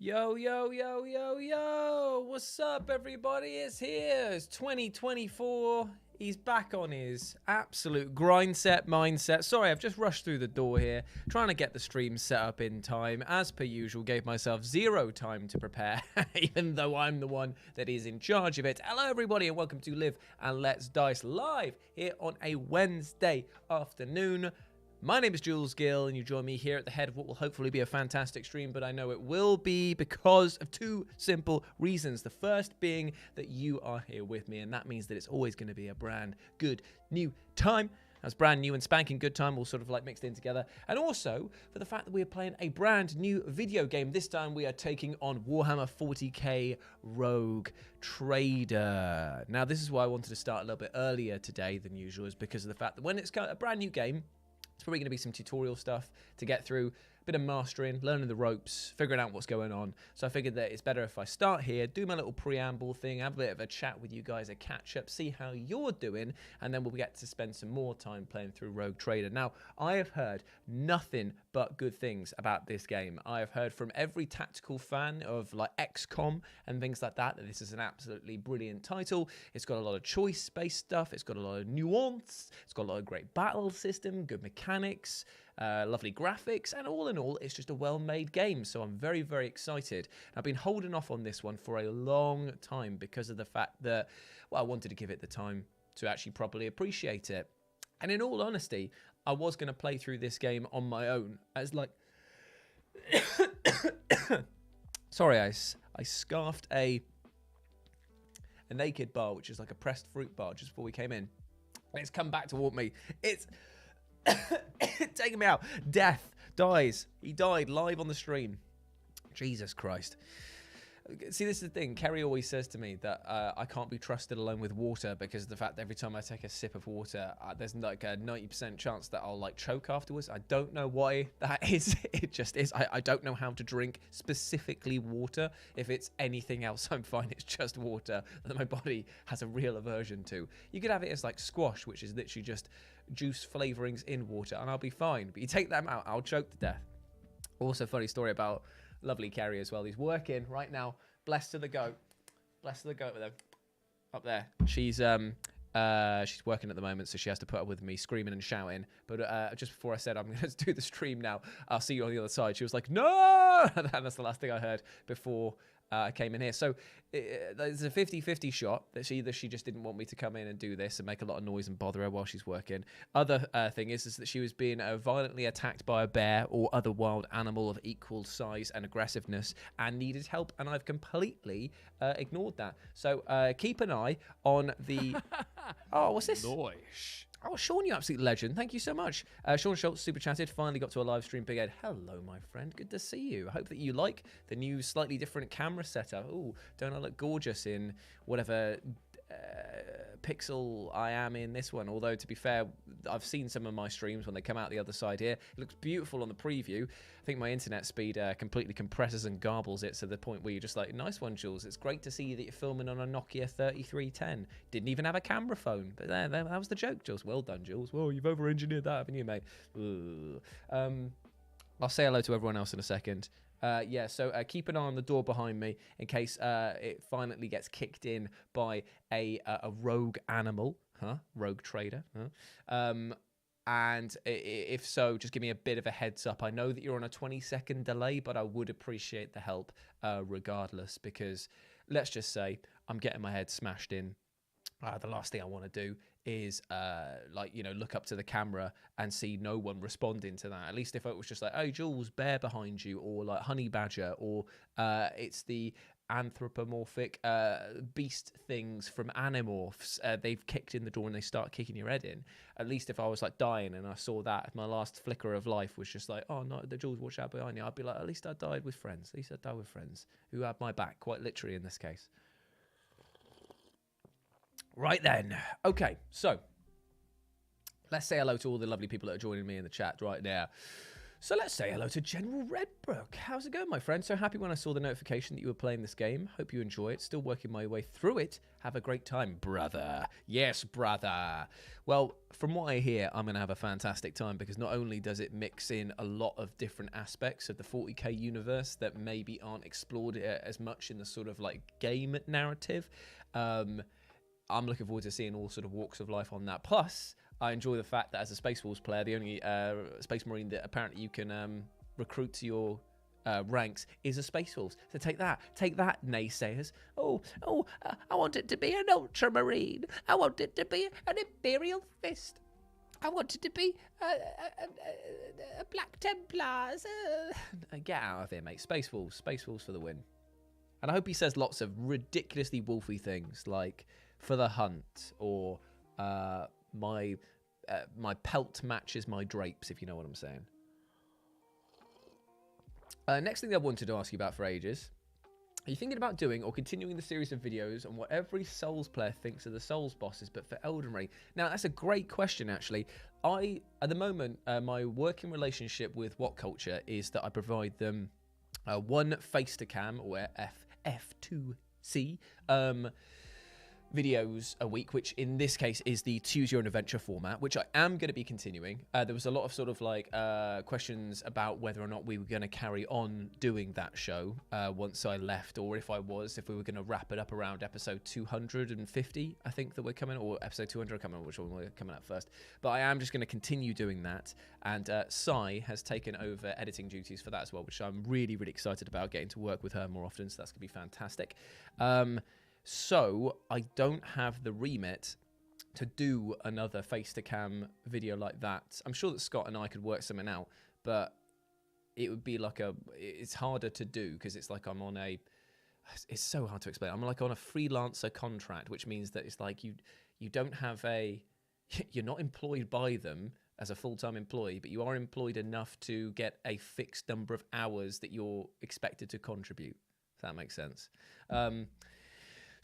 Yo, yo, yo, yo, yo! What's up, everybody? It's here. It's 2024. He's back on his absolute grind set mindset. Sorry, I've just rushed through the door here, trying to get the stream set up in time. As per usual, gave myself zero time to prepare, even though I'm the one that is in charge of it. Hello, everybody, and welcome to Live and Let's Dice live here on a Wednesday afternoon. My name is Jules Gill, and you join me here at the head of what will hopefully be a fantastic stream, but I know it will be because of two simple reasons. The first being that you are here with me, and that means that it's always going to be a brand good new time. That's brand new and spanking good time, all sort of like mixed in together. And also for the fact that we are playing a brand new video game. This time we are taking on Warhammer 40K Rogue Trader. Now, this is why I wanted to start a little bit earlier today than usual, is because of the fact that when it's a brand new game, it's probably going to be some tutorial stuff to get through, a bit of mastering, learning the ropes, figuring out what's going on. So I figured that it's better if I start here, do my little preamble thing, have a bit of a chat with you guys, a catch up, see how you're doing, and then we'll get to spend some more time playing through Rogue Trader. Now, I have heard nothing but good things about this game. I have heard from every tactical fan of like XCOM and things like that this is an absolutely brilliant title. It's got a lot of choice-based stuff. It's got a lot of nuance. It's got a lot of great battle system, good mechanics, lovely graphics, and all in all, it's just a well-made game. So I'm very, very excited. I've been holding off on this one for a long time because of the fact that, well, I wanted to give it the time to actually properly appreciate it. And in all honesty, I was going to play through this game on my own as like... Sorry, I scarfed a naked bar, which is like a pressed fruit bar, just before we came in. And it's come back toward me. It's taking me out. Death dies. He died live on the stream. Jesus Christ. See, this is the thing. Kerry always says to me that I can't be trusted alone with water because of the fact that every time I take a sip of water, there's like a 90% chance that I'll like choke afterwards. I don't know why that is. It just is. I don't know how to drink specifically water. If it's anything else, I'm fine. It's just water that my body has a real aversion to. You could have it as like squash, which is literally just juice flavorings in water, and I'll be fine. But you take them out, I'll choke to death. Also, funny story about lovely Kerry as well. He's working right now. Blessed to the goat. Blessed to the goat with her. Up there. She's working at the moment, so she has to put up with me screaming and shouting. But just before I said I'm going to do the stream now, I'll see you on the other side, she was like, no! And that's the last thing I heard before I came in here. So there's a 50-50 shot that either she just didn't want me to come in and do this and make a lot of noise and bother her while she's working. Other thing is that she was being violently attacked by a bear or other wild animal of equal size and aggressiveness and needed help, and I've completely ignored that. So keep an eye on the... Oh, what's this? Nice. Oh, Sean, you absolute legend. Thank you so much. Sean Schultz, super chatted. Finally got to a live stream. Big Ed, hello, my friend. Good to see you. I hope that you like the new, slightly different camera setup. Oh, don't I look gorgeous in whatever pixel I am in this one? Although, to be fair, I've seen some of my streams when they come out the other side here. It looks beautiful on the preview. I think my internet speed completely compresses and garbles it to the point where you're just like, nice one, Jules. It's great to see that you're filming on a Nokia 3310. Didn't even have a camera phone. But there, that was the joke, Jules. Well done, Jules. Well, you've over-engineered that, haven't you, mate? I'll say hello to everyone else in a second. Yeah, so keep an eye on the door behind me in case it finally gets kicked in by a rogue animal. Rogue trader. And if so, just give me a bit of a heads up. I know that you're on a 20-second delay, but I would appreciate the help regardless, because let's just say I'm getting my head smashed in. The last thing I want to do is look up to the camera and see no one responding to that. At least if it was just like, oh, Jules, bear behind you, or like honey badger, or it's the anthropomorphic beast things from Animorphs. They've kicked in the door and they start kicking your head in. At least if I was like dying and I saw that, if my last flicker of life was just like, oh no, the Jules, watch out behind you, I'd be like, at least I died with friends. At least I died with friends who had my back, quite literally in this case. Right then. Okay, so let's say hello to all the lovely people that are joining me in the chat right now. So let's say hello to General Redbrook. How's it going, my friend? So happy when I saw the notification that you were playing this game. Hope you enjoy it. Still working my way through it. Have a great time, brother. Yes, brother. Well, from what I hear, I'm going to have a fantastic time because not only does it mix in a lot of different aspects of the 40K universe that maybe aren't explored as much in the sort of like game narrative. I'm looking forward to seeing all sort of walks of life on that. Plus, I enjoy the fact that as a Space Wolves player, the only Space Marine that apparently you can recruit to your ranks is a Space Wolves. So take that, naysayers. I want it to be an Ultramarine. I want it to be an Imperial Fist. I want it to be a Black Templars. Get out of here, mate. Space Wolves for the win. And I hope he says lots of ridiculously wolfy things like for the hunt or my pelt matches my drapes, if you know what I'm saying. Next thing I wanted to ask you about for ages. Are you thinking about doing or continuing the series of videos on what every Souls player thinks of the Souls bosses, but for Elden Ring? Now, that's a great question, actually. At the moment, my working relationship with What Culture is that I provide them one face-to-cam, or F2C, videos a week, which in this case is the Choose Your Own Adventure format, which I am going to be continuing. There was a lot of sort of like questions about whether or not we were going to carry on doing that show once I left, or if we were going to wrap it up around episode 250, I think that we're coming, or episode 200, I can't remember which one we're coming out first. But I am just going to continue doing that, and Sai has taken over editing duties for that as well, which I'm really, really excited about, getting to work with her more often, so that's going to be fantastic. So I don't have the remit to do another face-to-cam video like that. I'm sure that Scott and I could work something out, but it would be like it's harder to do because it's like it's so hard to explain. I'm like on a freelancer contract, which means that it's like you don't have you're not employed by them as a full-time employee, but you are employed enough to get a fixed number of hours that you're expected to contribute, if that makes sense.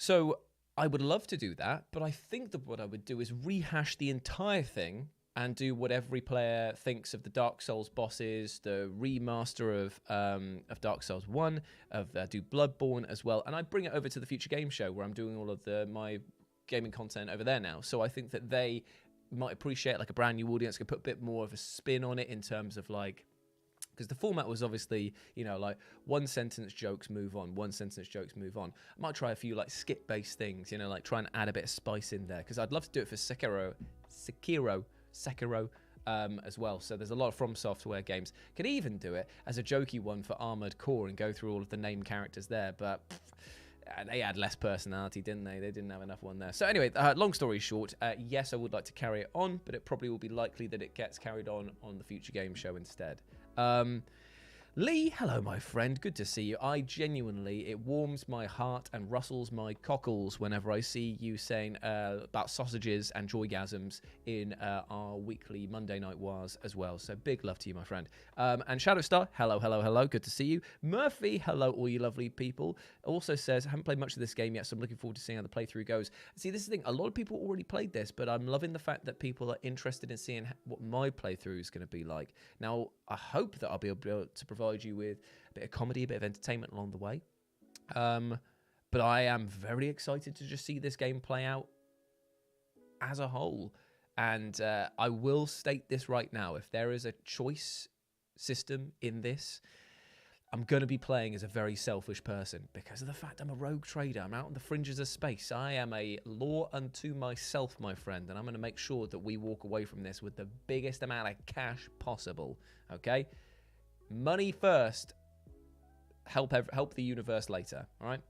So I would love to do that, but I think that what I would do is rehash the entire thing and do what every player thinks of the Dark Souls bosses, the remaster of Dark Souls 1, do Bloodborne as well, and I bring it over to the Future Game Show where I'm doing all of my gaming content over there now. So I think that they might appreciate like a brand new audience, could put a bit more of a spin on it in terms of like, because the format was obviously, like one sentence jokes move on, one sentence jokes move on. I might try a few like skit-based things, like try and add a bit of spice in there, because I'd love to do it for Sekiro as well. So there's a lot of From Software games. Could even do it as a jokey one for Armored Core and go through all of the named characters there, but they had less personality, didn't they? They didn't have enough one there. So anyway, long story short, yes, I would like to carry it on, but it probably will be likely that it gets carried on the Future Game Show instead. Lee, hello, my friend. Good to see you. It warms my heart and rustles my cockles whenever I see you saying about sausages and joygasms in our weekly Monday Night Wars as well. So big love to you, my friend. And Shadowstar, hello. Good to see you. Murphy, hello, all you lovely people. Also says, I haven't played much of this game yet, so I'm looking forward to seeing how the playthrough goes. See, this is the thing. A lot of people already played this, but I'm loving the fact that people are interested in seeing what my playthrough is going to be like. Now, I hope that I'll be able to provide you with a bit of comedy, a bit of entertainment along the way. But I am very excited to just see this game play out as a whole. And I will state this right now. If there is a choice system in this, I'm going to be playing as a very selfish person because of the fact I'm a rogue trader. I'm out on the fringes of space. I am a law unto myself, my friend, and I'm going to make sure that we walk away from this with the biggest amount of cash possible, okay? Money first, help the universe later, all right?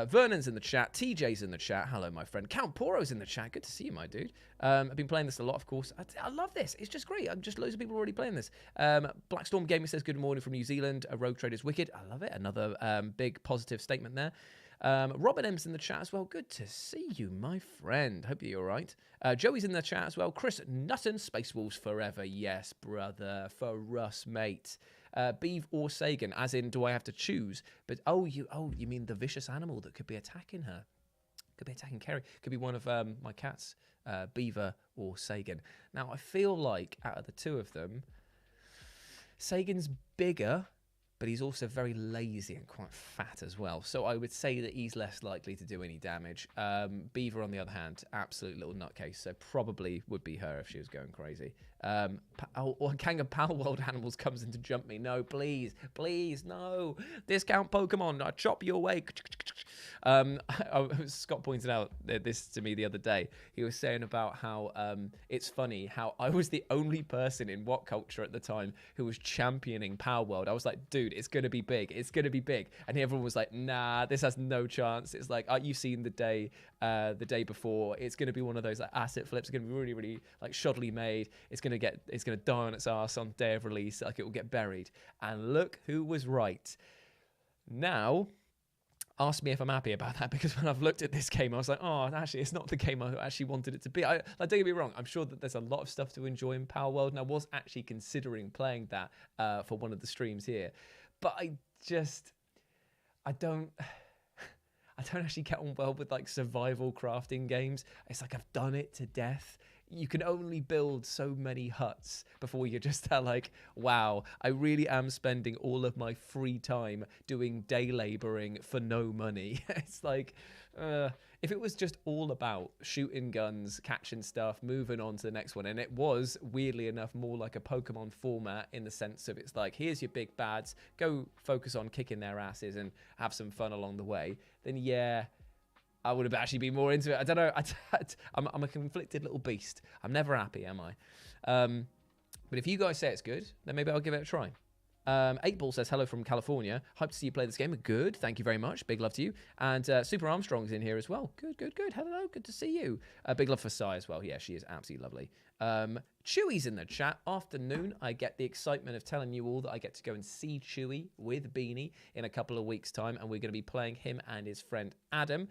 Vernon's in the chat. TJ's in the chat. Hello, my friend. Count Poro's in the chat. Good to see you, my dude. I've been playing this a lot, of course. I love this. It's just great. Just loads of people already playing this. Blackstorm Gaming says, good morning from New Zealand. A Rogue Trader's Wicked. I love it. Another big positive statement there. Robin M's in the chat as well. Good to see you, my friend. Hope you're all right. Joey's in the chat as well. Chris Nutton, Space Wolves forever. Yes, brother. For us, mate. Beeve or Sagan, as in, do I have to choose? But you mean the vicious animal that could be attacking her? Could be attacking Kerry. Could be one of my cats, Beaver or Sagan. Now, I feel like out of the two of them, Sagan's bigger, but he's also very lazy and quite fat as well. So I would say that he's less likely to do any damage. Beaver, on the other hand, absolute little nutcase. So probably would be her if she was going crazy. Or a gang of Pal World animals comes in to jump me. No, please, please, no. Discount Pokemon, I chop you away. Scott pointed out this to me the other day. He was saying about how it's funny how I was the only person in What Culture at the time who was championing Power World. I was like, dude, it's going to be big. It's going to be big. And everyone was like, nah, this has no chance. It's like, you've seen the day before. It's going to be one of those like asset flips. It's going to be really, really like shoddily made. It's going to die on its ass on day of release. Like it will get buried. And look who was right. Now, ask me if I'm happy about that, because when I've looked at this game, I was like, oh, actually, it's not the game I actually wanted it to be. Like, don't get me wrong. I'm sure that there's a lot of stuff to enjoy in Power World, and I was actually considering playing that for one of the streams here. But I don't actually get on well with like survival crafting games. It's like I've done it to death. You can only build so many huts before you're just like, wow, I really am spending all of my free time doing day laboring for no money. It's like, if it was just all about shooting guns, catching stuff, moving on to the next one, and it was, weirdly enough, more like a Pokemon format in the sense of it's like, here's your big bads, go focus on kicking their asses and have some fun along the way, then yeah, I would have actually been more into it. I don't know. I'm a conflicted little beast. I'm never happy, am I? But if you guys say it's good, then maybe I'll give it a try. 8ball says, hello from California. Hope to see you play this game. Good. Thank you very much. Big love to you. And Super Armstrong's in here as well. Good, good, good. Hello. Good to see you. Big love for Sai as well. Yeah, she is absolutely lovely. Chewy's in the chat. Afternoon. I get the excitement of telling you all that I get to go and see Chewy with Beanie in a couple of weeks' time. And we're going to be playing him and his friend Adam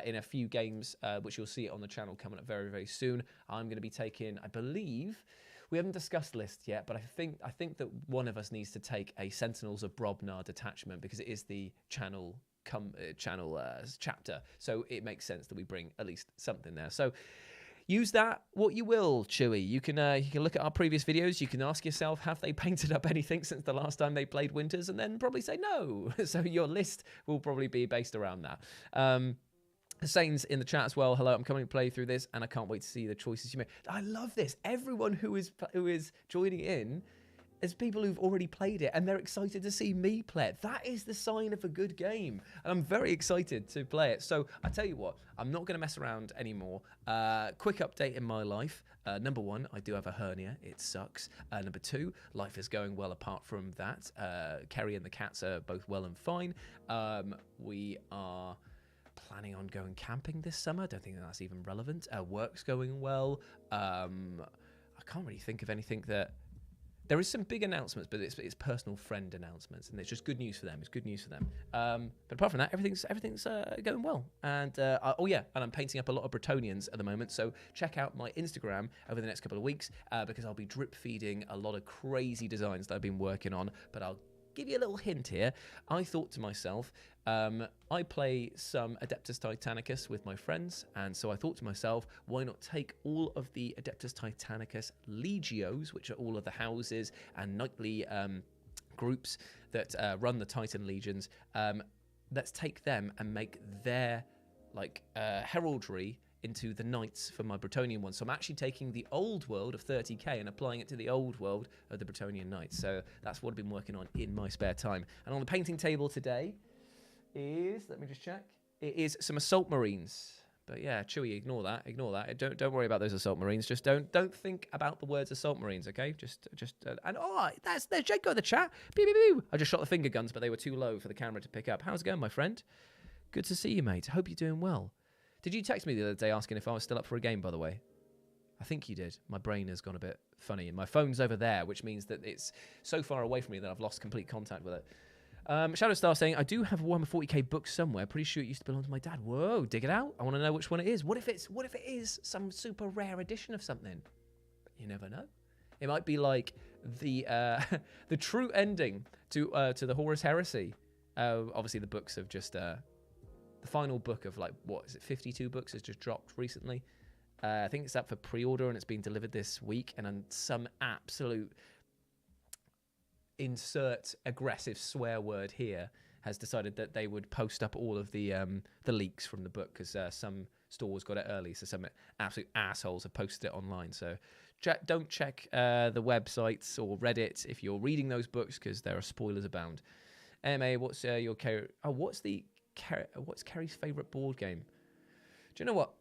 in a few games, which you'll see on the channel coming up very, very soon. I'm going to be taking, I believe... We haven't discussed lists yet, but I think that one of us needs to take a Sentinels of Brobnar detachment because it is the channel chapter. So it makes sense that we bring at least something there. So use that what you will, Chewy. You can look at our previous videos. You can ask yourself, have they painted up anything since the last time they played Winters? And then probably say no. So your list will probably be based around that. Hussein's in the chat as well. Hello, I'm coming to play through this, and I can't wait to see the choices you make. I love this. Everyone who is joining in is people who've already played it, and they're excited to see me play it. That is the sign of a good game, and I'm very excited to play it. So I tell you what, I'm not going to mess around anymore. Quick update in my life. Number one, I do have a hernia. It sucks. Number two, life is going well apart from that. Kerry and the cats are both well and fine. We are planning on going camping this summer. I don't think that's even relevant. Work's going well. I can't really think of anything that... There is some big announcements, but it's personal friend announcements, and it's just good news for them. It's good news for them. But apart from that, everything's going well. And oh yeah, and I'm painting up a lot of Bretonians at the moment. So check out my Instagram over the next couple of weeks because I'll be drip feeding a lot of crazy designs that I've been working on. But I'll give you a little hint here. I thought to myself, I play some Adeptus Titanicus with my friends, and so I thought to myself, why not take all of the Adeptus Titanicus Legios, which are all of the houses and knightly groups that run the Titan Legions, let's take them and make their heraldry into the knights for my Bretonian one. So I'm actually taking the old world of 30k and applying it to the old world of the Bretonian knights. So that's what I've been working on in my spare time. And on the painting table today is, let me just check, it is some assault marines. But yeah, Chewy, ignore that. Don't worry about those assault marines. Just don't think about the words assault marines, okay? And there's Jacob in the chat. Pew, pew, pew. I just shot the finger guns, but they were too low for the camera to pick up. How's it going, my friend? Good to see you, mate. Hope you're doing well. Did you text me the other day asking if I was still up for a game, by the way? I think you did. My brain has gone a bit funny, and my phone's over there, which means that it's so far away from me that I've lost complete contact with it. Shadow Star saying, I do have a Warhammer 40k book somewhere. Pretty sure it used to belong to my dad. Whoa, dig it out. I want to know which one it is. What if it is some super rare edition of something? You never know. It might be like the the true ending to the Horus Heresy. Obviously, the books have just... the final book of 52 books has just dropped recently. I think it's up for pre-order and it's being delivered this week. And some absolute insert aggressive swear word here, has decided that they would post up all of the leaks from the book, because some stores got it early, so some absolute assholes have posted it online. So don't check the websites or Reddit if you're reading those books, because there are spoilers abound. MA, what's your what's Kerry's favourite board game? Do you know what?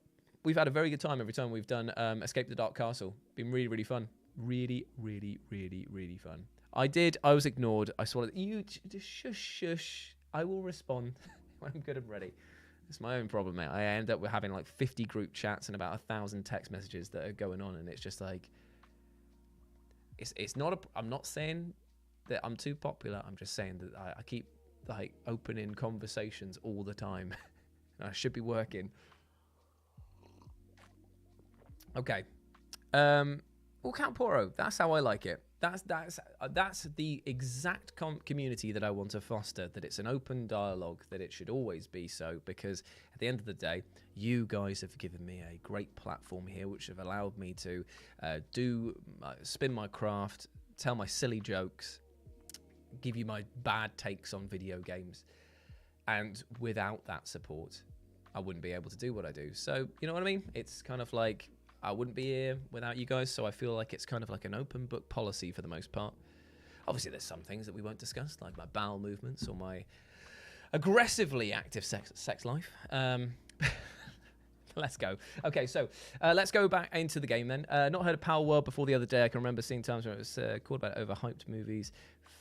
We've had a very good time every time we've done Escape the Dark Castle. Been really, really fun. Really, really, really, really fun. I was ignored. I swallowed. You just shush. I will respond when I'm good and ready. It's my own problem, mate. I end up with having like 50 group chats and about 1,000 text messages that are going on, and it's just like, it's not. I'm not saying that I'm too popular. I'm just saying that I keep like opening conversations all the time. I should be working. Okay. Well, Count Poro, that's how I like it. That's the exact community that I want to foster, that it's an open dialogue, that it should always be so, because at the end of the day, you guys have given me a great platform here, which have allowed me to spin my craft, tell my silly jokes, give you my bad takes on video games. And without that support, I wouldn't be able to do what I do. So, you know what I mean? It's kind of like, I wouldn't be here without you guys, so I feel like it's kind of like an open book policy for the most part. Obviously, there's some things that we won't discuss, like my bowel movements or my aggressively active sex life. Let's go. Okay, so let's go back into the game then. Not heard of Power World before the other day. I can remember seeing times where it was called about overhyped movies,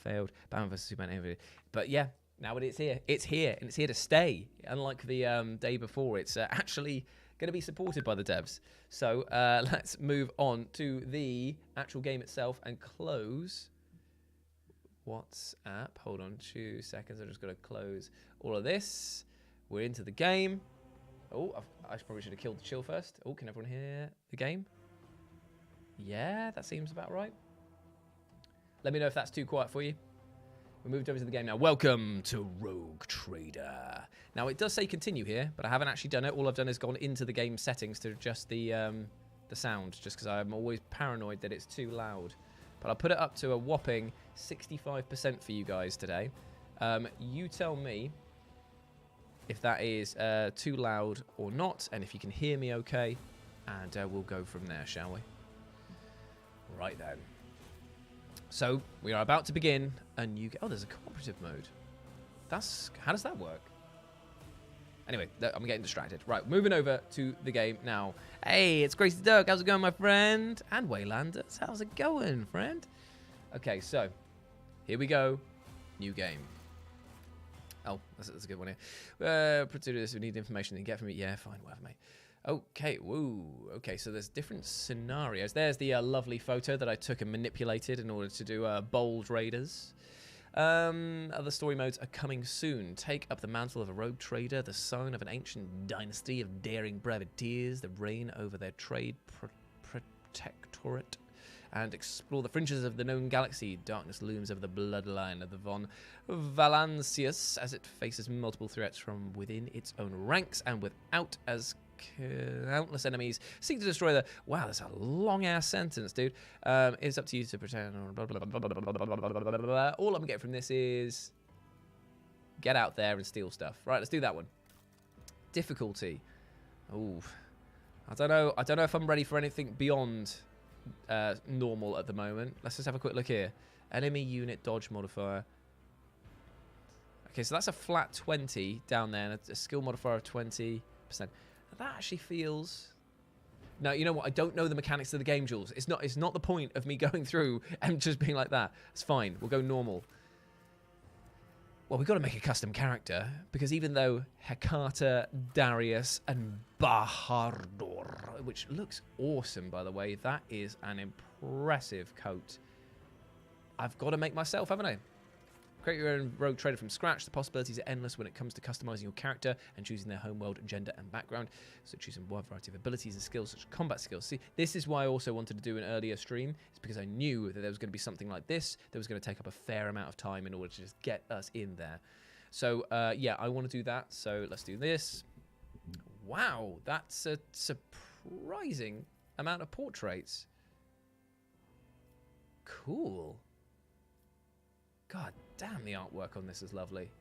failed, Batman vs Superman, but yeah, now it's here. It's here, and it's here to stay. Unlike the day before, it's actually going to be supported by the devs. So let's move on to the actual game itself and close WhatsApp. Hold on 2 seconds. I'm just going to close all of this. We're into the game. Oh, I probably should have killed the chill first. Oh, can everyone hear the game? Yeah, that seems about right. Let me know if that's too quiet for you. We moved over to the game now. Welcome to Rogue Trader. Now, it does say continue here, but I haven't actually done it. All I've done is gone into the game settings to adjust the sound, just because I'm always paranoid that it's too loud. But I'll put it up to a whopping 65% for you guys today. You tell me if that is too loud or not, and if you can hear me okay, and we'll go from there, shall we? Right then. So, we are about to begin a new game. Oh, there's a cooperative mode. How does that work? Anyway, I'm getting distracted. Right, moving over to the game now. Hey, it's Gracie Dirk. How's it going, my friend? And Waylanders. How's it going, friend? Okay, so, here we go. New game. Oh, that's a good one here. To do this, we need information you can get from me. Yeah, fine, whatever, mate. Okay, woo. Okay, so there's different scenarios. There's the lovely photo that I took and manipulated in order to do bold raiders. Other story modes are coming soon. Take up the mantle of a rogue trader, the son of an ancient dynasty of daring breveteers that reign over their trade protectorate, and explore the fringes of the known galaxy. Darkness looms over the bloodline of the von Valancius as it faces multiple threats from within its own ranks and without, as countless enemies seek to destroy the... Wow, that's a long-ass sentence, dude. It's up to you to pretend... All I'm getting from this is... get out there and steal stuff. Right, let's do that one. Difficulty. Ooh. I don't know if I'm ready for anything beyond normal at the moment. Let's just have a quick look here. Enemy unit dodge modifier. Okay, so that's a flat 20 down there, and a skill modifier of 20%. That actually feels... No, you know what? I don't know the mechanics of the game, Jules. It's not the point of me going through and just being like that. It's fine. We'll go normal. Well, we've got to make a custom character, because even though Hecata, Darius, and Bahardor, which looks awesome, by the way, that is an impressive coat. I've got to make myself, haven't I? Create your own rogue trader from scratch. The possibilities are endless when it comes to customizing your character and choosing their homeworld, gender, and background. So choosing a wide variety of abilities and skills, such as combat skills. See, this is why I also wanted to do an earlier stream. It's because I knew that there was going to be something like this that was going to take up a fair amount of time in order to just get us in there. So, yeah, I want to do that. So let's do this. Wow, that's a surprising amount of portraits. Cool. God damn, the artwork on this is lovely.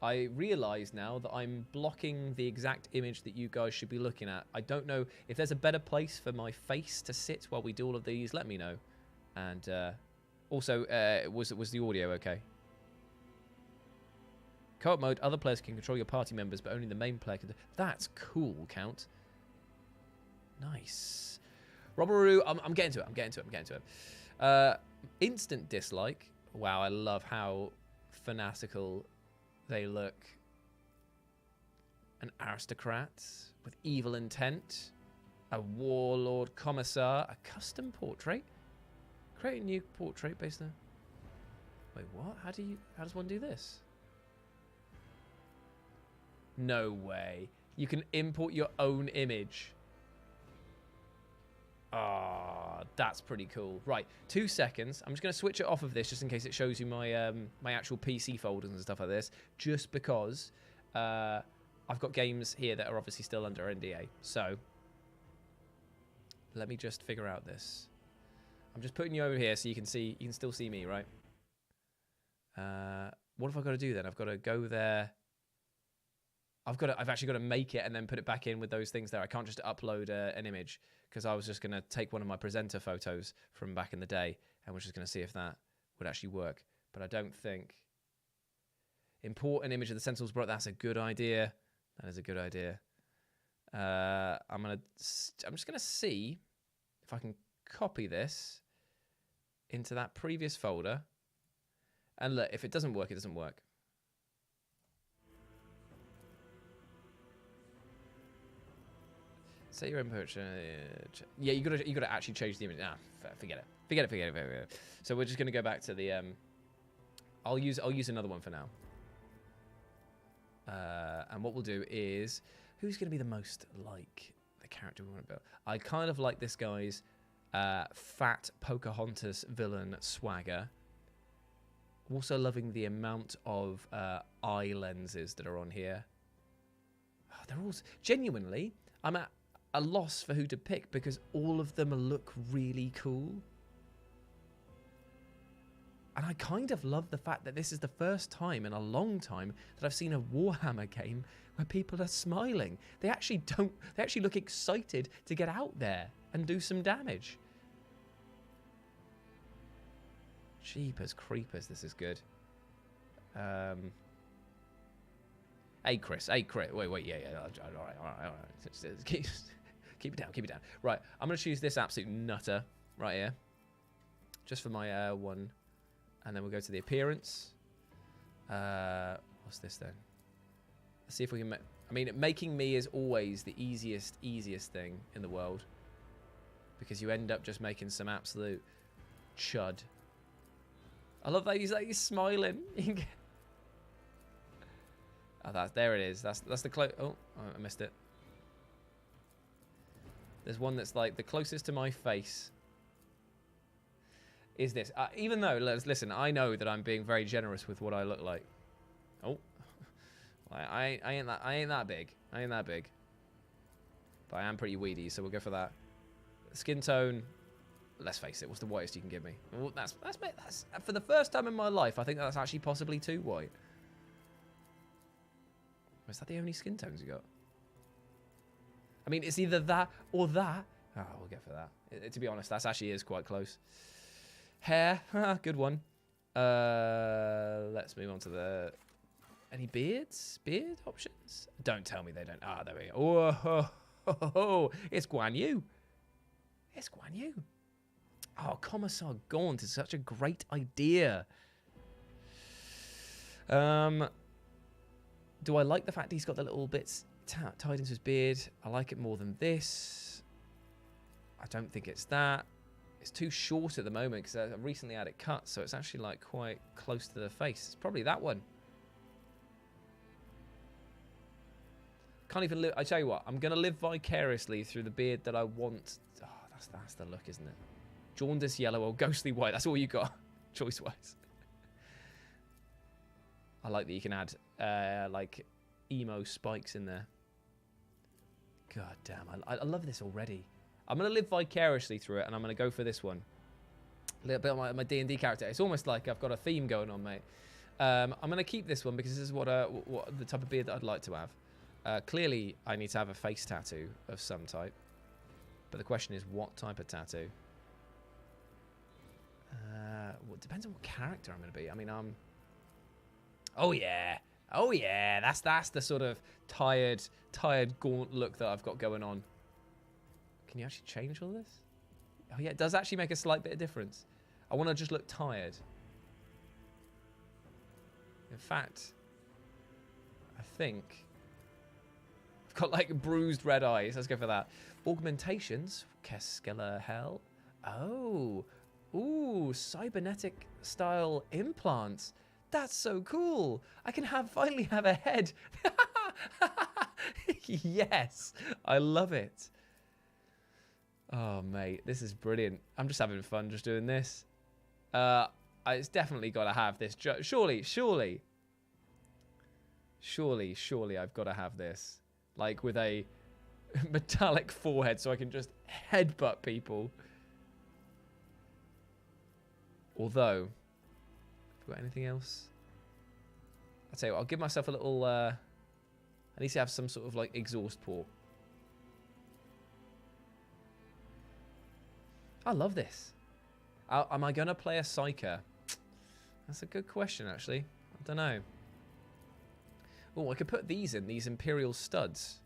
I realise now that I'm blocking the exact image that you guys should be looking at. I don't know if there's a better place for my face to sit while we do all of these. Let me know. And also, was the audio okay? Co-op mode, other players can control your party members, but only the main player can. That's cool, Count. Nice. Robberoo, I'm getting to it. I'm getting to it. Instant dislike. Wow, I love how fanatical they look. An aristocrat with evil intent. A warlord commissar. A custom portrait. Create a new portrait based on... Wait, what? How does one do this? No way. You can import your own image. Ah, that's pretty cool. Right, 2 seconds. I'm just going to switch it off of this just in case it shows you my my actual PC folders and stuff like this. Just because I've got games here that are obviously still under NDA. So let me just figure out this. I'm just putting you over here so you can see. You can still see me, right? What have I got to do then? I've got to go there. I've actually got to make it and then put it back in with those things there. I can't just upload an image because I was just going to take one of my presenter photos from back in the day and was just going to see if that would actually work. But I don't think. Import an image of the Sentinels brought. That's a good idea. That is a good idea. I'm just going to see if I can copy this into that previous folder. And look, if it doesn't work, it doesn't work. Set your input. Yeah, you gotta actually change the image. Nah, forget it. So we're just gonna go back to the. I'll use another one for now. And what we'll do is, who's gonna be the most like the character we want to build? I kind of like this guy's fat Pocahontas villain swagger. Also loving the amount of eye lenses that are on here. Oh, they're all genuinely. I'm at a loss for who to pick because all of them look really cool. And I kind of love the fact that this is the first time in a long time that I've seen a Warhammer game where people are smiling. They actually look excited to get out there and do some damage. Jeepers creepers, this is good. Hey Chris, wait, yeah, all right. Keep it down. Right, I'm going to choose this absolute nutter right here. Just for my one. And then we'll go to the appearance. What's this then? Let's see if we can make... I mean, making me is always the easiest thing in the world. Because you end up just making some absolute chud. I love that he's smiling. Oh, there it is. That's the close... Oh, I missed it. There's one that's like the closest to my face. Is this? Even though, listen, I know that I'm being very generous with what I look like. Oh, I ain't that big. I ain't that big. But I am pretty weedy, so we'll go for that. Skin tone. Let's face it. What's the whitest you can give me? Well, that's for the first time in my life. I think that's actually possibly too white. Is that the only skin tones you got? I mean, it's either that or that. Oh, we'll go for that. To be honest, that actually is quite close. Hair, good one. Let's move on to the... Any beards? Beard options? Don't tell me they don't. Ah, there we go. Oh, it's Guan Yu. It's Guan Yu. Oh, Commissar Gaunt is such a great idea. Do I like the fact he's got the little bits tied into his beard? I like it more than this. I don't think it's that. It's too short at the moment because I recently had it cut, so it's actually like quite close to the face. It's probably that one. Can't even live. I tell you what, I'm gonna live vicariously through the beard that I want. Oh, that's the look, isn't it? Jaundice yellow or ghostly white. That's all you got, choice-wise. I like that you can add like emo spikes in there. God damn, I love this already. I'm going to live vicariously through it, and I'm going to go for this one. A little bit of my D&D character. It's almost like I've got a theme going on, mate. I'm going to keep this one because this is what the type of beard that I'd like to have. Clearly, I need to have a face tattoo of some type. But the question is, what type of tattoo? Well, it depends on what character I'm going to be. I mean, oh yeah, that's the sort of tired, gaunt look that I've got going on. Can you actually change all this? Oh yeah, it does actually make a slight bit of difference. I want to just look tired. In fact, I think I've got like bruised red eyes. Let's go for that. Augmentations, Keskela Hell. Oh. Ooh, cybernetic style implants. That's so cool. I can finally have a head. Yes, I love it. Oh, mate, this is brilliant. I'm just having fun just doing this. It's definitely got to have this. Surely I've got to have this. Like with a metallic forehead so I can just headbutt people. Although, have we got anything else? I'll tell you what, I'll give myself a little, I need to have some sort of like exhaust port. I love this. Am I going to play a Psyker? That's a good question, actually. I don't know. Oh, I could put these in, these Imperial studs.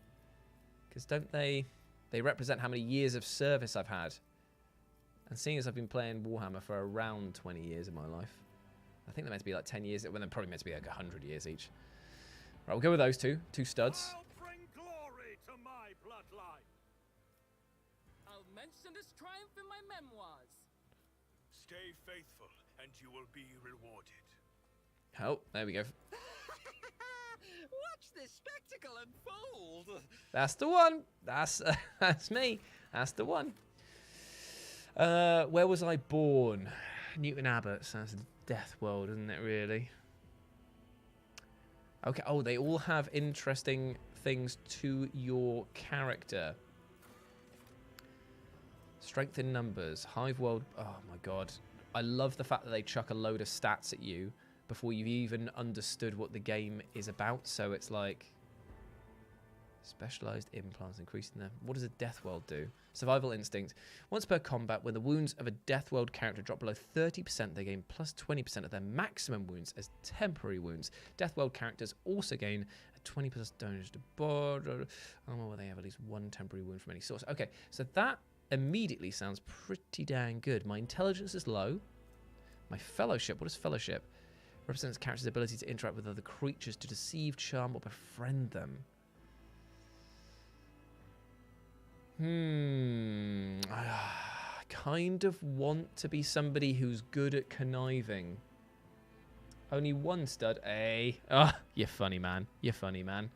Because don't they represent how many years of service I've had. And seeing as I've been playing Warhammer for around 20 years of my life, I think they're meant to be like 10 years, well, they're probably meant to be like 100 years each. Right, we'll go with those two studs. I'll bring glory to my bloodline. I'll mention this triumph in my memoirs. Stay faithful, and you will be rewarded. Oh, there we go. Watch this spectacle unfold. That's the one. That's me. That's the one. Where was I born? Newton Abbot. So that's a death world, isn't it, really? Okay. Oh, they all have interesting things to your character. Strength in numbers. Hive world. Oh, my God. I love the fact that they chuck a load of stats at you before you've even understood what the game is about. So it's like specialized implants increasing them. What does a death world do? Survival instinct. Once per combat, when the wounds of a death world character drop below 30%, they gain plus 20% of their maximum wounds as temporary wounds. Death world characters also gain a 20% damage to border. Oh, well, they have at least one temporary wound from any source. Okay, so that immediately sounds pretty dang good. My intelligence is low. My fellowship. What is fellowship? Represents a character's ability to interact with other creatures to deceive, charm, or befriend them. I kind of want to be somebody who's good at conniving. Only one stud. Eh? Oh, you're funny, man. You're funny, man.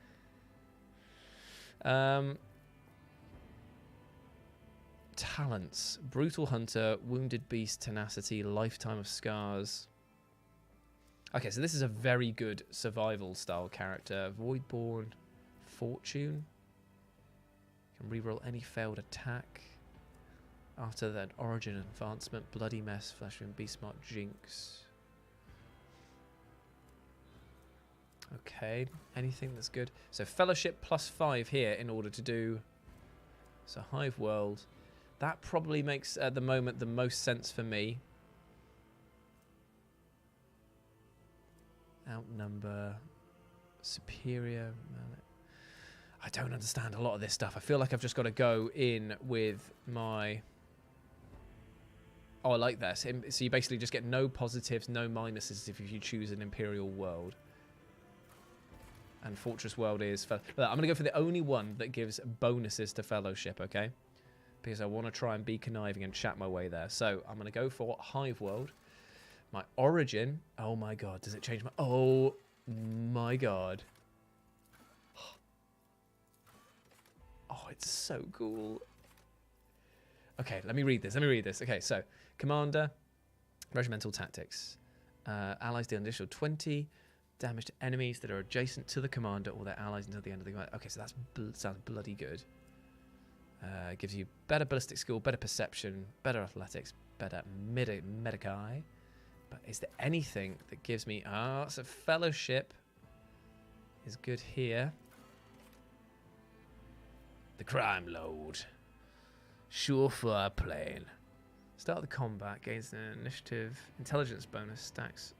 Talents. Brutal Hunter, Wounded Beast, Tenacity, Lifetime of Scars. Okay, so this is a very good survival style character. Voidborn, Fortune. Can reroll any failed attack. After that, Origin, Advancement, Bloody Mess, Fleshman, Beastmark, Jinx. Okay, anything that's good. So Fellowship +5 here in order to do... So Hive World. That probably makes, at the moment, the most sense for me. Outnumber, Superior. I don't understand a lot of this stuff. I feel like I've just got to go in with my... Oh, I like this. So you basically just get no positives, no minuses if you choose an Imperial world. And Fortress World is... I'm going to go for the only one that gives bonuses to Fellowship, okay? Because I want to try and be conniving and chat my way there. So I'm going to go for Hive World. My Origin. Oh, my God. Does it change my... Oh, my God. Oh, it's so cool. Okay, let me read this. Okay, so Commander, Regimental Tactics. Allies deal an additional 20 damage to enemies that are adjacent to the commander or their allies until the end of the combat. Okay, so that sounds bloody good. Gives you better ballistic skill, better perception, better athletics, better Medicae. But is there anything that gives me... so Fellowship is good here. The Crime Lord. Surefire Plane. Start the combat. Gains an initiative. Intelligence bonus. Stacks.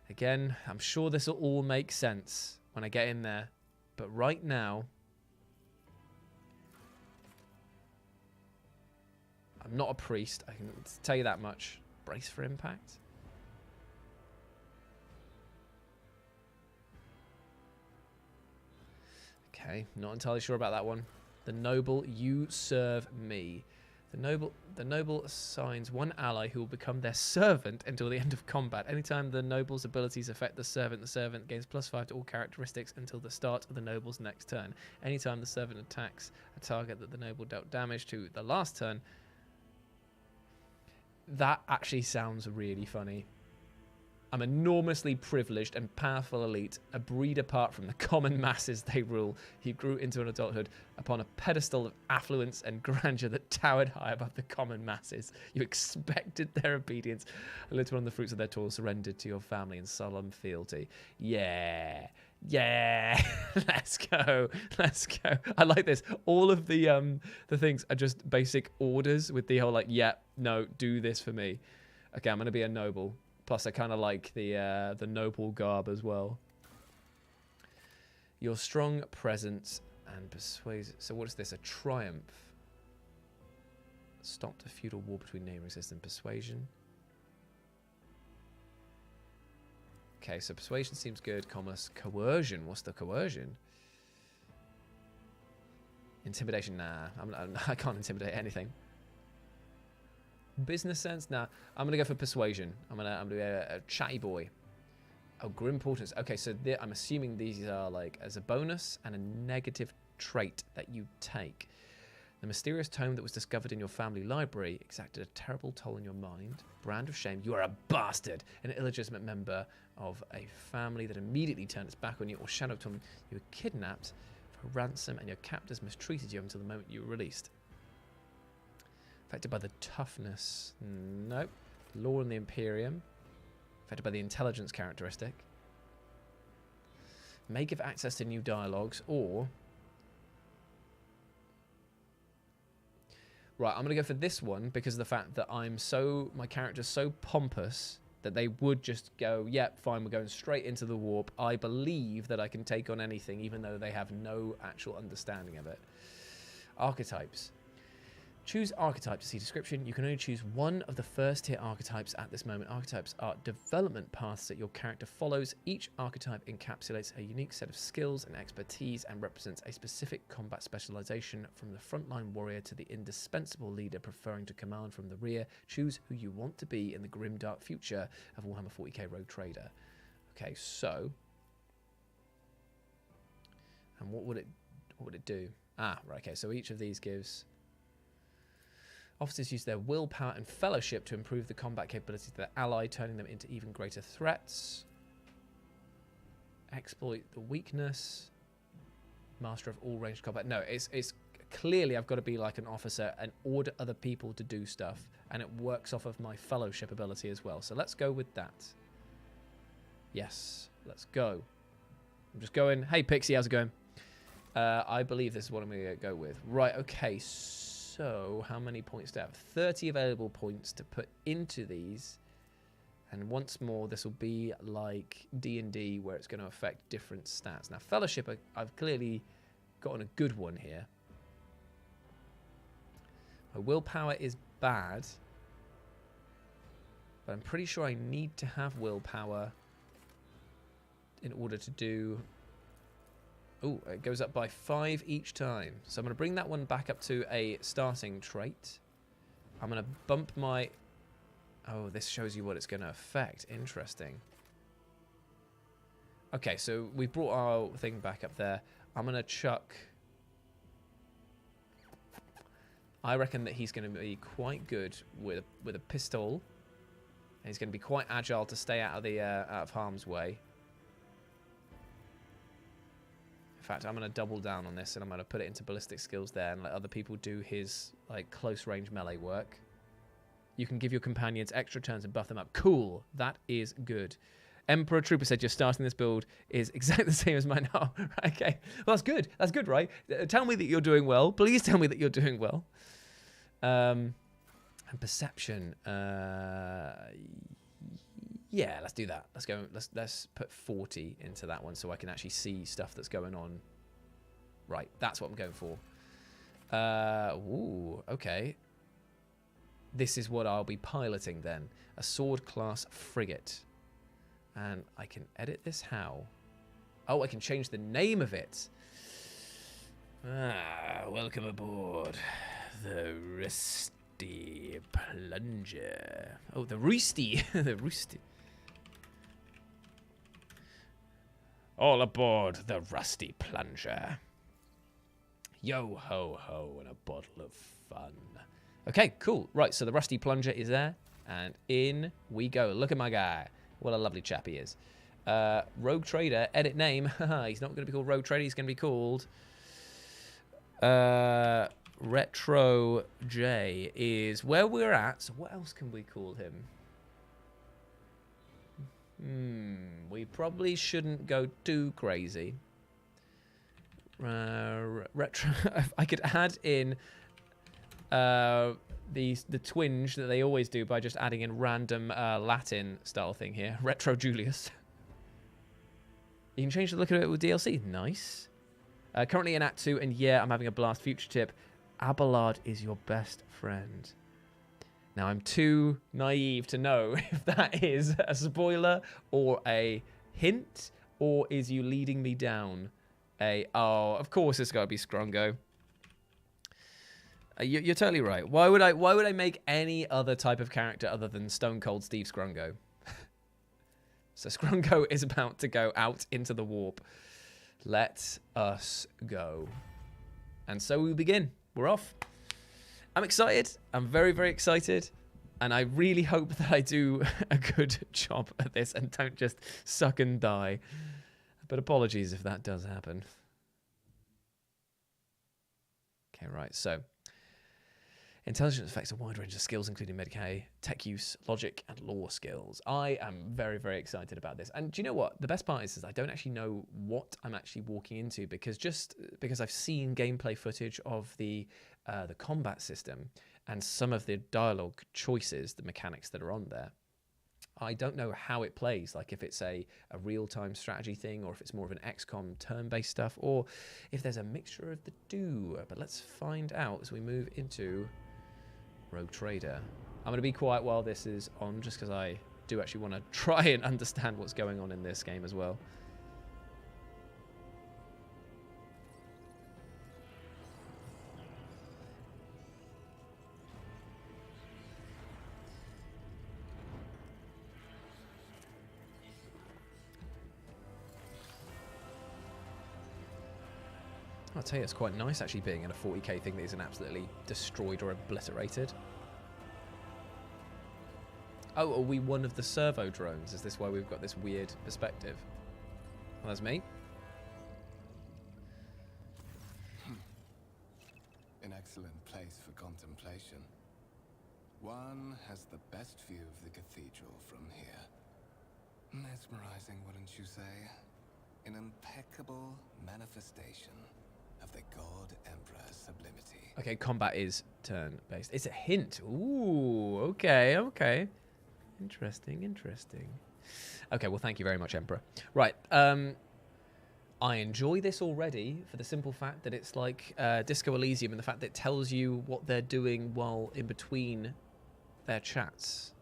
Again, I'm sure this will all make sense when I get in there. But right now... I'm not a priest, I can tell you that much. Brace for impact. Okay, not entirely sure about that one. The noble, you serve me. The noble assigns one ally who will become their servant until the end of combat. Anytime the noble's abilities affect the servant gains +5 to all characteristics until the start of the noble's next turn. Anytime the servant attacks a target that the noble dealt damage to the last turn. That actually sounds really funny. I'm enormously privileged and powerful elite, a breed apart from the common masses they rule. He grew into an adulthood upon a pedestal of affluence and grandeur that towered high above the common masses. You expected their obedience, and lived on the fruits of their toil, surrendered to your family in solemn fealty. Yeah. Yeah, let's go. I like this. All of the things are just basic orders with the whole like, yeah, no, do this for me. Okay, I'm gonna be a noble. Plus, I kind of like the noble garb as well. Your strong presence and persuasion. So what is this? A triumph. Stopped a feudal war between neighboring systems. Persuasion. Okay, so persuasion seems good. Commerce. Coercion. What's the coercion? Intimidation. Nah, I can't intimidate anything. Business sense. Nah, I'm gonna go for persuasion. I'm gonna be a chatty boy. Oh, grim portents. Okay, so I'm assuming these are like as a bonus and a negative trait that you take. The mysterious tome that was discovered in your family library exacted a terrible toll on your mind. Brand of shame. You are a bastard. An illegitimate member of a family that immediately turned its back on you or shadowed Tom. You were kidnapped for ransom and your captors mistreated you until the moment you were released. Affected by the toughness. Nope. Law and the Imperium. Affected by the intelligence characteristic. May give access to new dialogues or... Right, I'm going to go for this one because of the fact that my character's so pompous that they would just go, yep, fine, we're going straight into the warp. I believe that I can take on anything even though they have no actual understanding of it. Archetypes. Choose archetype to see description. You can only choose one of the first tier archetypes at this moment. Archetypes are development paths that your character follows. Each archetype encapsulates a unique set of skills and expertise and represents a specific combat specialization from the frontline warrior to the indispensable leader preferring to command from the rear. Choose who you want to be in the grim dark future of Warhammer 40K Rogue Trader. Okay, so... And what would it do? Ah, right, okay, so each of these gives... Officers use their willpower and fellowship to improve the combat capabilities of their ally, turning them into even greater threats. Exploit the weakness. Master of all ranged combat. No, it's clearly I've got to be like an officer and order other people to do stuff. And it works off of my fellowship ability as well. So let's go with that. Yes, let's go. I'm just going, hey Pixie, how's it going? I believe this is what I'm going to go with. Right, okay, so how many points do I have? 30 available points to put into these. And once more, this will be like D&D where it's going to affect different stats. Now, Fellowship, I've clearly gotten a good one here. My willpower is bad. But I'm pretty sure I need to have willpower in order to do... Oh, it goes up by 5 each time. So I'm going to bring that one back up to a starting trait. I'm going to bump my... Oh, this shows you what it's going to affect. Interesting. Okay, so we brought our thing back up there. I'm going to chuck... I reckon that he's going to be quite good with a pistol. And he's going to be quite agile to stay out of the out of harm's way. fact, I'm going to double down on this, and I'm going to put it into ballistic skills there and let other people do his like close range melee work. You can give your companions extra turns and buff them up. Cool. That is good. Emperor Trooper said you're starting this build is exactly the same as mine now. Right, okay. Well, that's good. That's good, right? Tell me that you're doing well. Please tell me that you're doing well. And perception. Yeah, let's do that. Let's go. Let's put 40 into that one so I can actually see stuff that's going on. Right, that's what I'm going for. Ooh, okay. This is what I'll be piloting then. A sword class frigate. And I can edit this how? Oh, I can change the name of it. Welcome aboard. The Rusty Plunger. Oh, the Roosty. The Roosty. All aboard the Rusty Plunger. Yo ho ho and a bottle of fun. Okay, cool. Right, so the Rusty Plunger is there. And in we go. Look at my guy. What a lovely chap he is. Rogue Trader, edit name. He's not going to be called Rogue Trader. He's going to be called... Retro J is where we're at. So what else can we call him? We probably shouldn't go too crazy. Retro. I could add in the twinge that they always do by just adding in random Latin style thing here. Retro Julius. You can change the look of it with DLC. Nice. Currently in Act 2, and yeah, I'm having a blast. Future tip. Abelard is your best friend. Now, I'm too naive to know if that is a spoiler or a hint, or is you leading me down a... Oh, of course it's got to be Scrungo. You're totally right. Why would I make any other type of character other than Stone Cold Steve Scrungo? So Scrungo is about to go out into the warp. Let us go. And so we begin. We're off. I'm excited. I'm very, very excited. And I really hope that I do a good job at this and don't just suck and die. But apologies if that does happen. Okay, right. So, intelligence affects a wide range of skills, including Medicaid, tech use, logic, and lore skills. I am very, very excited about this. And do you know what? The best part is I don't actually know what I'm actually walking into because I've seen gameplay footage of the combat system and some of the dialogue choices, the mechanics that are on there. I don't know how it plays, like if it's a real-time strategy thing or if it's more of an XCOM turn-based stuff or if there's a mixture of the two. But let's find out as we move into Rogue Trader. I'm going to be quiet while this is on just because I do actually want to try and understand what's going on in this game as well. I'll tell you, it's quite nice actually being in a 40k thing that isn't absolutely destroyed or obliterated. Oh, are we one of the servo drones? Is this why we've got this weird perspective? Well, that's me. An excellent place for contemplation. One has the best view of the cathedral from here. Mesmerizing, wouldn't you say? An impeccable manifestation of the God Emperor's sublimity. Okay, combat is turn-based. It's a hint. Ooh, okay, okay. Interesting, interesting. Okay, well, thank you very much, Emperor. Right, I enjoy this already for the simple fact that it's like Disco Elysium and the fact that it tells you what they're doing while in between their chats.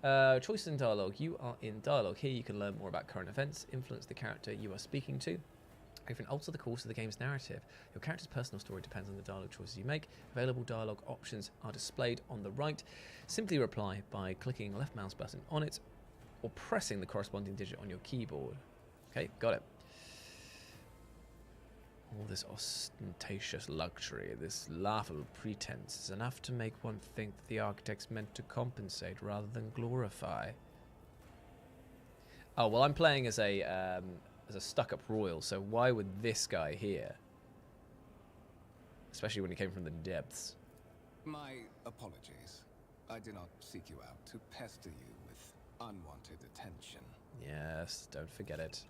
Choices in dialogue. You are in dialogue. Here you can learn more about current events, influence the character you are speaking to, or even alter the course of the game's narrative. Your character's personal story depends on the dialogue choices you make. Available dialogue options are displayed on the right. Simply reply by clicking the left mouse button on it or pressing the corresponding digit on your keyboard. Okay, got it. All this ostentatious luxury, this laughable pretense is enough to make one think that the architects meant to compensate rather than glorify. Oh, well, I'm playing as a as a stuck-up royal, so why would this guy here? Especially when he came from the depths. My apologies. I did not seek you out to pester you with unwanted attention. Yes, don't forget it.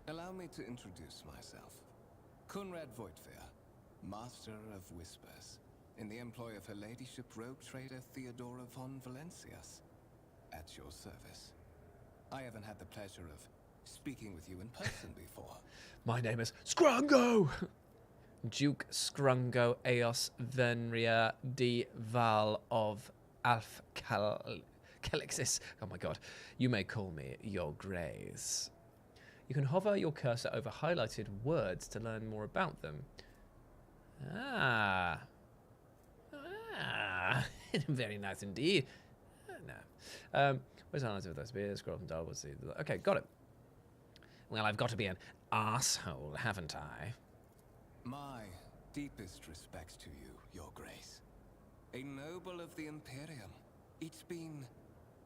Allow me to introduce myself. Conrad Voigtveer, Master of Whispers, in the employ of Her Ladyship Rogue Trader Theodora von Valencias. At your service. I haven't had the pleasure of speaking with you in person before. My name is Scrungo! Duke Scrungo Eos Venria de Val of Calixis. Oh my god. You may call me Your Grace. You can hover your cursor over highlighted words to learn more about them. Ah. Very nice indeed. No. Where's the highlights of those beers? Scroll and dial. What's the... Okay, got it. Well, I've got to be an asshole, haven't I? My deepest respects to you, Your Grace. A noble of the Imperium. It's been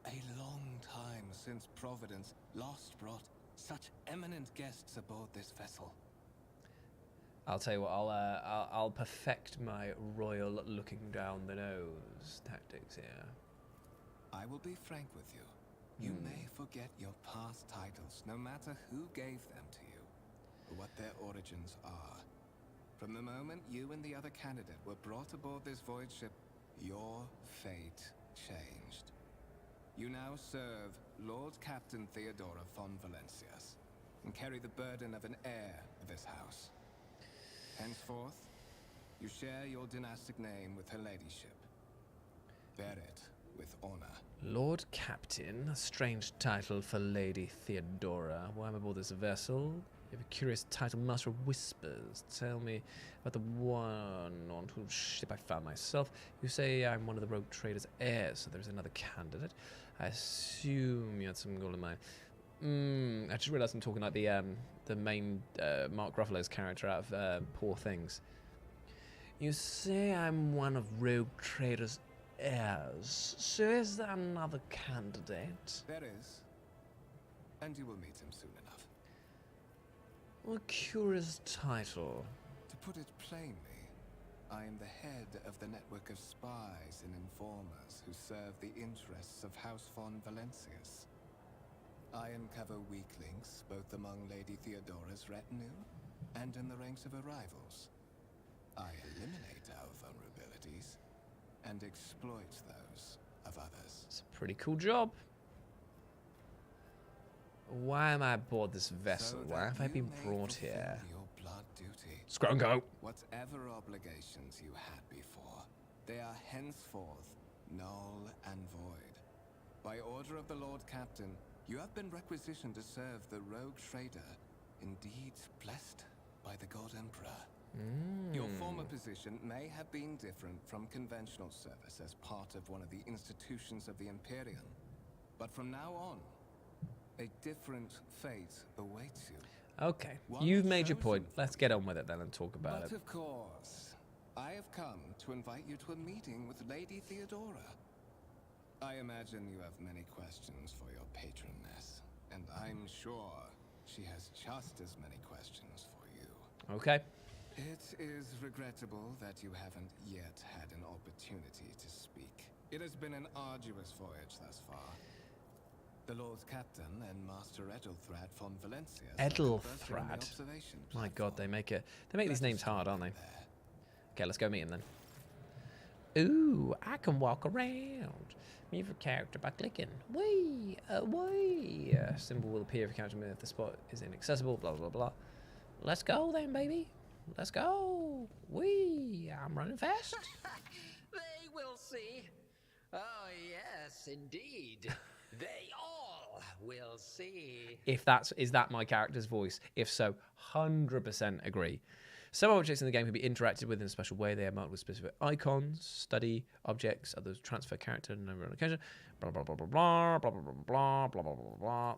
a long time since Providence last brought such eminent guests aboard this vessel. I'll tell you what, I'll perfect my royal looking down the nose tactics here. I will be frank with you. You may forget your past titles, no matter who gave them to you, or what their origins are. From the moment you and the other candidate were brought aboard this void ship, your fate changed. You now serve Lord Captain Theodora von Valencias, and carry the burden of an heir of this house. Henceforth, you share your dynastic name with Her Ladyship. Bear it with honor. Lord Captain, a strange title for Lady Theodora. Why am I aboard this vessel? You have a curious title, Master of Whispers. Tell me about the one on whose ship I found myself. You say I'm one of the rogue trader's heirs, so there's another candidate. I assume you had some gold in mind. I just realised I'm talking like the main Mark Ruffalo's character out of Poor Things. You say I'm one of rogue trader's heirs. So is there another candidate? There is. And you will meet him soon enough. What a curious title. To put it plainly, I am the head of the network of spies and informers who serve the interests of House von Valencias. I uncover weak links both among Lady Theodora's retinue and in the ranks of her rivals. I eliminate our vulnerabilities and exploit those of others. It's a pretty cool job. Why am I aboard this vessel? Why have I been brought here? Your blood duty. Scrungo! Whatever obligations you had before, they are henceforth null and void. By order of the Lord Captain, you have been requisitioned to serve the rogue trader, indeed blessed by the God Emperor. Your former position may have been different from conventional service as part of one of the institutions of the Imperium, but from now on, a different fate awaits you. Okay, you've made your point. Let's get on with it then and talk about But it. of course, I have come to invite you to a meeting with Lady Theodora. I imagine you have many questions for your patroness, and I'm sure she has just as many questions for you. Okay. It is regrettable that you haven't yet had an opportunity to speak. It has been an arduous voyage thus far. The Lord Captain and Master Edelthrad von Valencia. Edelthrad? My god, they make these names hard, aren't they? Okay, let's go meet him then. Ooh, I can walk around. Move your character by clicking. Whee! Whee! Symbol will appear if your character moves if the spot is inaccessible, blah, blah, blah. Let's go then, baby. Let's go. Whee! I'm running fast. They will see. Oh, yes, indeed. They all will see. Is that my character's voice? If so, 100% agree. Some objects in the game can be interacted with in a special way. They are marked with specific icons, study, objects, others transfer character, number on occasion, blah, blah, blah, blah, blah, blah, blah, blah, blah, blah, blah, blah, blah.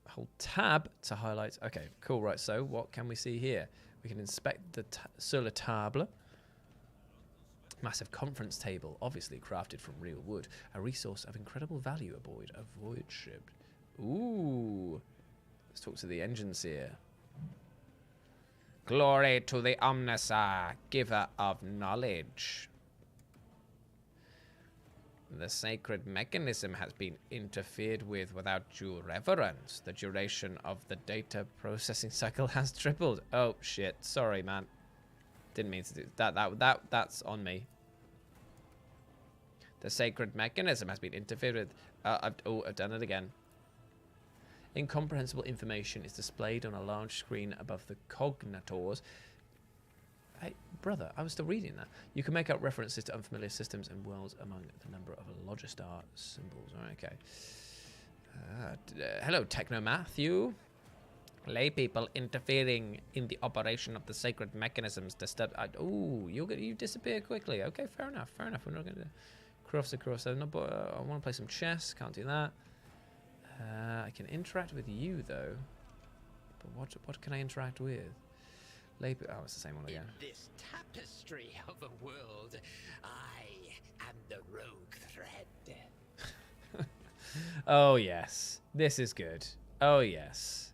Hold tab to highlight. Okay, cool, right. So what can we see here? We can inspect the sur la table. Massive conference table, obviously crafted from real wood. A resource of incredible value aboard a void ship. Ooh. Let's talk to the engines here. Glory to the Omnisar, giver of knowledge. The sacred mechanism has been interfered with without due reverence. The duration of the data processing cycle has tripled. Oh shit! Sorry, man. Didn't mean to do that. That's on me. The sacred mechanism has been interfered with. I've done it again. Incomprehensible information is displayed on a large screen above the cognitors. Hey, brother, I was still reading that. You can make out references to unfamiliar systems and worlds among the number of Logistar symbols. All right, okay. Hello, Techno Matthew. Lay people interfering in the operation of the sacred mechanisms disturb. You disappear quickly. Okay, fair enough. Fair enough. We're not going to cross across. I want to play some chess. Can't do that. I can interact with you though. But what can I interact with? Oh, it's the same one again. In this tapestry of a world, I am the rogue thread. Oh yes, this is good. Oh yes,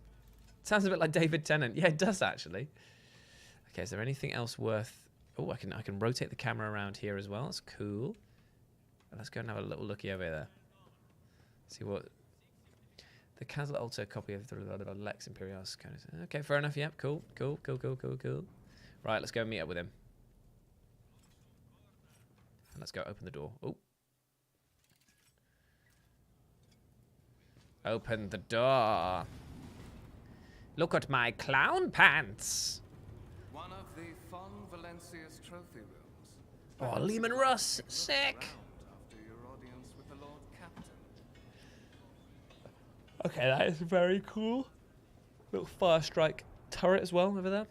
sounds a bit like David Tennant. Yeah, it does actually. Okay, is there anything else worth? Oh, I can rotate the camera around here as well. That's cool. Let's go and have a little looky over there. See what. The Castle Alter copy of the Lex Imperialis. Okay, fair enough. Yep, cool. Right, let's go meet up with him. And let's go open the door. Oh. Open the door. Look at my clown pants. One of the Fon Valencia's trophy rooms. Oh, Lehman Russ. Sick. After your audience with the Lord Captain. Okay, that is very cool. Little fire strike turret as well over there.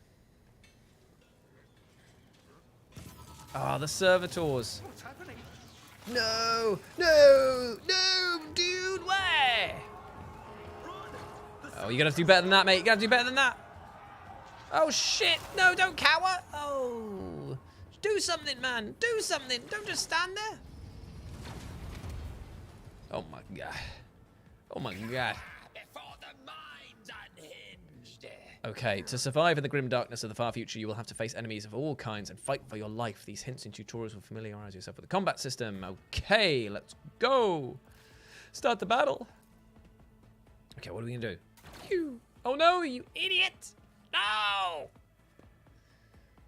Ah, the servitors. What's happening? No, dude, way. Oh, you gotta do better than that, mate. You gotta do better than that. Oh shit! No, don't cower. Oh, do something, man. Do something. Don't just stand there. Oh my god. Oh my god. Before the mind's unhinged. Okay, to survive in the grim darkness of the far future, you will have to face enemies of all kinds and fight for your life. These hints and tutorials will familiarize yourself with the combat system. Okay, let's go. Start the battle. Okay, what are we gonna do? Oh no, you idiot! No!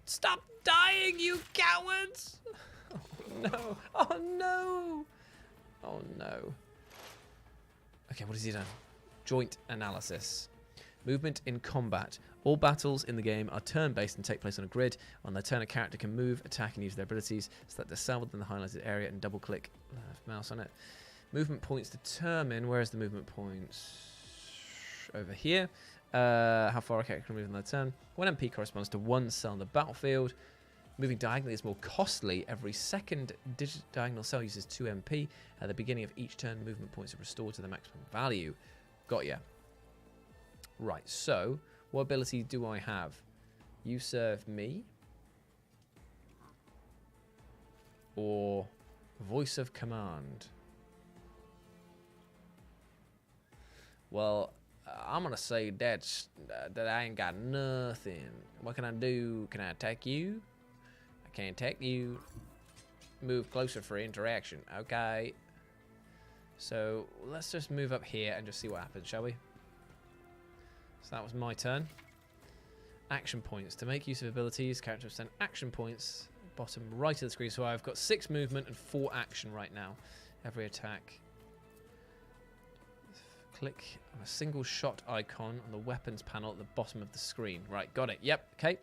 Stop dying, you cowards! Oh no! Oh no! Oh no. Okay, what has he done? Joint analysis. Movement in combat. All battles in the game are turn-based and take place on a grid. On their turn, a character can move, attack, and use their abilities. Select the cell within the highlighted area and double-click left mouse on it. Movement points determine... Where is the movement points? Over here. How far a character can move in their turn. 1 MP corresponds to 1 cell on the battlefield. Moving diagonally is more costly. Every second diagonal cell uses 2 MP. At the beginning of each turn, movement points are restored to the maximum value. Got ya. Right, so what ability do I have? You serve me. Or voice of command. Well, I'm going to say that I ain't got nothing. What can I do? Can I attack you? I can't attack you. Move closer for interaction. Okay. So let's just move up here and just see what happens, shall we? So that was my turn. Action points. To make use of abilities, characters spend action points. Bottom right of the screen. So I've got 6 movement and 4 action right now. Every attack. Click on a single shot icon on the weapons panel at the bottom of the screen. Right, got it. Yep, okay.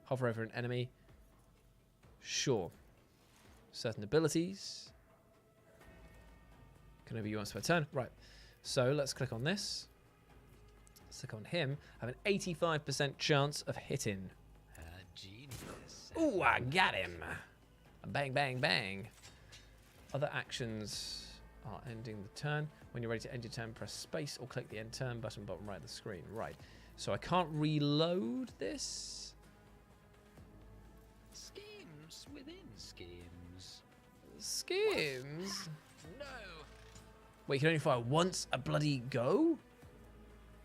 Hover over an enemy. Sure. Certain abilities. Can over you once per turn. Right. So let's click on this. Let's click on him. I have an 85% chance of hitting. Genius. Ooh, I got him. Bang, bang, bang. Other actions are ending the turn. When you're ready to end your turn, press space or click the end turn button bottom right of the screen. Right. So I can't reload this. Schemes within schemes. Schemes? No. Wait, you can only fire once a bloody go?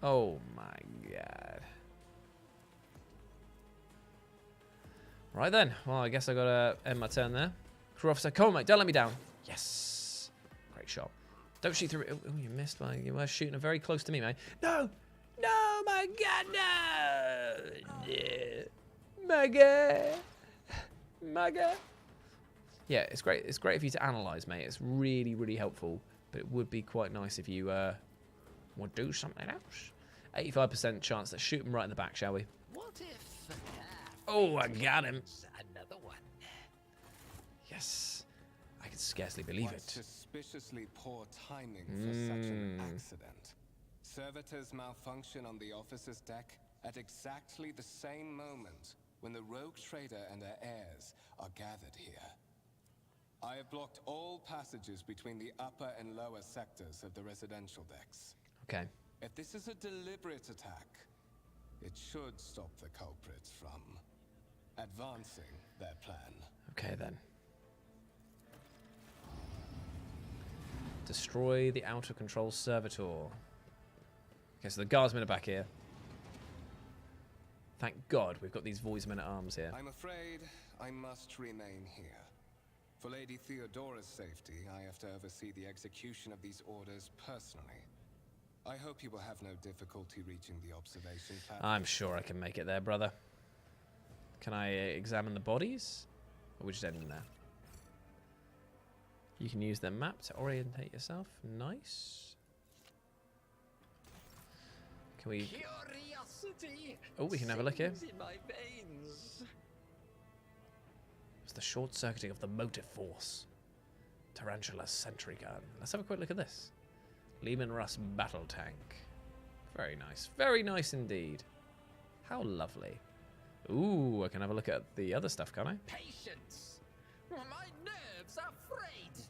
Oh my god. Right then. Well, I guess I gotta end my turn there. Crew officer, come on, mate. Don't let me down. Yes. Great shot. Don't shoot through. Oh, you missed. You were shooting very close to me, mate. No. No, my god, no. My god. My god. Yeah, it's great. It's great for you to analyze, mate. It's really, really helpful. But it would be quite nice if you would do something else. 85% chance. Let's shoot him right in the back, shall we? What if... Oh, I got him. Another one. Yes. I can scarcely believe What it. suspiciously poor timing for such an accident. Servitors malfunction on the officer's deck at exactly the same moment when the rogue trader and her heirs are gathered here. I have blocked all passages between the upper and lower sectors of the residential decks. Okay. If this is a deliberate attack, it should stop the culprits from advancing their plan. Okay, then. Destroy the outer control servitor. Okay, so the guardsmen are back here. Thank God we've got these voice men at arms here. I'm afraid I must remain here. For Lady Theodora's safety, I have to oversee the execution of these orders personally. I hope you will have no difficulty reaching the observation platform. I'm sure I can make it there, brother. Can I examine the bodies? Or are we just ending there? You can use the map to orientate yourself. Nice. Can we... Curiosity. Oh, we can have a look here. Sings in my veins. It's the short circuiting of the motive force. Tarantula sentry gun. Let's have a quick look at this. Lehman Russ battle tank. Very nice. Very nice indeed. How lovely. Ooh, I can have a look at the other stuff, can't I? Patience. My nerves are frayed.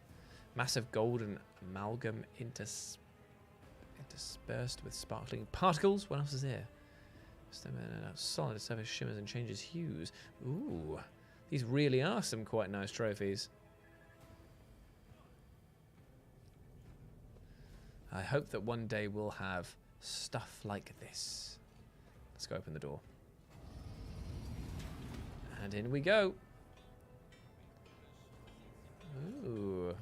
Massive golden amalgam interspersed with sparkling particles. What else is here? Solid surface shimmers and changes hues. Ooh, these really are some quite nice trophies. I hope that one day we'll have stuff like this. Let's go open the door. And in we go. Ooh.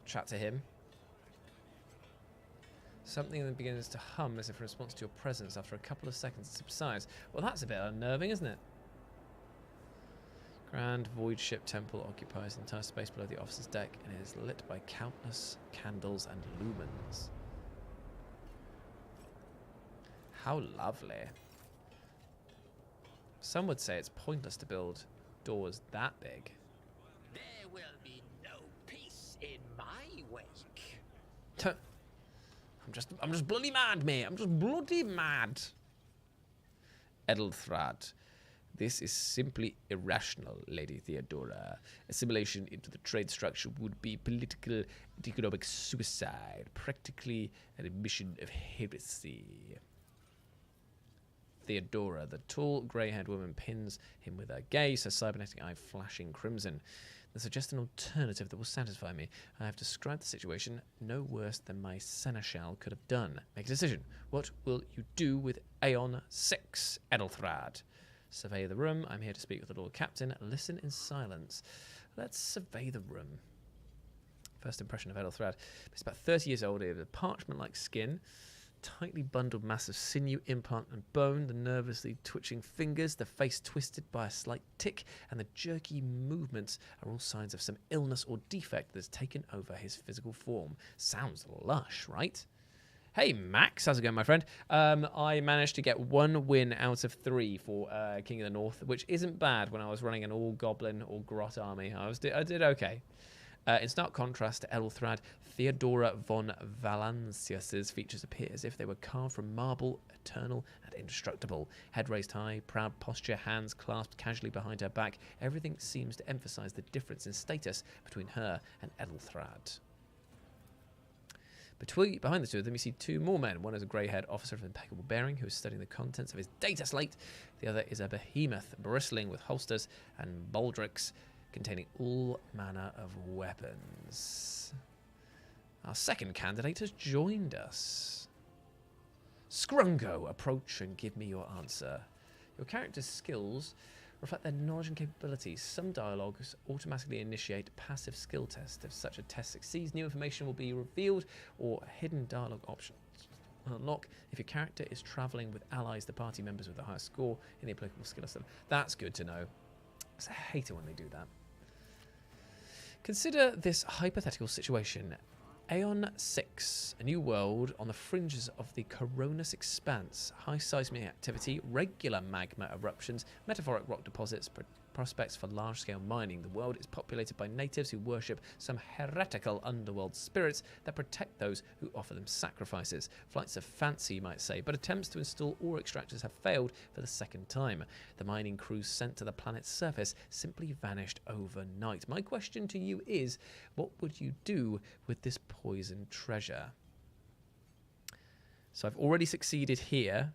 Chat to him. Something that begins to hum as if in response to your presence. After a couple of seconds it subsides. Well, that's a bit unnerving, isn't it? Grand void ship temple occupies the entire space below the officer's deck and is lit by countless candles and lumens. How lovely. Some would say it's pointless to build doors that big. There will be no peace in my wake. I'm just bloody mad, mate. I'm just bloody mad. Edelthrad. This is simply irrational, Lady Theodora. Assimilation into the trade structure would be political and economic suicide, practically an admission of heresy. Theodora, the tall, grey-haired woman, pins him with her gaze, her cybernetic eye flashing crimson. They suggest an alternative that will satisfy me. I have described the situation no worse than my seneschal could have done. Make a decision. What will you do with Aeon 6, Edelthrad? Survey the room. I'm here to speak with the Lord Captain. Listen in silence. Let's survey the room. First impression of Edelthrad. He's about 30 years old. He has a parchment-like skin, tightly bundled mass of sinew, implant and bone, the nervously twitching fingers, the face twisted by a slight tic, and the jerky movements are all signs of some illness or defect that has taken over his physical form. Sounds lush, right? Hey, Max. How's it going, my friend? I managed to get 1 win out of 3 for King of the North, which isn't bad when I was running an all-goblin or grot army. I did okay. In stark contrast to Edelthrad, Theodora von Valancius's features appear as if they were carved from marble, eternal and indestructible. Head raised high, proud posture, hands clasped casually behind her back. Everything seems to emphasize the difference in status between her and Edelthrad. Behind the two of them, you see 2 more men. One is a grey-haired officer of impeccable bearing who is studying the contents of his data slate. The other is a behemoth bristling with holsters and baldricks containing all manner of weapons. Our second candidate has joined us. Scrungo, approach and give me your answer. Your character's skills reflect their knowledge and capabilities. Some dialogues automatically initiate passive skill tests. If such a test succeeds, new information will be revealed or hidden dialogue options unlock if your character is traveling with allies, the party members with the highest score in the applicable skill system. That's good to know. I hate it when they do that. Consider this hypothetical situation. Aeon 6, a new world on the fringes of the Coronis Expanse. High seismic activity, regular magma eruptions, metaphoric rock deposits, prospects for large-scale mining. The world is populated by natives who worship some heretical underworld spirits that protect those who offer them sacrifices. Flights of fancy, you might say, but attempts to install ore extractors have failed for the second time. The mining crews sent to the planet's surface simply vanished overnight. My question to you is, what would you do with this poisoned treasure? So I've already succeeded here.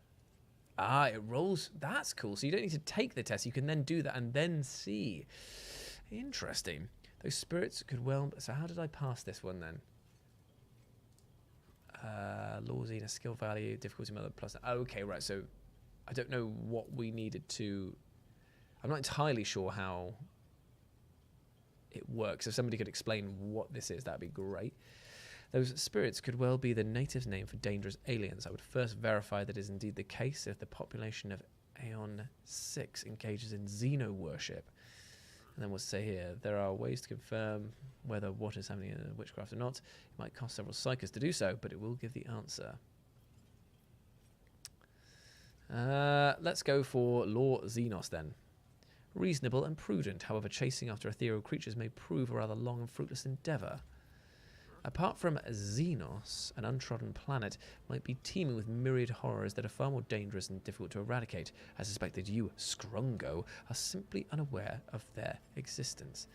Ah, it rolls. That's cool. So you don't need to take the test. You can then do that and then see. Interesting. Those spirits could well... So how did I pass this one then? Law Xena, skill value, difficulty mother plus... Okay, right. So I don't know what we needed to... I'm not entirely sure how it works. If somebody could explain what this is, that'd be great. Those spirits could well be the native's name for dangerous aliens. I would first verify that is indeed the case if the population of Aeon 6 engages in Xeno worship. And then we'll say here, there are ways to confirm whether what is happening in witchcraft or not. It might cost several psychers to do so, but it will give the answer. Let's go for Law Xenos then. Reasonable and prudent, however, chasing after ethereal creatures may prove a rather long and fruitless endeavour. Apart from Xenos, an untrodden planet might be teeming with myriad horrors that are far more dangerous and difficult to eradicate. I suspect that you, Scrungo, are simply unaware of their existence.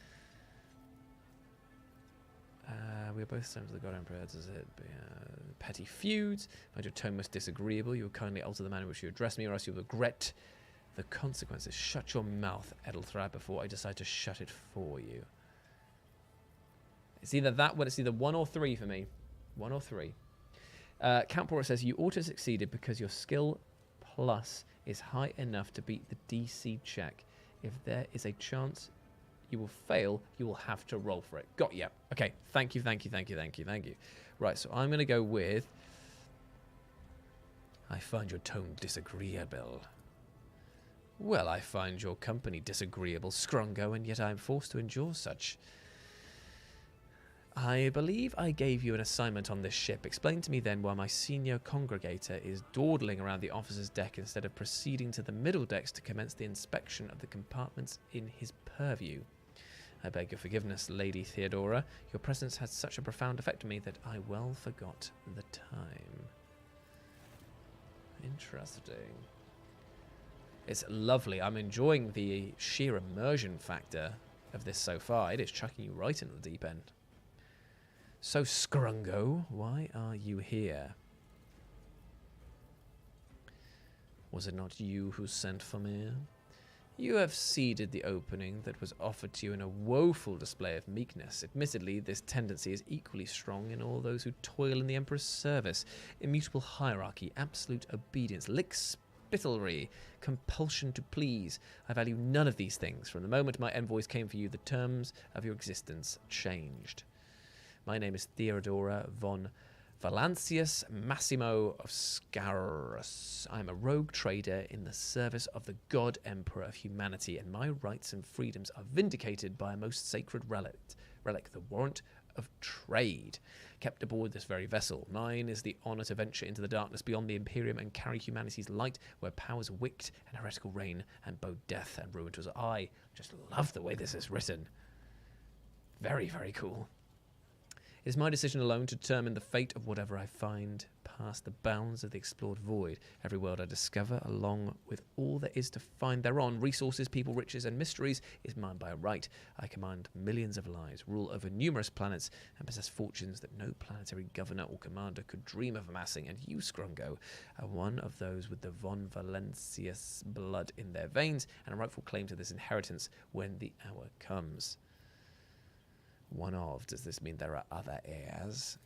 We are both sons of the God Emperor. Does it be petty feuds? Find your tone most disagreeable. You will kindly alter the manner in which you address me, or else you will regret the consequences. Shut your mouth, Edelthrad, before I decide to shut it for you. It's either that one, it's either 1 or 3 for me. 1 or 3. Count Pora says, you auto-succeeded because your skill plus is high enough to beat the DC check. If there is a chance you will fail, you will have to roll for it. Got ya. Okay, thank you. Right, so I'm going to go with... I find your tone disagreeable. Well, I find your company disagreeable, Scrungo, and yet I am forced to endure such. I believe I gave you an assignment on this ship. Explain to me then why my senior congregator is dawdling around the officer's deck instead of proceeding to the middle decks to commence the inspection of the compartments in his purview. I beg your forgiveness, Lady Theodora. Your presence had such a profound effect on me that I well forgot the time. Interesting. It's lovely. I'm enjoying the sheer immersion factor of this so far. It is chucking you right into the deep end. So, Scrungo, why are you here? Was it not you who sent for me? You have ceded the opening that was offered to you in a woeful display of meekness. Admittedly, this tendency is equally strong in all those who toil in the Emperor's service. Immutable hierarchy, absolute obedience, lickspittlery, compulsion to please. I value none of these things. From the moment my envoys came for you, the terms of your existence changed. My name is Theodora von Valancius Massimo of Scarus. I am a rogue trader in the service of the God Emperor of humanity, and my rights and freedoms are vindicated by a most sacred relic, the warrant of trade, kept aboard this very vessel. Mine is the honour to venture into the darkness beyond the Imperium and carry humanity's light where powers wicked and heretical reign and bow death and ruin to us. I just love the way this is written. Very, very cool. It is my decision alone to determine the fate of whatever I find past the bounds of the explored void. Every world I discover, along with all there is to find thereon, resources, people, riches, and mysteries, is mine by right. I command millions of lives, rule over numerous planets, and possess fortunes that no planetary governor or commander could dream of amassing. And you, Scrungo, are one of those with the von Valancius blood in their veins, and a rightful claim to this inheritance when the hour comes. One of, does this mean there are other heirs?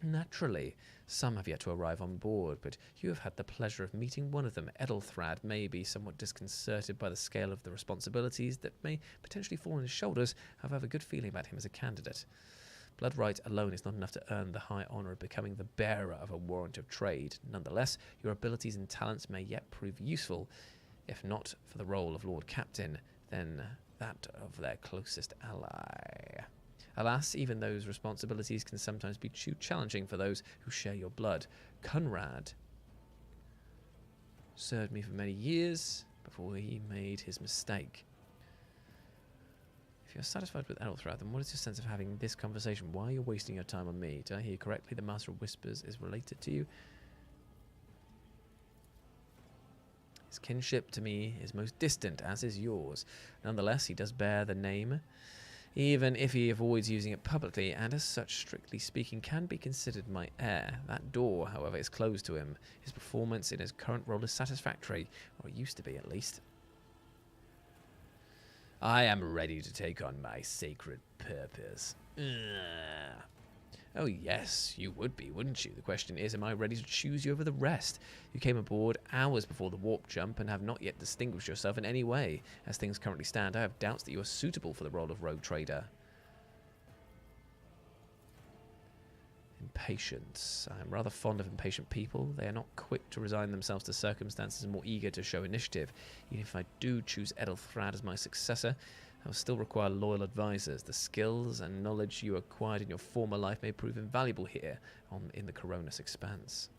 Naturally, some have yet to arrive on board, but you have had the pleasure of meeting one of them. Edelthrad may be somewhat disconcerted by the scale of the responsibilities that may potentially fall on his shoulders, however, I have a good feeling about him as a candidate. Blood right alone is not enough to earn the high honour of becoming the bearer of a warrant of trade. Nonetheless, your abilities and talents may yet prove useful, if not for the role of Lord Captain, then that of their closest ally. Alas, even those responsibilities can sometimes be too challenging for those who share your blood. Conrad served me for many years before he made his mistake. If you're satisfied with Edelthrad, then what is your sense of having this conversation? Why are you wasting your time on me? Did I hear correctly? The Master of Whispers is related to you. His kinship to me is most distant, as is yours. Nonetheless, he does bear the name, even if he avoids using it publicly, and as such, strictly speaking, can be considered my heir. That door, however, is closed to him. His performance in his current role is satisfactory, or it used to be at least. I am ready to take on my sacred purpose. Oh yes, you would be, wouldn't you? The question is, am I ready to choose you over the rest? You came aboard hours before the warp jump and have not yet distinguished yourself in any way. As things currently stand, I have doubts that you are suitable for the role of rogue trader. Impatience. I am rather fond of impatient people. They are not quick to resign themselves to circumstances and more eager to show initiative. Even if I do choose Edelthrad as my successor, I will still require loyal advisors. The skills and knowledge you acquired in your former life may prove invaluable here in the Coronis Expanse.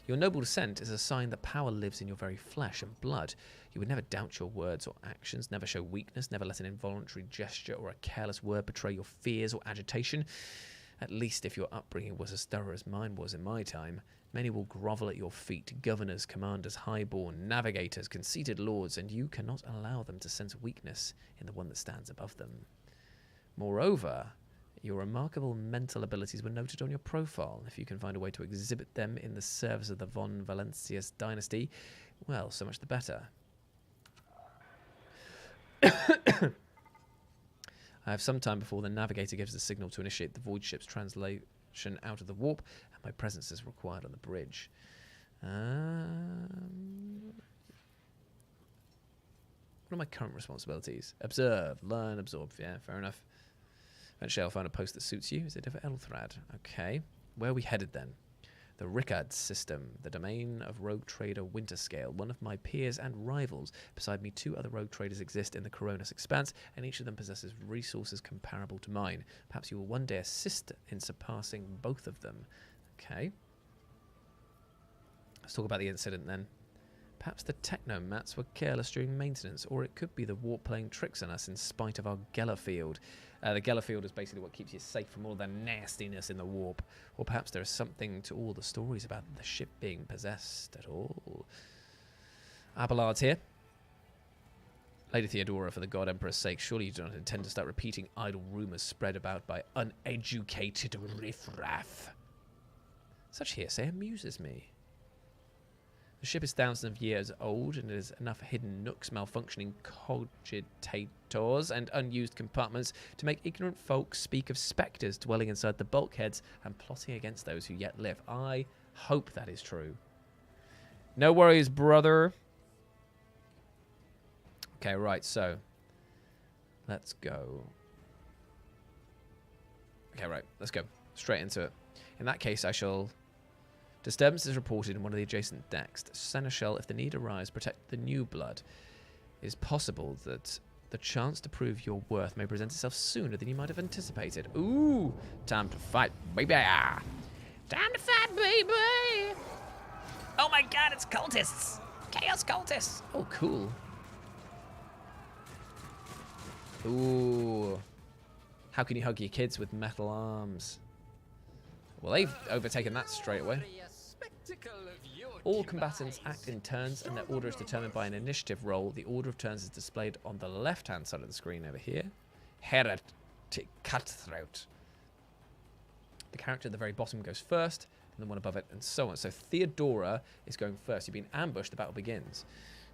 Your noble descent is a sign that power lives in your very flesh and blood. You would never doubt your words or actions, never show weakness, never let an involuntary gesture or a careless word betray your fears or agitation. At least if your upbringing was as thorough as mine was in my time. Many will grovel at your feet, governors, commanders, highborn, navigators, conceited lords, and you cannot allow them to sense weakness in the one that stands above them. Moreover, your remarkable mental abilities were noted on your profile. If you can find a way to exhibit them in the service of the von Valencius dynasty, well, so much the better. I have some time before the navigator gives the signal to initiate the void ship's translation out of the warp, and my presence is required on the bridge. What are my current responsibilities? Observe, learn, absorb. Yeah, fair enough. Eventually I'll find a post that suits you. Is it ever Edelthrad? Okay. Where are we headed then? The Rickard system, the domain of rogue trader Winterscale. One of my peers and rivals. Beside me, 2 other rogue traders exist in the Coronis Expanse, and each of them possesses resources comparable to mine. Perhaps you will one day assist in surpassing both of them. Okay. Let's talk about the incident then. Perhaps the technomats were careless during maintenance, or it could be the warp playing tricks on us in spite of our Geller field. The Geller field is basically what keeps you safe from all the nastiness in the warp. Or perhaps there is something to all the stories about the ship being possessed at all. Abelard's here. Lady Theodora, for the God Emperor's sake, surely you do not intend to start repeating idle rumours spread about by uneducated riffraff. Such hearsay amuses me. The ship is thousands of years old, and there's enough hidden nooks, malfunctioning cogitators, and unused compartments to make ignorant folk speak of spectres dwelling inside the bulkheads and plotting against those who yet live. I hope that is true. No worries, brother. Okay, right, so let's go. Okay, right, let's go straight into it. In that case, I shall... Disturbance is reported in one of the adjacent decks. Seneschal, if the need arise, protect the new blood. It is possible that the chance to prove your worth may present itself sooner than you might have anticipated. Ooh, time to fight, baby. Time to fight, baby. Oh my god, it's cultists. Chaos cultists. Oh, cool. Ooh. How can you hug your kids with metal arms? Well, they've overtaken that straight away. All combatants act in turns, and their order is determined by an initiative roll. The order of turns is displayed on the left-hand side of the screen over here. Heretic Cutthroat. The character at the very bottom goes first, and the one above it, and so on. So Theodora is going first. You've been ambushed. The battle begins.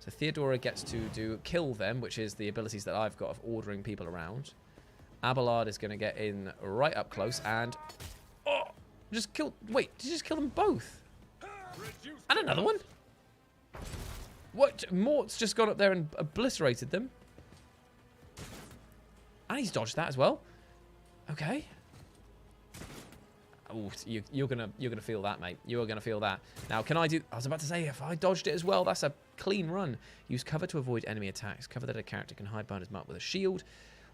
So Theodora gets to kill them, which is the abilities that I've got of ordering people around. Abelard is going to get in right up close, and... Oh! Just killed... Wait, did you just kill them both? And another one? What? Mort's just gone up there and obliterated them. And he's dodged that as well. Okay. Oh, you're gonna feel that, mate. You are gonna feel that. Now, can I do... I was about to say, if I dodged it as well, that's a clean run. Use cover to avoid enemy attacks. Cover that a character can hide behind is marked with a shield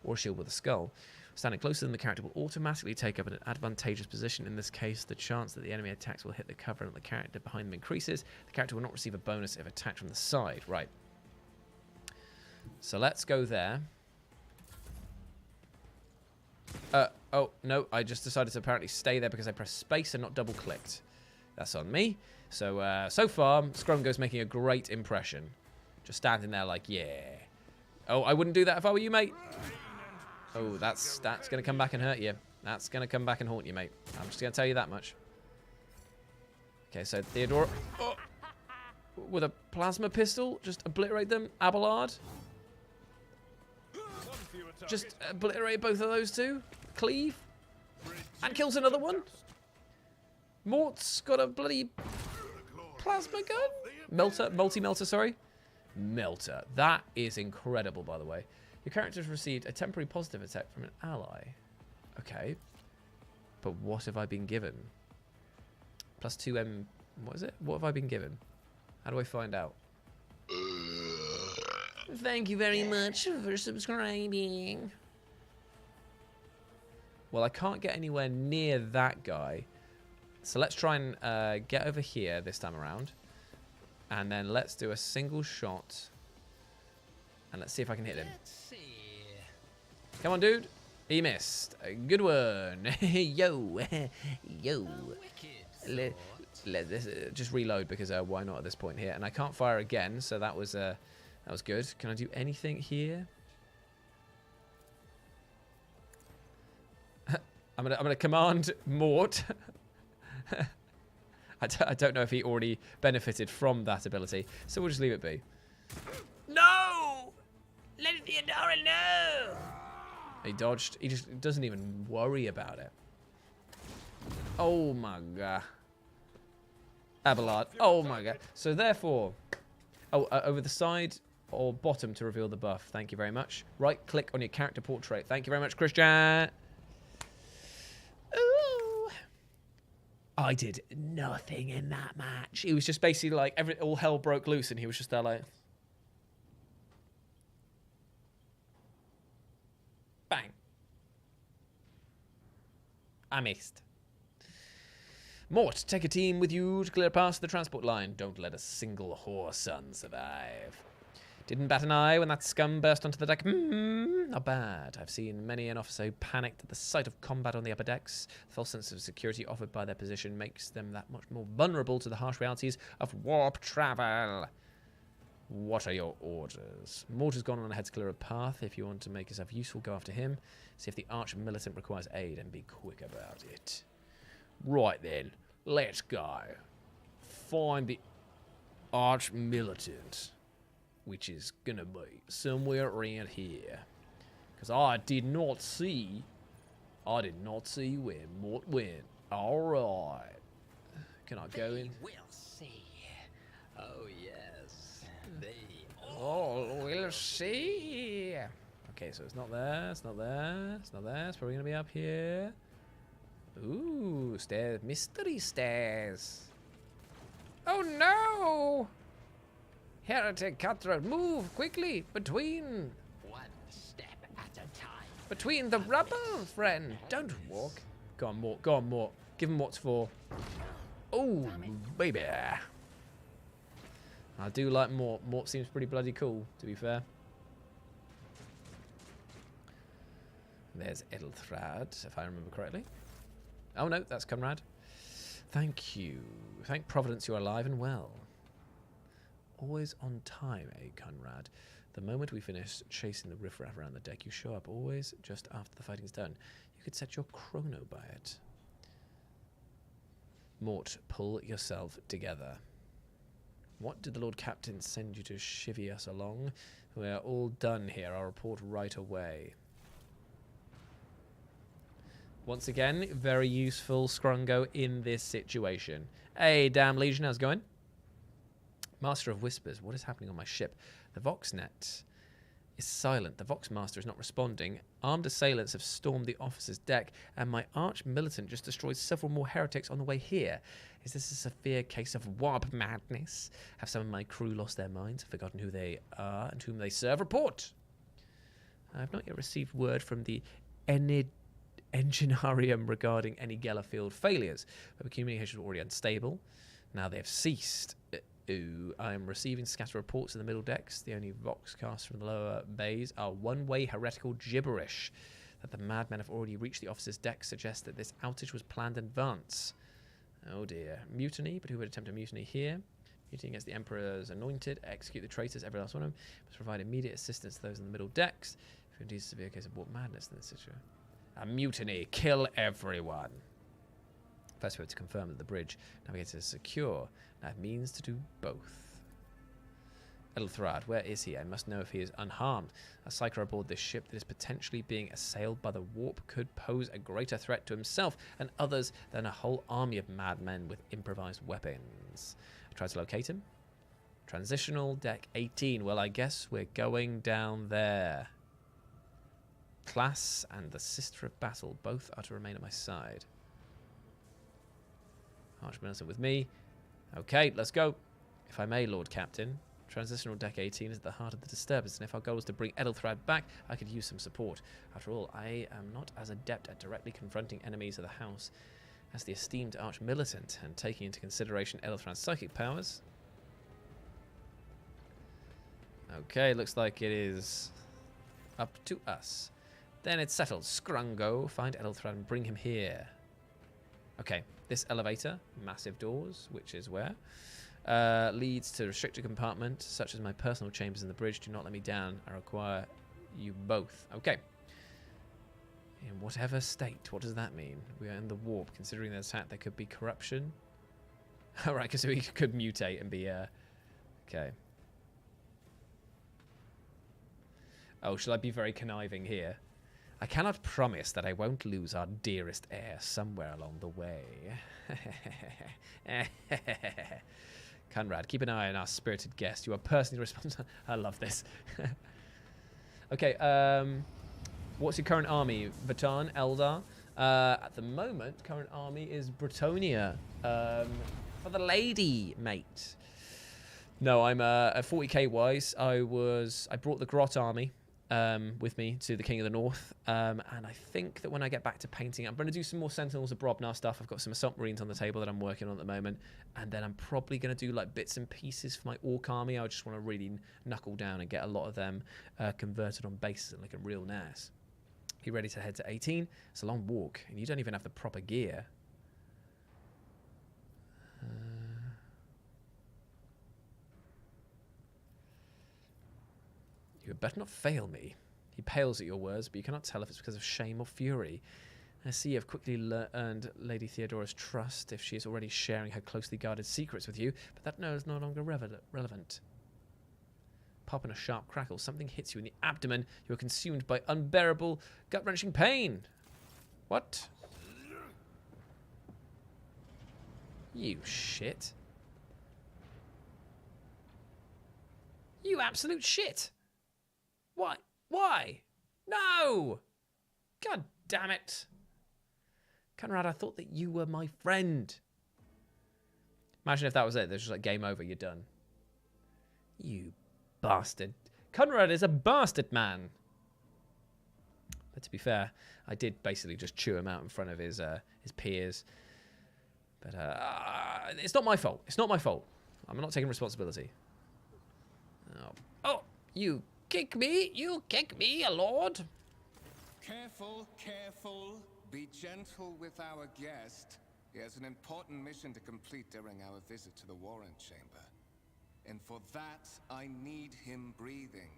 or a shield with a skull. Standing closer than the character will automatically take up an advantageous position. In this case, the chance that the enemy attacks will hit the cover and the character behind them increases. The character will not receive a bonus if attacked from the side. Right. So let's go there. Oh, no, I just decided to apparently stay there because I pressed space and not double-clicked. That's on me. So, so far, Scrumgo's making a great impression. Just standing there like, yeah. Oh, I wouldn't do that if I were you, mate. Oh, that's going to come back and hurt you. That's going to come back and haunt you, mate. I'm just going to tell you that much. Okay, so Theodora... Oh, with a plasma pistol, just obliterate them. Abelard. Just obliterate both of those two. Cleave. And kills another one. Mort's got a bloody plasma gun. Melter. Multi-melter, sorry. Melter. That is incredible, by the way. Your character has received a temporary positive attack from an ally. Okay. But what have I been given? Plus 2M... What is it? What have I been given? How do I find out? Thank you very much for subscribing. Well, I can't get anywhere near that guy. So let's try and get over here this time around. And then let's do a single shot. And let's see if I can hit him. Let's see. Come on, dude. He missed. A good one. Yo. Yo. Let's just reload because why not at this point here? And I can't fire again, so that was good. Can I do anything here? I'm gonna command Mort. I don't know if he already benefited from that ability, so we'll just leave it be. No! Let Theodora know! He dodged. He just doesn't even worry about it. Oh my god. Abelard. Oh my god. So therefore... Oh, over the side or bottom to reveal the buff. Thank you very much. Right click on your character portrait. Thank you very much, Christian. Ooh. I did nothing in that match. It was just basically like all hell broke loose and he was just there like... Bang. I missed. Mort, take a team with you to clear past the transport line. Don't let a single whoreson survive. Didn't bat an eye when that scum burst onto the deck. Not bad. I've seen many an officer who panicked at the sight of combat on the upper decks. The false sense of security offered by their position makes them that much more vulnerable to the harsh realities of warp travel. What are your orders? Mort has gone on ahead to clear a path. If you want to make yourself useful, go after him. See if the arch-militant requires aid and be quick about it. Right then, let's go. Find the arch-militant, which is gonna be somewhere around here. Because I did not see where Mort went. Alright. Can I go in? We'll see. Oh yes. We'll see. Okay, so it's not there, it's not there, it's not there. It's probably gonna be up here. Ooh, stairs. Mystery stairs. Oh no! Heretic cutthroat, move quickly between. One step at a time. Between the rubble, friend. Don't walk. Go on, Mort. Go on, Mort. Give him what's for. Oh, baby. I do like Mort. Mort seems pretty bloody cool, to be fair. There's Edelthrad, if I remember correctly. Oh no, that's Conrad. Thank you. Thank Providence you're alive and well. Always on time, eh, Conrad? The moment we finish chasing the riffraff around the deck, you show up always just after the fighting's done. You could set your chrono by it. Mort, pull yourself together. What did the Lord Captain send you to chivvy us along? We're all done here. I'll report right away. Once again, very useful Scrungo in this situation. Hey, damn Legion, how's it going? Master of Whispers, what is happening on my ship? The Voxnet is silent. The Vox Master is not responding. Armed assailants have stormed the officer's deck, and my arch militant just destroyed several more heretics on the way here. Is this a severe case of warp madness? Have some of my crew lost their minds, forgotten who they are and whom they serve? Report! I have not yet received word from the Enginarium regarding any Gellerfield failures, but communication was already unstable. Now they have ceased. I am receiving scattered reports in the middle decks. The only voxcasts from the lower bays are one-way heretical gibberish. That the madmen have already reached the officer's deck suggests that this outage was planned in advance. Oh dear. Mutiny, but who would attempt a mutiny here? Mutiny against the Emperor's anointed. Execute the traitors, every last one of them. Must provide immediate assistance to those in the middle decks. If indeed a severe case of warp madness in this situation. A mutiny. Kill everyone. First, we have to confirm that the bridge navigator is secure. That means to do both. Edelthrad, where is he? I must know if he is unharmed. A psyker aboard this ship that is potentially being assailed by the warp could pose a greater threat to himself and others than a whole army of madmen with improvised weapons. I tried to locate him. Transitional deck 18. Well, I guess we're going down there. Class and the Sister of Battle both are to remain at my side. Archminister with me. Okay, let's go. If I may, Lord Captain. Transitional deck 18 is at the heart of the disturbance, and if our goal is to bring Edelthrad back, I could use some support. After all, I am not as adept at directly confronting enemies of the house as the esteemed arch-militant, and taking into consideration Edelthrad's psychic powers. Okay, looks like it is up to us. Then it's settled. Scrungo, find Edelthrad and bring him here. Okay, this elevator, massive doors, which is where, leads to a restricted compartment, such as my personal chambers in the bridge. Do not let me down. I require you both. Okay. In whatever state, what does that mean? We are in the warp. Considering the attack, there could be corruption. Alright, because we could mutate and be, okay. Oh, shall I be very conniving here? I cannot promise that I won't lose our dearest heir somewhere along the way. Conrad, keep an eye on our spirited guest. You are personally responsible. I love this. Okay, what's your current army? Vatan, Eldar. At the moment, current army is Bretonia. For the lady, mate. No, I'm at 40k wise. I brought the Grot army. With me to the King of the North, and I think that when I get back to painting, I'm going to do some more Sentinels of Brobnar stuff. I've got some Assault Marines on the table that I'm working on at the moment, and then I'm probably going to do like bits and pieces for my Orc army. I just want to really knuckle down and get a lot of them converted on bases and like a real NAS. You ready to head to 18? It's a long walk, and you don't even have the proper gear. You had better not fail me. He pales at your words, but you cannot tell if it's because of shame or fury. I see you have quickly earned Lady Theodora's trust if she is already sharing her closely guarded secrets with you, but that no is no longer relevant. Pop in a sharp crackle. Something hits you in the abdomen. You are consumed by unbearable, gut-wrenching pain. What? You shit. You absolute shit. Why? Why? No! God damn it. Conrad, I thought that you were my friend. Imagine if that was it. There's just like game over, you're done. You bastard. Conrad is a bastard man. But to be fair, I did basically just chew him out in front of his peers. But it's not my fault. It's not my fault. I'm not taking responsibility. Oh, you kick me? You kick me, a lord? Careful, careful. Be gentle with our guest. He has an important mission to complete during our visit to the warrant chamber. And for that, I need him breathing.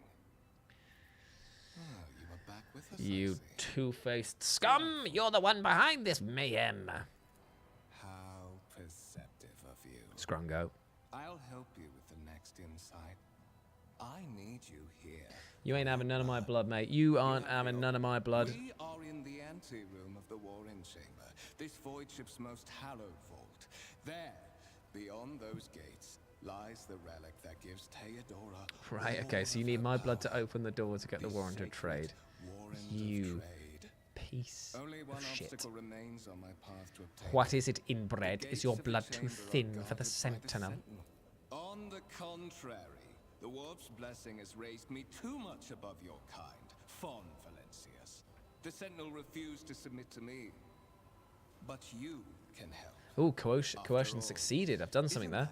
Oh, you are back with us, you two-faced scum! You're the one behind this mayhem. How perceptive of you. Scrungo. I'll help you with the next insight. I need you here. You ain't having none of my blood, mate. You aren't having none of my blood. We are in the anteroom of the warring throne chamber, this void ship's most hallowed vault. There, beyond those gates, lies the relic that gives Theodora. Right, okay, so you need my blood to open the door to get the warrant of trade. You piece of shit. Remains on my path to obtain. What is it, inbred? Is your blood too thin for the Sentinel? On the contrary, the warp's blessing has raised me too much above your kind, Fon Valencius. The Sentinel refused to submit to me, but you can help. Oh, coercion succeeded. I've done something there.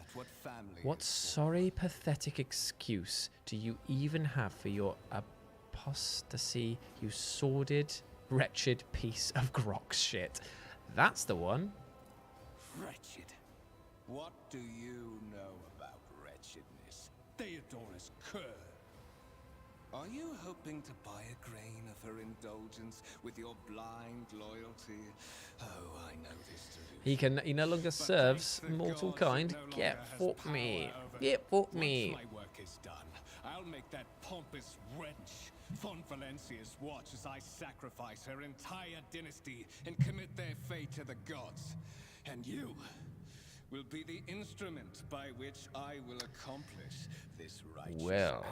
What sorry, pathetic excuse do you even have for your apostasy, you sordid, wretched piece of grok shit? That's the one. Wretched? What do you know about wretchedness? Theodora's cur. Are you hoping to buy a grain of her indulgence with your blind loyalty? Oh, I know this too. He no longer serves mortal kind. Get fuck me. Get fuck me. Once my work is done, I'll make that pompous wench Fon Valencia's watch as I sacrifice her entire dynasty and commit their fate to the gods. And you will be the instrument by which I will accomplish this righteous Well.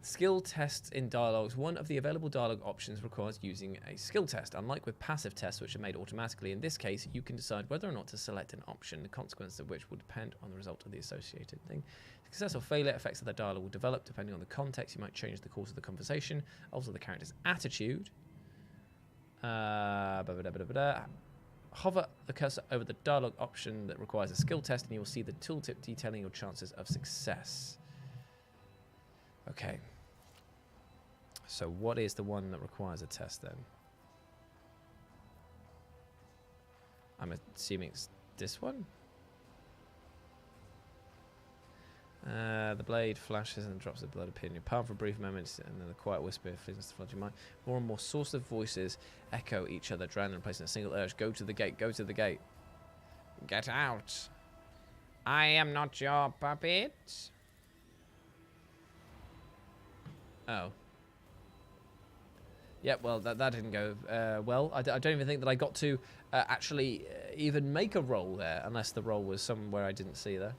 Skill tests in dialogues. One of the available dialogue options requires using a skill test. Unlike with passive tests, which are made automatically, in this case, you can decide whether or not to select an option, the consequences of which will depend on the result of the associated thing. Success or failure, effects of the dialogue will develop depending on the context. You might change the course of the conversation, alter the character's attitude. Hover the cursor over the dialogue option that requires a skill test, and you will see the tooltip detailing your chances of success. Okay. So what is the one that requires a test then? I'm assuming it's this one. The blade flashes and drops the blood appearing in your palm for a brief moment, and then the quiet whisper flees to flood your mind. More and more sources of voices echo each other, drowning and replacing a single urge. Go to the gate, go to the gate. Get out. I am not your puppet. Oh. Yeah, well, that didn't go well. I don't even think that I got to actually even make a roll there, unless the roll was somewhere I didn't see there.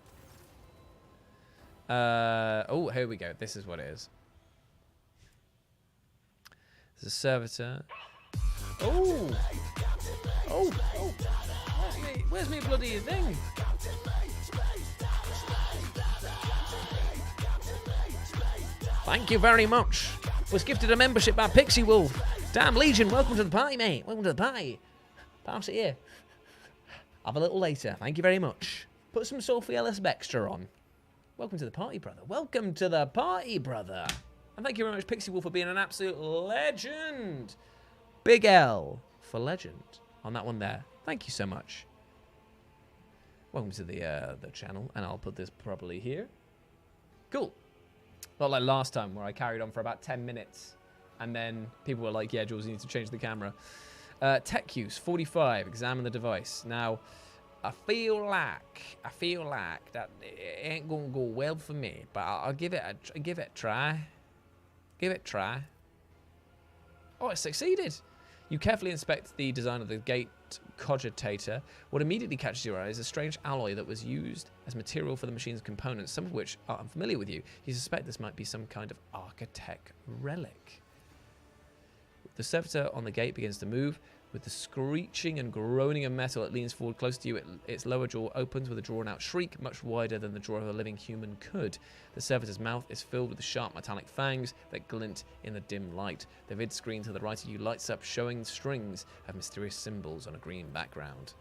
Oh, here we go. This is what it is. There's a servitor. Oh! Where's me bloody thing? Thank you very much. Was gifted a membership by Pixie Wolf. Damn Legion, welcome to the party, mate. Welcome to the party. Pass it here. Have a little later. Thank you very much. Put some Sophie Ellis Bextra on. Welcome to the party, brother. Welcome to the party, brother. And thank you very much, Pixie Wolf, for being an absolute legend. Big L for legend on that one there. Thank you so much. Welcome to the channel, and I'll put this properly here. Cool. Not like last time where I carried on for about 10 minutes and then people were like, yeah, Jules, you need to change the camera. Tech use, 45, examine the device. Now, I feel like that it ain't gonna go well for me, but I'll give it a try. Give it a try. Oh, it succeeded. You carefully inspect the design of the gate cogitator. What immediately catches your eye is a strange alloy that was used as material for the machine's components, some of which are unfamiliar with you. You suspect this might be some kind of architect relic. The servitor on the gate begins to move. With the screeching and groaning of metal, it leans forward close to you. Its lower jaw opens with a drawn-out shriek, much wider than the jaw of a living human could. The servitor's mouth is filled with the sharp metallic fangs that glint in the dim light. The vid screen to the right of you lights up, showing strings of mysterious symbols on a green background.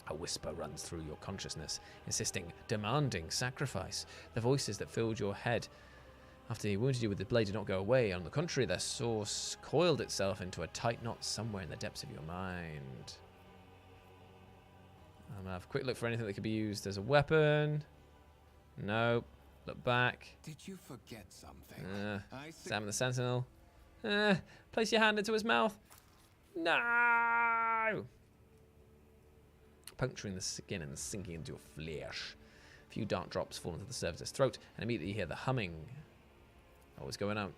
A whisper runs through your consciousness, insisting, demanding sacrifice. The voices that filled your head after he wounded you with the blade did not go away. On the contrary, their source coiled itself into a tight knot somewhere in the depths of your mind. I'm going to have a quick look for anything that could be used as a weapon. Nope. Look back. Did you forget something? Examine the sentinel. Place your hand into his mouth. No! Puncturing the skin and sinking into your flesh. A few dark drops fall into the servitor's throat, and immediately you hear the humming. Oh, what's going on?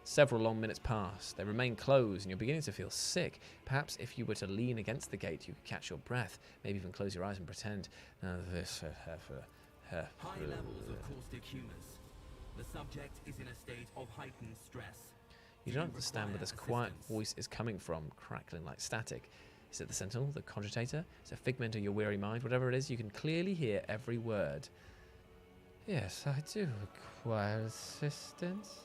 Several long minutes pass. They remain closed, and you're beginning to feel sick. Perhaps if you were to lean against the gate, you could catch your breath. Maybe even close your eyes and pretend. High levels of caustic humus. The subject is in a state of heightened stress. You don't understand where this quiet voice is coming from, crackling like static. Is it the sentinel, the cogitator? Is it a figment of your weary mind? Whatever it is, you can clearly hear every word. Yes, I do require assistance.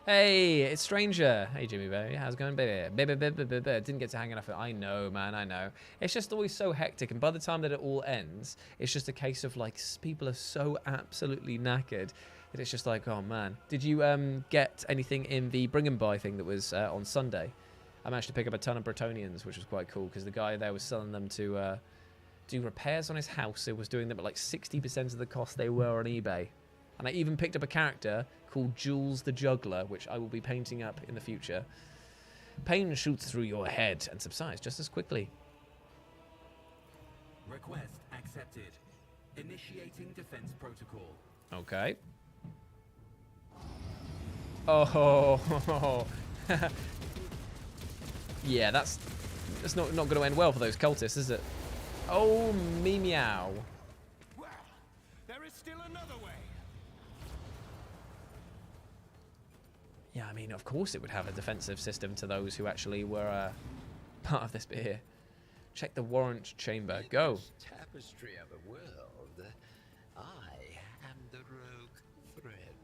Hey, it's Stranger. Hey, Jimmy Baby. How's it going, baby? Baby. Didn't get to hang enough. I know, man, I know. It's just always so hectic, and by the time that it all ends, it's just a case of, like, people are so absolutely knackered that it's just like, oh, man. Did you get anything in the Bring 'em By thing that was on Sunday? I managed to pick up a ton of Bretonians, which was quite cool, because the guy there was selling them to do repairs on his house. It was doing them at, like, 60% of the cost they were on eBay. And I even picked up a character called Jules the Juggler, which I will be painting up in the future. Pain shoots through your head and subsides just as quickly. Request accepted. Initiating defense protocol. Okay. Oh. Yeah, that's not going to end well for those cultists, is it? Oh, me meow. Well, there is still another way. Yeah, I mean, of course it would have a defensive system to those who actually were part of this bit here. Check the warrant chamber. Go. Tapestry of a world. I am the rogue thread.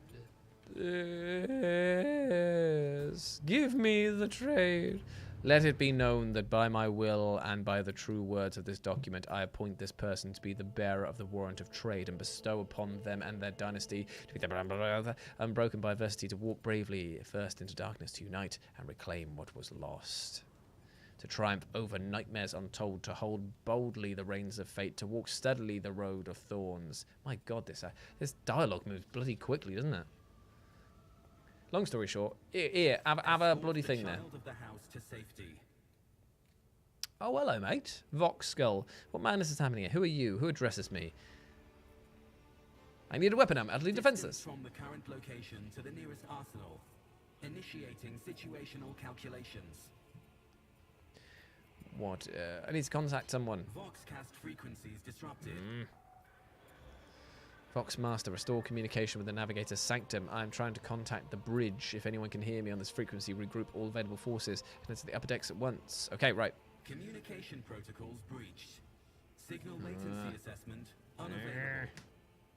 Yes. Give me the trade. Let it be known that by my will and by the true words of this document, I appoint this person to be the bearer of the warrant of trade and bestow upon them and their dynasty to be unbroken by adversity, to walk bravely first into darkness, to unite and reclaim what was lost. To triumph over nightmares untold, to hold boldly the reins of fate, to walk steadily the road of thorns. My God, this dialogue moves bloody quickly, doesn't it? Long story short, here, have a bloody thing there. Of the house to safety. Oh, hello, mate. Vox Skull. What madness is happening here? Who are you? Who addresses me? I need a weapon. I'm utterly defenseless. From the current location to the nearest arsenal. Initiating situational calculations. What? I need to contact someone. Voxcast frequencies disrupted. Vox Master, restore communication with the Navigator's Sanctum. I am trying to contact the bridge. If anyone can hear me on this frequency, regroup all available forces and enter the upper decks at once. Okay, right. Communication protocols breached. Signal latency assessment unavailable.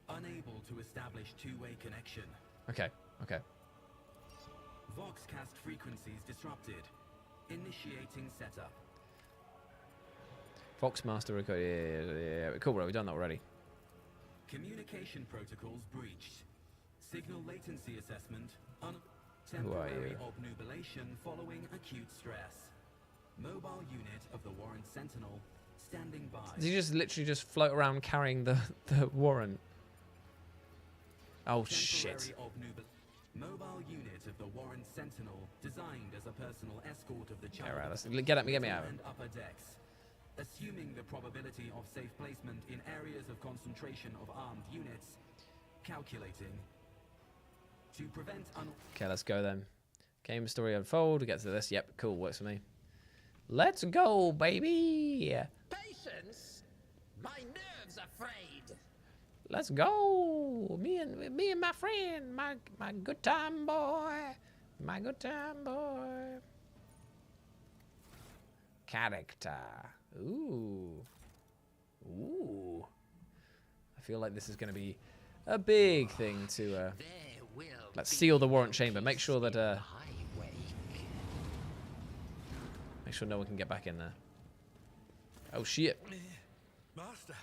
Unable to establish two-way connection. Okay. Voxcast frequencies disrupted. Initiating setup. Vox Master, yeah. Cool, bro. We've done that already. Communication protocols breached. Signal latency assessment Who are temporary you? obnubilation following acute stress. Mobile unit of the warrant sentinel standing by. Does he just literally just float around carrying the warrant? Oh, shit. Mobile unit of the warrant sentinel designed as a personal escort of the child. Yeah, right, let's get me out. And upper decks. Assuming the probability of safe placement in areas of concentration of armed units. Calculating. To prevent Okay, let's go then. Game story unfold. We get to this. Yep, cool. Works for me. Let's go, baby. Patience? My nerves are frayed. Let's go. Me and my friend, my good time boy. My good time boy. Character. Ooh. I feel like this is going to be a big thing to let's seal the warrant chamber. Make sure that make sure no one can get back in there. Oh shit. Master.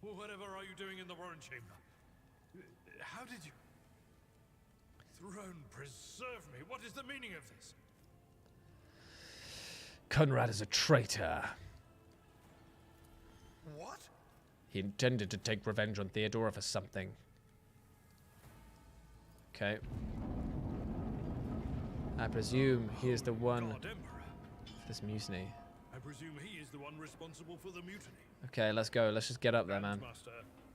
Whatever are you doing in the warrant chamber? How did you... Throne preserve me. What is the meaning of this? Conrad is a traitor. What? He intended to take revenge on Theodora for something. Okay. I presume he is the one God, Emperor. for this mutiny. I presume he is the one responsible for the mutiny. Okay, let's go. Let's just get up there, man. Master,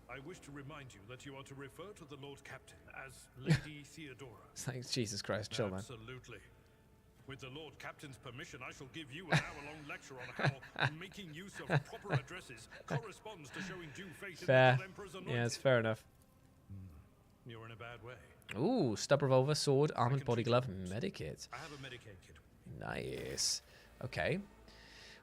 I wish to remind you that you are to refer to the Lord Captain as Lady Theodora. Thanks, Jesus Christ, chill, man. Absolutely. With the Lord Captain's permission, I shall give you an hour-long lecture on how making use of proper addresses corresponds to showing due faith in the Fair. God Emperor's anointing. Yeah, it's fair enough. You're in a bad way. Ooh, stub revolver, sword, armored can body treat glove, wounds. medikit. I have a Medicaid kit. Nice. Okay.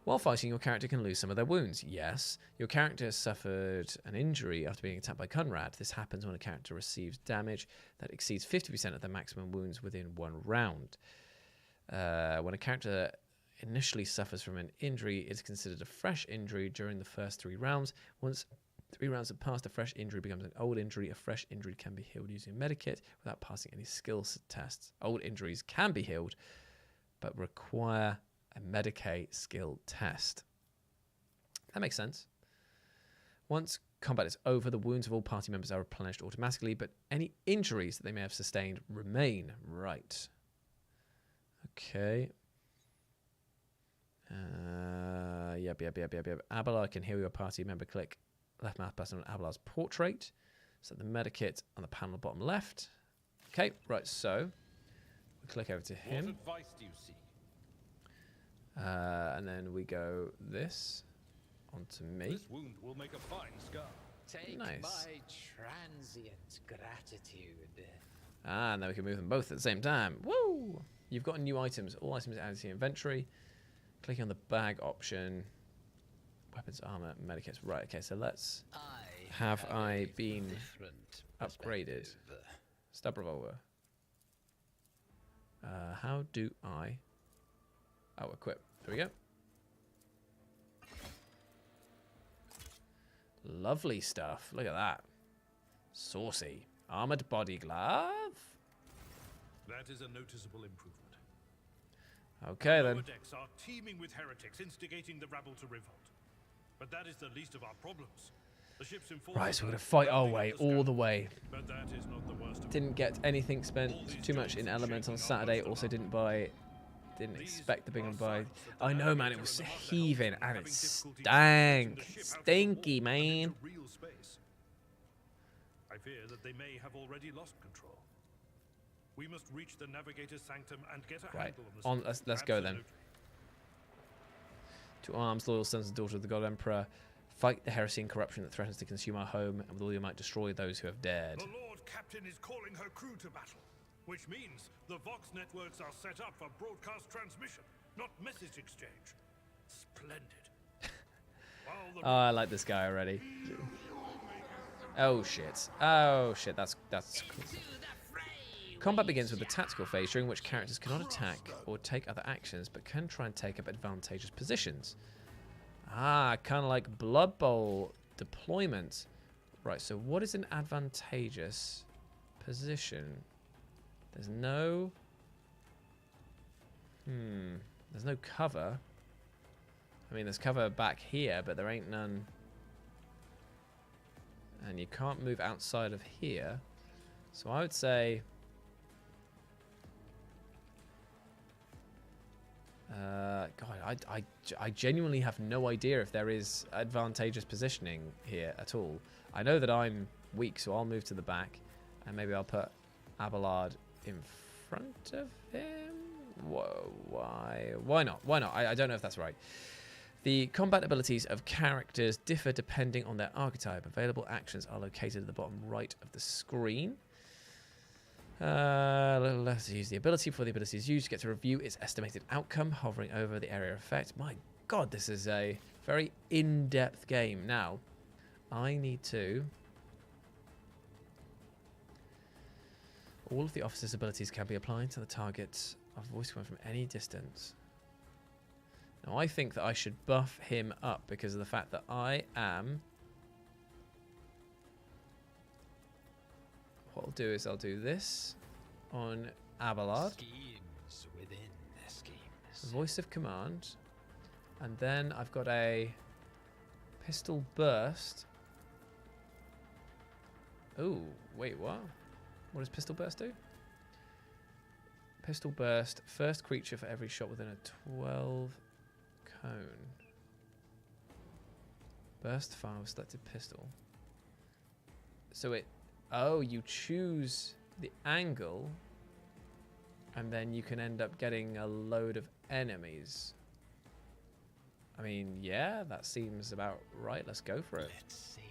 While fighting, your character can lose some of their wounds. Yes. Your character has suffered an injury after being attacked by Conrad. This happens when a character receives damage that exceeds 50% of their maximum wounds within 1 round. When a character initially suffers from an injury, it is considered a fresh injury during the first 3 rounds. Once 3 rounds have passed, a fresh injury becomes an old injury. A fresh injury can be healed using a medikit without passing any skills tests. Old injuries can be healed, but require a Medicaid skill test. That makes sense. Once combat is over, the wounds of all party members are replenished automatically, but any injuries that they may have sustained remain. Right. Okay. Yep. Abelard can heal your party member. Click left mouse button on Abelard's portrait. So the medikit on the panel bottom left. Okay, right, so we click over to him. What advice do you seek? And then we go this onto me. This wound will make a fine scar. Take Nice. my transient gratitude. Ah, and then we can move them both at the same time. Woo! You've got new items. All items added to your inventory. Clicking on the bag option. Weapons, armor, medikits. Right, okay, so let's... Have I been upgraded? Stub revolver. How do I... Oh, equip. There we go. Lovely stuff. Look at that. Saucy. Armored body glove. That is a noticeable improvement. Okay, Lower then. decks are teeming with heretics instigating the rabble to revolt. But that is the least of our problems. The ship's enforcers Right, so we're going to are fight our rounding up way the all scum. the way. But that is not the worst of it. Didn't get anything spent too much in Element on Saturday. Also didn't buy... Didn't expect the big one buy. I know, man, it was heaving and it stank. Stinky, man. Real space. I fear that they may have already lost control. We must reach the navigator's sanctum and get a Right, handle on the let's go then. To arms, loyal sons and daughters of the God Emperor, fight the heresy and corruption that threatens to consume our home, and with all your might destroy those who have dared. The Lord Captain is calling her crew to battle, which means the Vox networks are set up for broadcast transmission, not message exchange. Splendid. Oh, I like this guy already. Oh shit. Oh shit, that's cool. Combat begins with the tactical phase, during which characters cannot attack or take other actions, but can try and take up advantageous positions. Ah, kind of like Blood Bowl deployment. Right, so what is an advantageous position? There's no... There's no cover. I mean, there's cover back here, but there ain't none. And you can't move outside of here. So I would say... God, I genuinely have no idea if there is advantageous positioning here at all. I know that I'm weak, so I'll move to the back, and maybe I'll put Abelard in front of him. Whoa, why? Why not? Why not? I don't know if that's right. The combat abilities of characters differ depending on their archetype. Available actions are located at the bottom right of the screen. Let's use the ability. Before the ability is used, you get to review its estimated outcome, hovering over the area of effect. My God, this is a very in-depth game. Now, I need to... All of the officer's abilities can be applied to the target of voice command from any distance. Now, I think that I should buff him up because of the fact that I am... What I'll do is I'll do this on Abelard. Schemes within the schemes. Voice of command. And then I've got a pistol burst. Oh, wait, what? What does pistol burst do? Pistol burst, first creature for every shot within a 12 cone. Burst fire with selected pistol. So it... Oh, you choose the angle, and then you can end up getting a load of enemies. I mean, yeah, that seems about right. Let's go for it. Let's see.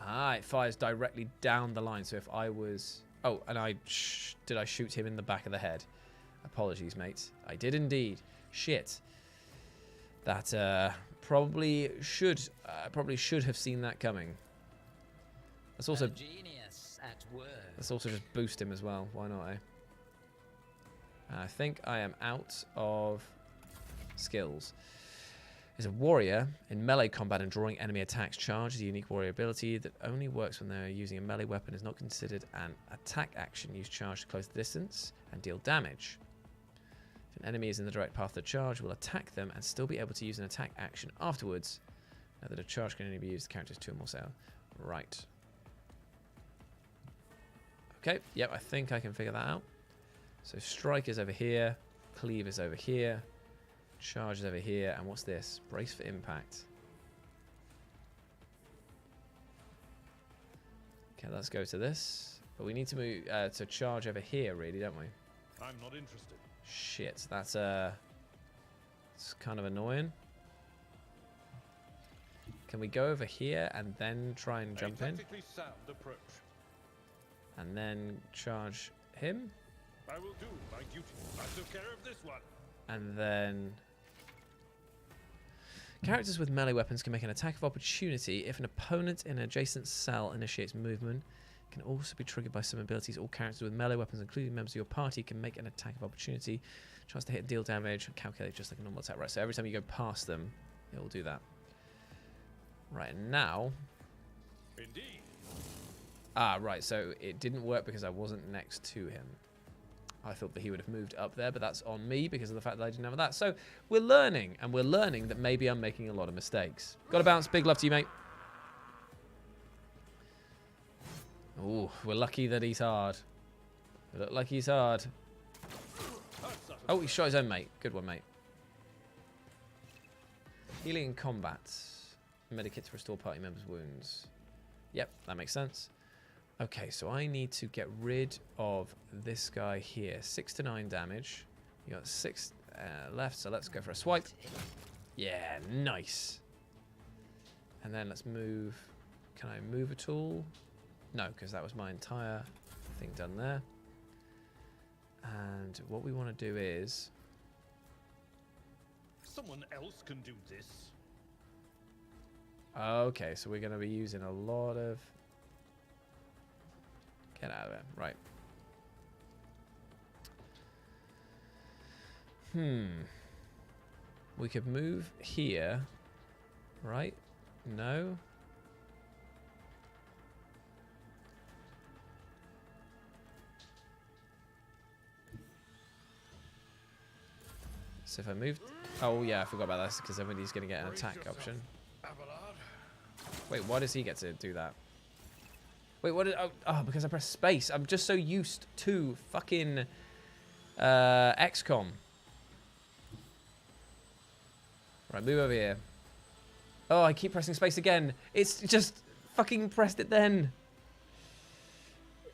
Ah, it fires directly down the line. So if I was... Oh, and did I shoot him in the back of the head? Apologies, mate. I did indeed. Shit. That probably should have seen that coming. Let's also... Genius at work. Let's also just boost him as well. Why not, eh? I think I am out of skills. Is a warrior in melee combat and drawing enemy attacks. Charge is a unique warrior ability that only works when they're using a melee weapon. Is not considered an attack action. Use charge to close the distance and deal damage. If an enemy is in the direct path of the charge, will attack them and still be able to use an attack action afterwards. Now that a charge can only be used, the character is 2 or more sale. Right. Okay, yep, I think I can figure that out. So strike is over here, cleave is over here, charge is over here, and what's this? Brace for impact. Okay, let's go to this. But we need to move to charge over here, really, don't we? I'm not interested. Shit, that's it's kind of annoying. Can we go over here and then try and jump in? Tactically sound approach. And then charge him? I will do my duty. I took care of this one. And then... Characters with melee weapons can make an attack of opportunity if an opponent in an adjacent cell initiates movement. It can also be triggered by some abilities. All characters with melee weapons, including members of your party, can make an attack of opportunity. Chance to hit and deal damage. Calculate just like a normal attack. Right, so every time you go past them, it will do that. Right, now... Indeed. Ah, right, so it didn't work because I wasn't next to him. I thought that he would have moved up there, but that's on me because of the fact that I didn't have that. So we're learning, and we're learning that maybe I'm making a lot of mistakes. Got to bounce. Big love to you, mate. Ooh, we're lucky that he's hard. We look like he's hard. Oh, he shot his own mate. Good one, mate. Healing in combat. Medikit to restore party members' wounds. Yep, that makes sense. Okay, so I need to get rid of this guy here. 6 to 9 damage. You got 6 left, so let's go for a swipe. Yeah, nice. And then let's move. Can I move at all? No, because that was my entire thing done there. And what we want to do is... Someone else can do this. Okay, so we're going to be using a lot of... Get out of there. Right. We could move here. Right? No? So if I moved... Oh, yeah, I forgot about this because everybody's going to get an attack option. Wait, why does he get to do that? Wait, what? Oh, because I pressed space. I'm just so used to fucking XCOM. Right, move over here. Oh, I keep pressing space again. It's just fucking pressed it then.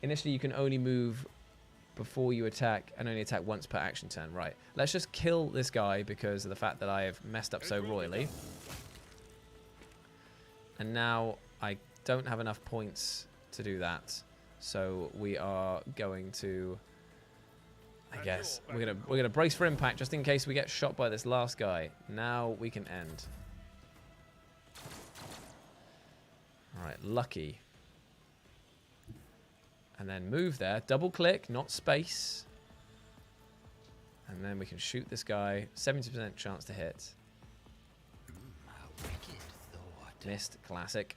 Initially, you can only move before you attack and only attack once per action turn. Right, let's just kill this guy because of the fact that I have messed up so royally. And now I don't have enough points to do that, so we are going to, I guess we're gonna brace for impact just in case we get shot by this last guy. Now we can end. All right, lucky. And then move there, double click, not space, and then we can shoot this guy. 70% chance to hit. A wicked thought. Missed, classic.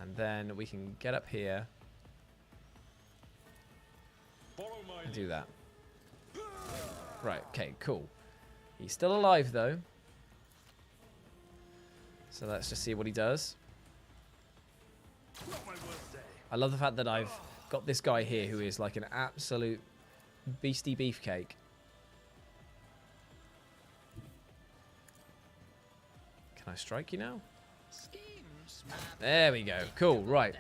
And then we can get up here and do that. Right, okay, cool. He's still alive, though. So let's just see what he does. I love the fact that I've got this guy here who is like an absolute beastie beefcake. Can I strike you now? There we go. Cool. Right.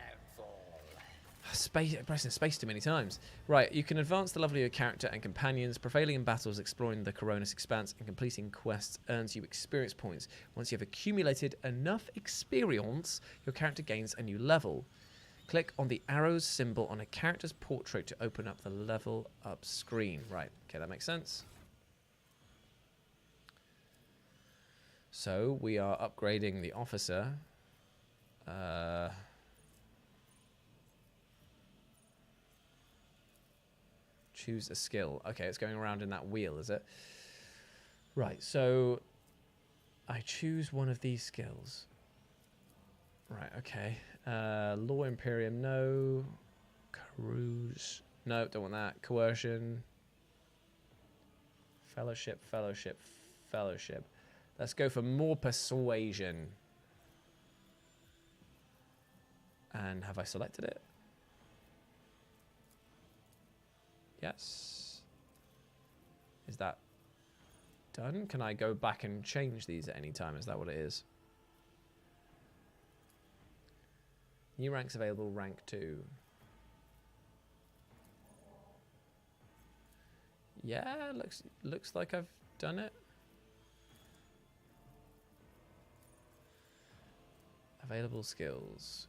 Pressing space too many times. Right, you can advance the level of your character and companions. Prevailing in battles, exploring the Coronis Expanse, and completing quests earns you experience points. Once you have accumulated enough experience, your character gains a new level. Click on the arrows symbol on a character's portrait to open up the level up screen. Right, okay, that makes sense. So, we are upgrading the officer. Choose a skill. Okay, it's going around in that wheel, is it? Right, so I choose one of these skills. Right, okay. Law Imperium, no. Cruise, no, don't want that. Coercion. Fellowship, fellowship, fellowship. Let's go for more persuasion. And have I selected it? Yes. Is that done? Can I go back and change these at any time? Is that what it is? New ranks available, rank 2. Yeah, looks like I've done it. Available skills.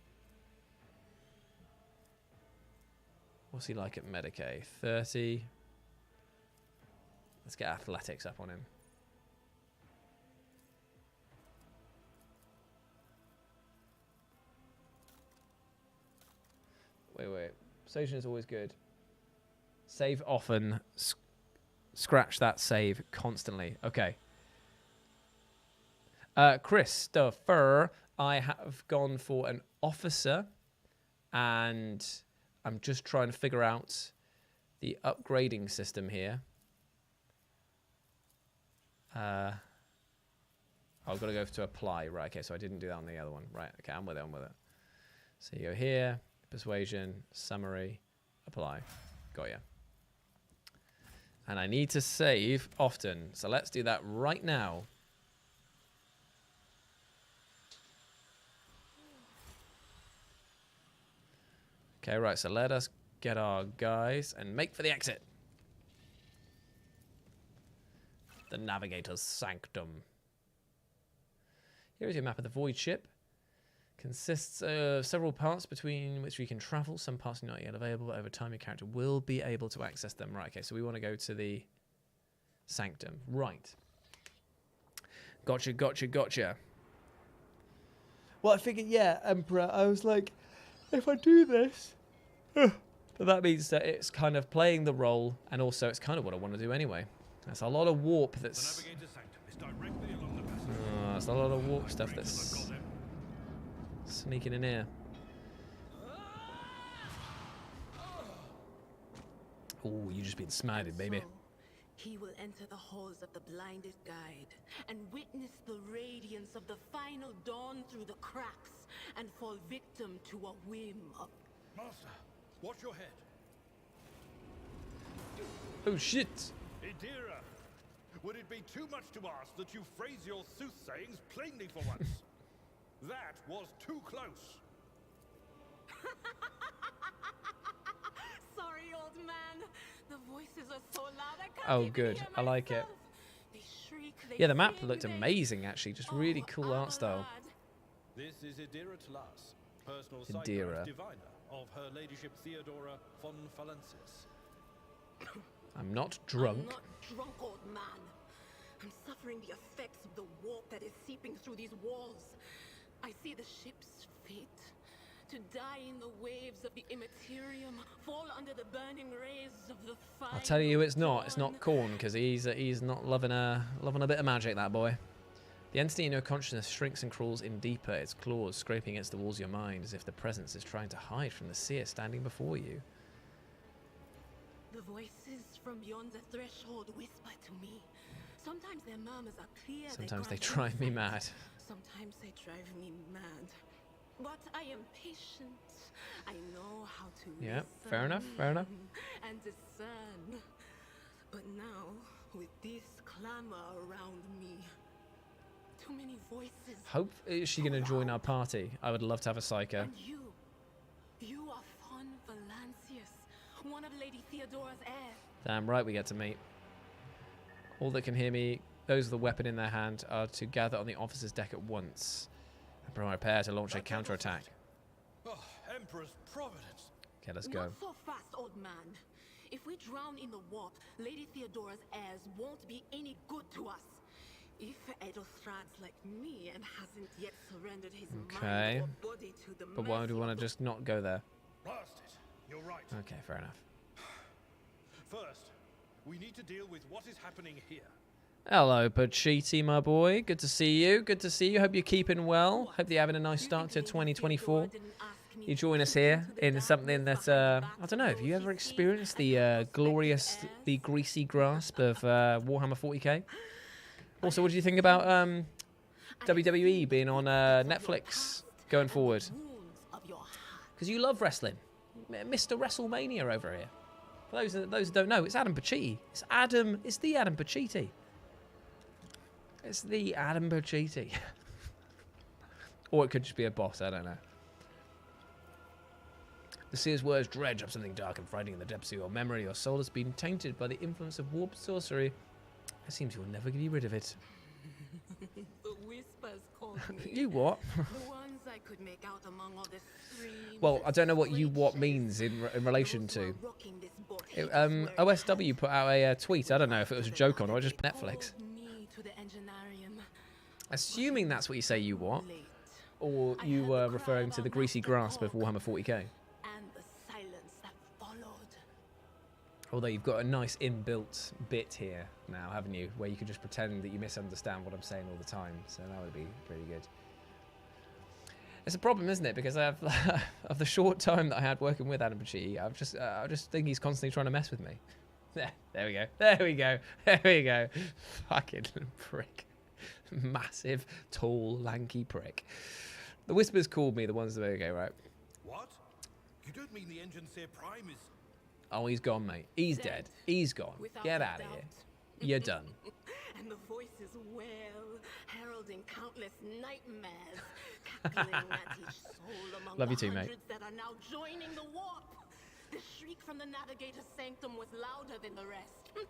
What's he like at Medicaid? 30. Let's get athletics up on him. Wait. Persuasion is always good. Save often. Scratch that save constantly. Okay. Christopher, I have gone for an officer, and I'm just trying to figure out the upgrading system here. I've got to go to apply. Right, okay, so I didn't do that on the other one. Right, okay, I'm with it. So you go here, persuasion, summary, apply. Got ya. And I need to save often. So let's do that right now. Okay, right, so let us get our guys and make for the exit. The Navigator's Sanctum. Here is your map of the Void Ship. Consists of several parts between which we can travel. Some parts are not yet available, but over time your character will be able to access them. Right, okay, so we want to go to the Sanctum. Right. Gotcha. Well, I figured, yeah, Emperor, I was like, if I do this... but that means that it's kind of playing the role, and also it's kind of what I want to do anyway. That's a lot of warp that's... that's a lot of warp stuff that's sneaking in here. Oh, you just been smited, baby. So, he will enter the halls of the blinded guide and witness the radiance of the final dawn through the cracks and fall victim to a whim of... Master, watch your head. Oh, shit. Theodora, would it be too much to ask that you phrase your soothsayings plainly for once? That was too close. Sorry, old man. The voices are so loud I can't Oh, even good. hear I like it. myself. They shriek, they Yeah, the map sing, looked they... amazing, actually. Just really cool art style. This is Theodora Tlas, personal Theodora. psychiatrist diviner of Her Ladyship Theodora von Valensis. I'm not drunk. I'm not drunk, old man. I'm suffering the effects of the warp that is seeping through these walls. I see the ship's fate. To die in the waves of the immaterium, fall under the burning rays of the fire. I'll tell you, it's not. It's not Korn, because he's not loving a bit of magic, that boy. The entity in your consciousness shrinks and crawls in deeper, its claws scraping against the walls of your mind, as if the presence is trying to hide from the seer standing before you. The voices from beyond the threshold whisper to me. Sometimes their murmurs are clear. Sometimes they grant drive me insight. mad. Sometimes they drive me mad. But I am patient. I know how to Yeah, listen fair enough. and discern. But now, with this clamor around me, Too many voices. Hope is she going to join our party? I would love to have a psycho. And you are Fon Valancius, one of Lady Theodora's heirs. Damn right we get to meet. All that can hear me, those with a weapon in their hand, are to gather on the officer's deck at once and prepare to launch a counterattack. Oh, Emperor's Providence. Okay, let's go. Not so fast, old man. If we drown in the warp, Lady Theodora's heirs won't be any good to us. If Edelstrad's like me and hasn't yet surrendered his mind or body to the But why do we want to just not go there? Blast it. You're right. Okay, fair enough. First, we need to deal with what is happening here. Hello, Pachiti, my boy. Good to see you. Good to see you. Hope you're keeping well. Hope you're having a nice start to 2024. You join us here in something that, I don't know, have you ever experienced the glorious, the greasy grasp of Warhammer 40K? Also, what do you think about WWE being on Netflix going forward? Because you love wrestling. Mr. WrestleMania over here. For those who don't know, it's Adam Pacitti. It's the Adam Pacitti. It's the Adam Pacitti. Or it could just be a boss, I don't know. The seer's words dredge up something dark and frightening in the depths of your memory. Your soul has been tainted by the influence of warped sorcery. It seems you'll never be rid of it. The whispers called me. You what? The ones I could make out among all the streams. Well, I don't know what you what means in relation to. OSW put out a tweet. I don't know if it was a joke or not. Just Netflix. Assuming that's what you say you what, or you were referring to the greasy grasp of Warhammer 40k. Although you've got a nice inbuilt bit here now, haven't you? Where you can just pretend that you misunderstand what I'm saying all the time. So that would be pretty good. It's a problem, isn't it? Because I have, of the short time that I had working with Adam Pacitti, I just think he's constantly trying to mess with me. There we go. There we go. There we go. Fucking prick. Massive, tall, lanky prick. The Whispers called me the ones that okay, right? What? You don't mean the Engine Seer Prime is... Oh, he's gone, mate. He's dead. He's gone. Get out of here. You're done. And the voices wail, heralding countless nightmares, cackling at each soul among Love you the too, mate. hundreds that are now joining the warp. The shriek from the Navigator's sanctum was louder than the rest.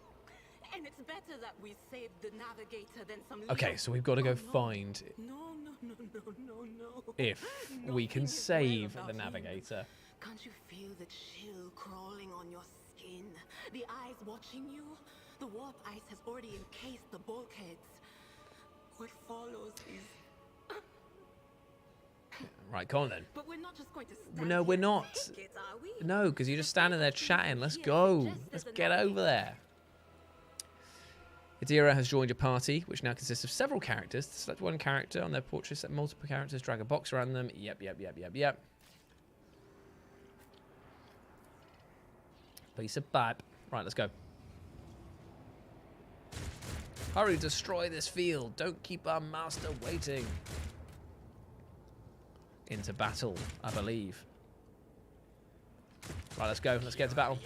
And it's better that we save the Navigator than some... Okay, so we've got to go find... No. If we can save the Navigator. Can't you feel the chill crawling on your skin? The eyes watching you? The warp ice has already encased the bulkheads. What follows is... Right, come on then. But we're not just going to stand No, we're not. It, are we? No, because you're just standing there chatting. Let's go. Let's get over there. Theodora has joined your party, which now consists of several characters. Select one character on their portrait, set multiple characters, drag a box around them. Yep. Piece of pipe. Right, let's go. Hurry, destroy this field. Don't keep our master waiting. Into battle, I believe. Right, let's go. Let's get to battle.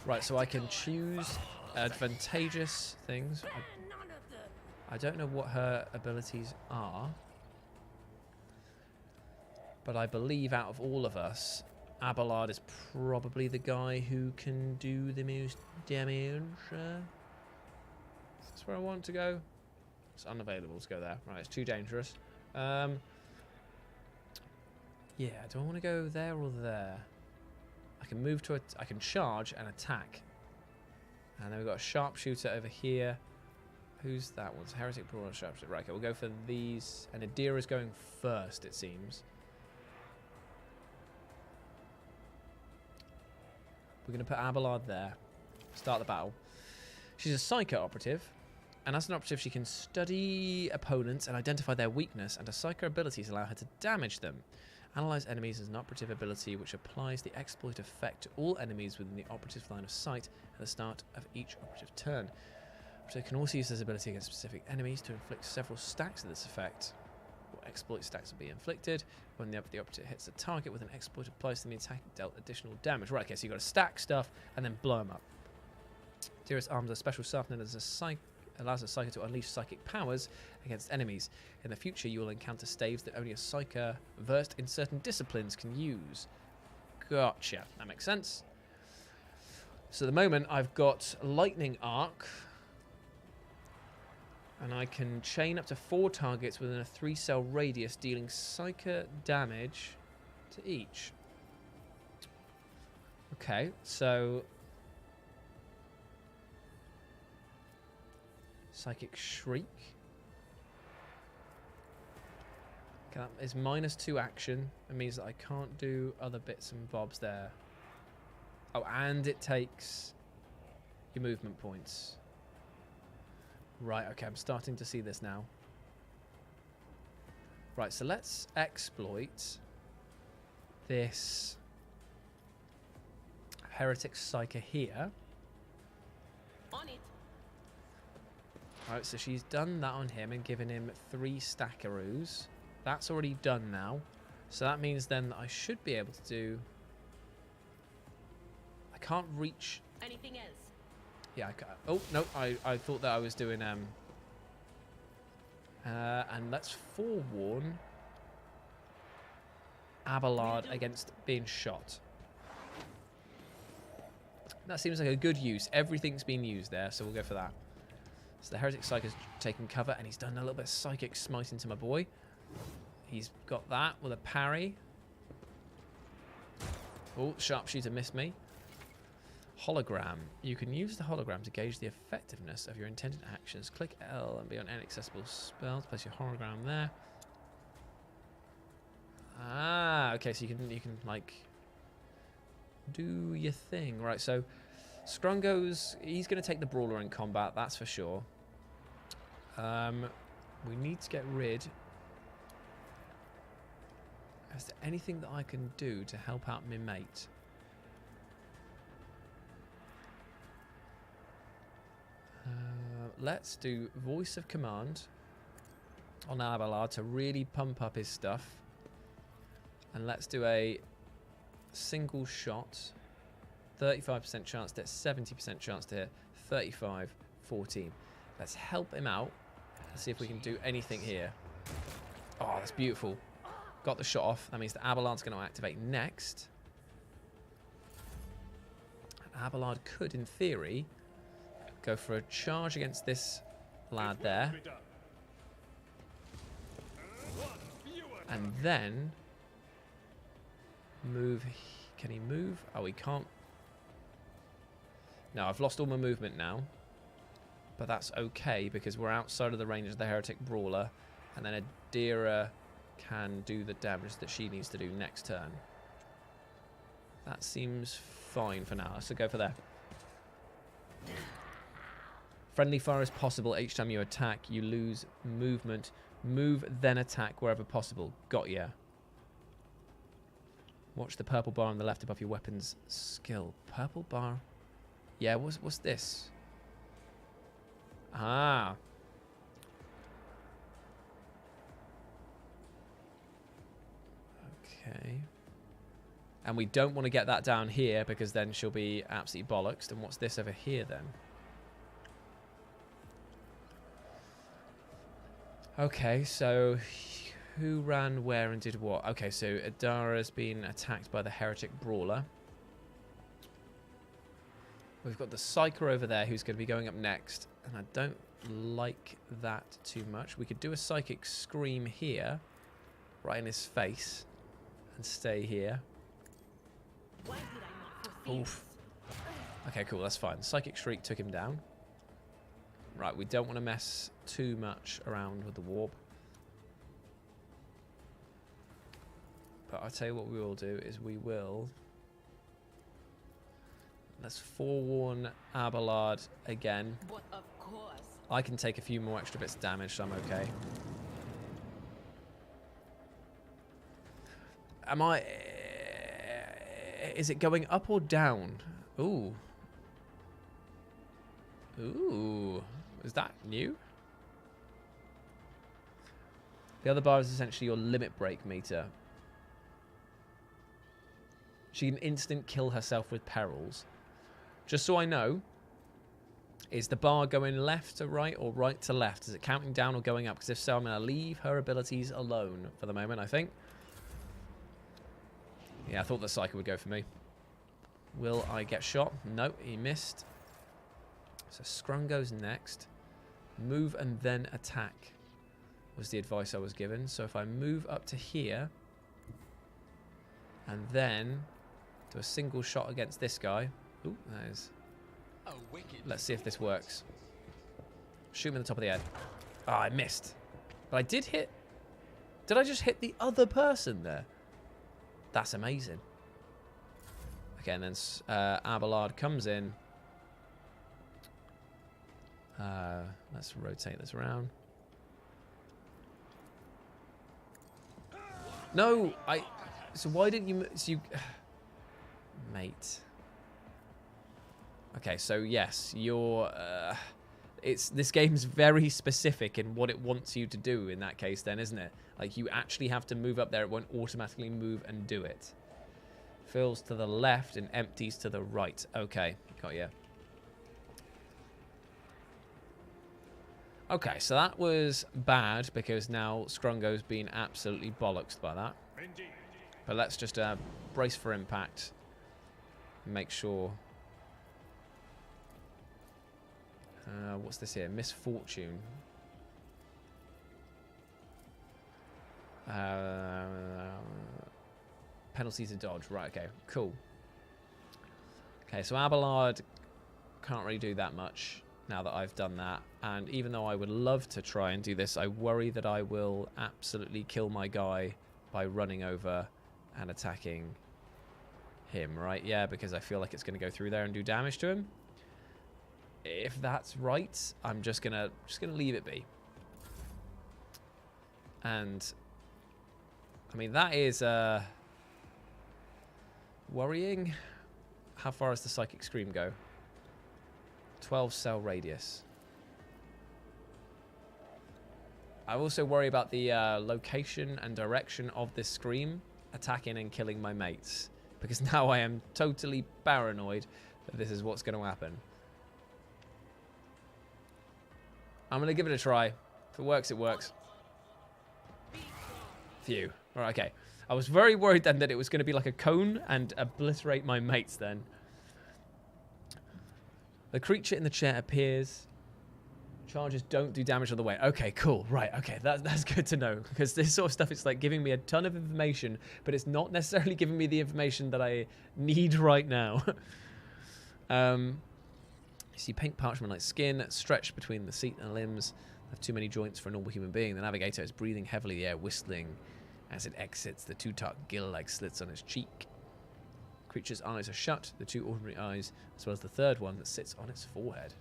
Right, so I can choose advantageous things. I don't know what her abilities are. But I believe out of all of us, Abelard is probably the guy who can do the most damage. Is this where I want to go? It's unavailable to go there. Right, it's too dangerous. Yeah, do I want to go there or there? I can move to I can charge and attack. And then we've got a sharpshooter over here. Who's that one? It's Heretic Brawler Sharpshooter. Right, okay, we'll go for these. And Adira's going first, it seems. We're going to put Abelard there. Start the battle. She's a Psycho operative. And as an operative, she can study opponents and identify their weakness. And her Psycho abilities allow her to damage them. Analyze enemies is an operative ability which applies the exploit effect to all enemies within the operative's line of sight at the start of each operative turn. Operative can also use this ability against specific enemies to inflict several stacks of this effect. Exploit stacks will be inflicted when the operative hits a target with an exploit applies to the attack dealt additional damage. Right, okay, so you've got to stack stuff and then blow them up. Ethereus arms are special sharpener as allows a Psyker to unleash psychic powers against enemies. In the future, you will encounter staves that only a Psyker versed in certain disciplines can use. Gotcha. That makes sense. So at the moment, I've got Lightning Arc. And I can chain up to 4 targets within a 3-cell radius, dealing Psyker damage to each. Okay, so... Psychic Shriek. Okay, that is -2 action. It means that I can't do other bits and bobs there. Oh, and it takes your movement points. Right, okay, I'm starting to see this now. Right, so let's exploit this Heretic Psyker here. On it. Alright, so she's done that on him and given him 3 stackaroos. That's already done now. So that means then that I should be able to do... I can't reach... Anything else? Yeah, I can't... Oh, no, I thought that I was doing... And let's forewarn Abelard against being shot. That seems like a good use. Everything's been used there, so we'll go for that. So the Heretic Psyker's taken cover, and he's done a little bit of Psychic Smite into my boy. He's got that with a parry. Oh, Sharpshooter missed me. Hologram. You can use the hologram to gauge the effectiveness of your intended actions. Click L and be on inaccessible spells. Place your hologram there. Ah, okay, so you can like do your thing. Right, so Scrungo's, he's going to take the brawler in combat, that's for sure. We need to get rid... Is there anything that I can do to help out my mate? Let's do Voice of Command on Abelard to really pump up his stuff. And let's do a single shot. 35% chance to hit, 70% chance to hit, 35, 14. Let's help him out and see if we can do anything here. Oh, that's beautiful. Got the shot off. That means that Abelard's going to activate next. And Abelard could, in theory, go for a charge against this lad there. And then move. Can he move? Oh, he can't. No, I've lost all my movement now. But that's okay because we're outside of the range of the Heretic Brawler. And then Adira can do the damage that she needs to do next turn. That seems fine for now. So go for there. Friendly fire is possible. Each time you attack, you lose movement. Move, then attack wherever possible. Got ya. Watch the purple bar on the left above your weapon's skill. Purple bar? Yeah, what's this? Ah. Okay. And we don't want to get that down here because then she'll be absolutely bollocksed. And what's this over here then? Okay, so who ran where and did what? Okay, so Adara's been attacked by the Heretic Brawler. We've got the Psyker over there who's going to be going up next. And I don't like that too much. We could do a Psychic Scream here, right in his face, and stay here. Why did I not foresee Oof. Okay, cool, that's fine. Psychic Shriek took him down. Right, we don't want to mess too much around with the warp. But I'll tell you what we will do is we will... Let's forewarn Abelard again. But of course. I can take a few more extra bits of damage, so I'm okay. Am I... Is it going up or down? Ooh. Ooh. Is that new? The other bar is essentially your limit break meter. She can instant kill herself with perils. Just so I know, Is the bar going left to right or right to left? Is it counting down or going up? Because if so, I'm going to leave her abilities alone for the moment, I think. Yeah, I thought the cycle would go for me. Will I get shot? No, he missed. So Scrum goes next. Move and then attack was the advice I was given. So if I move up to here and then do a single shot against this guy. Ooh, that is... Let's see if this works. Shoot him in the top of the head. Oh, I missed. But I did hit... Did I just hit the other person there? That's amazing. Okay, and then Abelard comes in. Let's rotate this around. No, so why didn't you... So you... Mate. Okay, so yes, you're... this game's very specific in what it wants you to do in that case then, isn't it? Like, you actually have to move up there. It won't automatically move and do it. Fills to the left and empties to the right. Okay, got you. Okay, so that was bad because now Scrungo's been absolutely bollocksed by that. But let's just brace for impact. Make sure... what's this here? Misfortune. Penalty to dodge. Right, okay. Cool. Okay, so Abelard can't really do that much now that I've done that. And even though I would love to try and do this, I worry that I will absolutely kill my guy by running over and attacking him, right? Yeah, because I feel like it's going to go through there and do damage to him. If that's right, I'm just gonna leave it be. And I mean, that is worrying. How far does the Psychic Scream go? 12 cell radius. I also worry about the location and direction of this Scream attacking and killing my mates, because now I am totally paranoid that this is what's going to happen. I'm going to give it a try. If it works, it works. Phew. All right, okay. I was very worried then that it was going to be like a cone and obliterate my mates then. The creature in the chair appears. Charges don't do damage on the way. Okay, cool. Right, okay. That's good to know. Because this sort of stuff is like giving me a ton of information, but it's not necessarily giving me the information that I need right now. You see pink parchment-like skin stretched between the seat and limbs. Have too many joints for a normal human being. The navigator is breathing heavily, the air whistling as it exits the two-tuck gill-like slits on its cheek. Creature's eyes are shut, the two ordinary eyes, as well as the third one that sits on its forehead.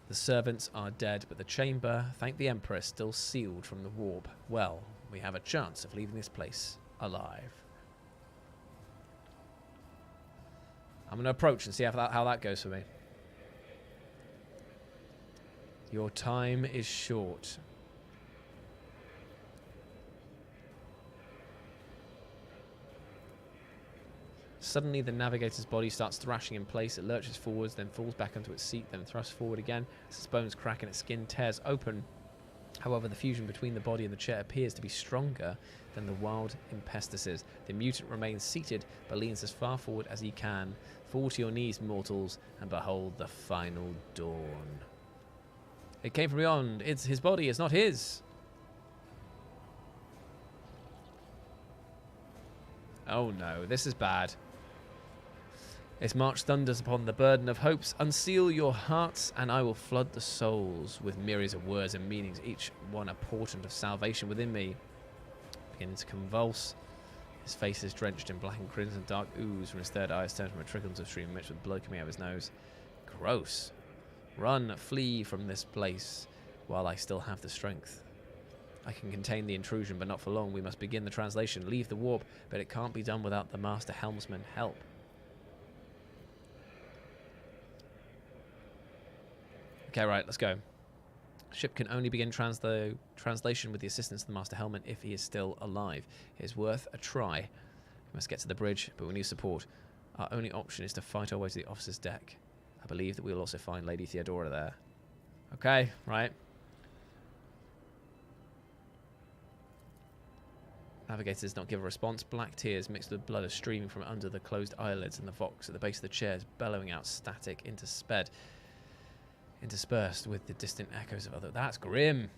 The servants are dead, but the chamber, thank the Emperor, is still sealed from the warp. Well, we have a chance of leaving this place alive. I'm going to approach and see how that goes for me. Your time is short. Suddenly, the navigator's body starts thrashing in place. It lurches forwards, then falls back onto its seat, then thrusts forward again. Its bones crack and its skin tears open. However, the fusion between the body and the chair appears to be stronger than the wild impestices. The mutant remains seated, but leans as far forward as he can. Fall to your knees, mortals, and behold the final dawn. It came from beyond. It's his body, it's not his. Oh no, this is bad. Its march thunders upon the burden of hopes. Unseal your hearts, and I will flood the souls with myriads of words and meanings, each one a portent of salvation within me. Beginning to convulse. His face is drenched in black and crimson dark ooze from his third eye, turned from a trickle of stream mixed with blood coming out of his nose. Gross. Run, flee from this place while I still have the strength. I can contain the intrusion, but not for long. We must begin the translation. Leave the warp, but it can't be done without the Master Helmsman help. Okay, right, let's go. Ship can only begin translation with the assistance of the Master Helmet if he is still alive. It is worth a try. We must get to the bridge, but we need support. Our only option is to fight our way to the officer's deck. I believe that we will also find Lady Theodora there. Okay, right. Navigator does not give a response. Black tears mixed with blood are streaming from under the closed eyelids, and the vox at the base of the chairs bellowing out static interspersed with the distant echoes of other. That's grim.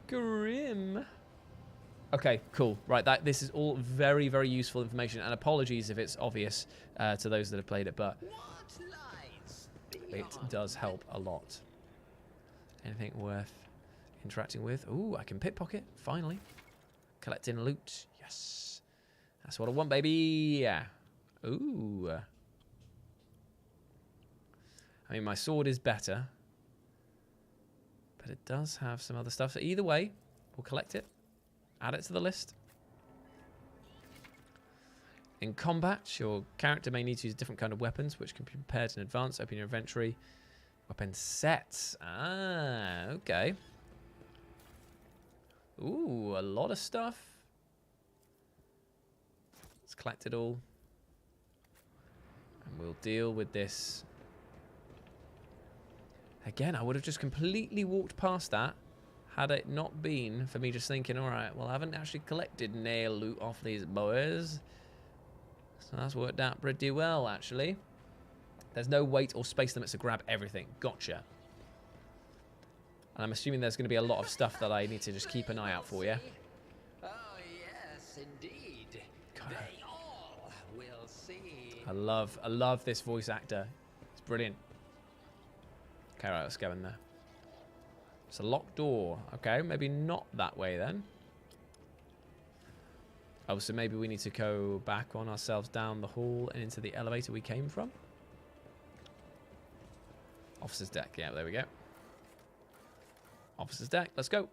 Grim. Okay, cool. Right, this is all very, very useful information, and apologies if it's obvious to those that have played it, but it does help a lot. Anything worth interacting with? Ooh, I can pickpocket, finally. Collecting loot. Yes. That's what I want, baby. Yeah. Ooh. I mean, my sword is better, but it does have some other stuff. So either way, we'll collect it. Add it to the list. In combat, your character may need to use a different kind of weapons, which can be prepared in advance. Open your inventory. Weapon sets. Ah, okay. Ooh, a lot of stuff. Let's collect it all. And we'll deal with this. Again, I would have just completely walked past that had it not been for me just thinking, all right, well, I haven't actually collected nail loot off these boys. So that's worked out pretty well, actually. There's no weight or space limits to grab everything. Gotcha. And I'm assuming there's going to be a lot of stuff that I need to just keep an eye out for, yeah? Oh, yes, indeed. God. They all will see. I love this voice actor. It's brilliant. Okay, right, let's go in there. It's a locked door. Okay, maybe not that way then. Oh, so maybe we need to go back on ourselves down the hall and into the elevator we came from. Officer's deck. Yeah, there we go. Officer's deck. Let's go.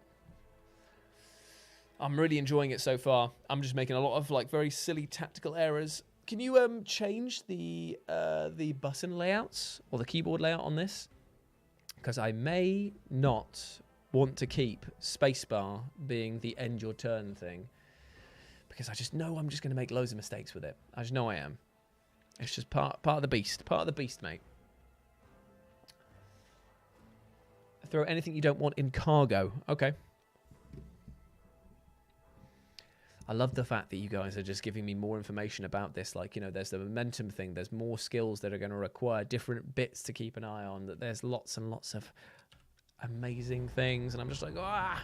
I'm really enjoying it so far. I'm just making a lot of like very silly tactical errors. Can you change the button layouts or the keyboard layout on this? Because I may not want to keep spacebar being the end your turn thing. Because I just know I'm just going to make loads of mistakes with it. I just know I am. It's just part of the beast. Part of the beast, mate. Throw anything you don't want in cargo. Okay. I love the fact that you guys are just giving me more information about this. Like, you know, there's the momentum thing. There's more skills that are going to require different bits to keep an eye on. That there's lots and lots of amazing things. And I'm just like, ah.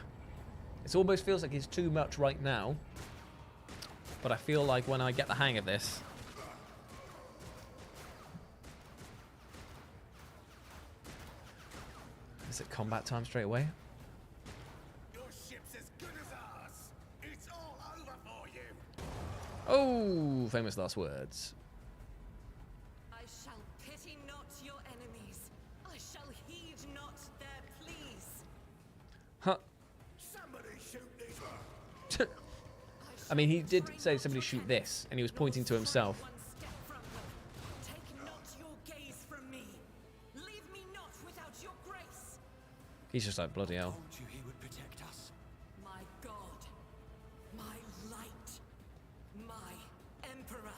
It almost feels like it's too much right now. But I feel like when I get the hang of this... Is it combat time straight away? Your ship's as good as ours. It's all over for you. Oh, famous last words. I shall pity not your enemies. I shall heed not their pleas. Huh. Somebody shoot these. I mean, he did say somebody shoot this, and he was pointing to himself. One step from them. Take not your gaze from me. Leave me not without your grace. He's just like, bloody hell. Told you he would protect us. My God, my light, my emperor.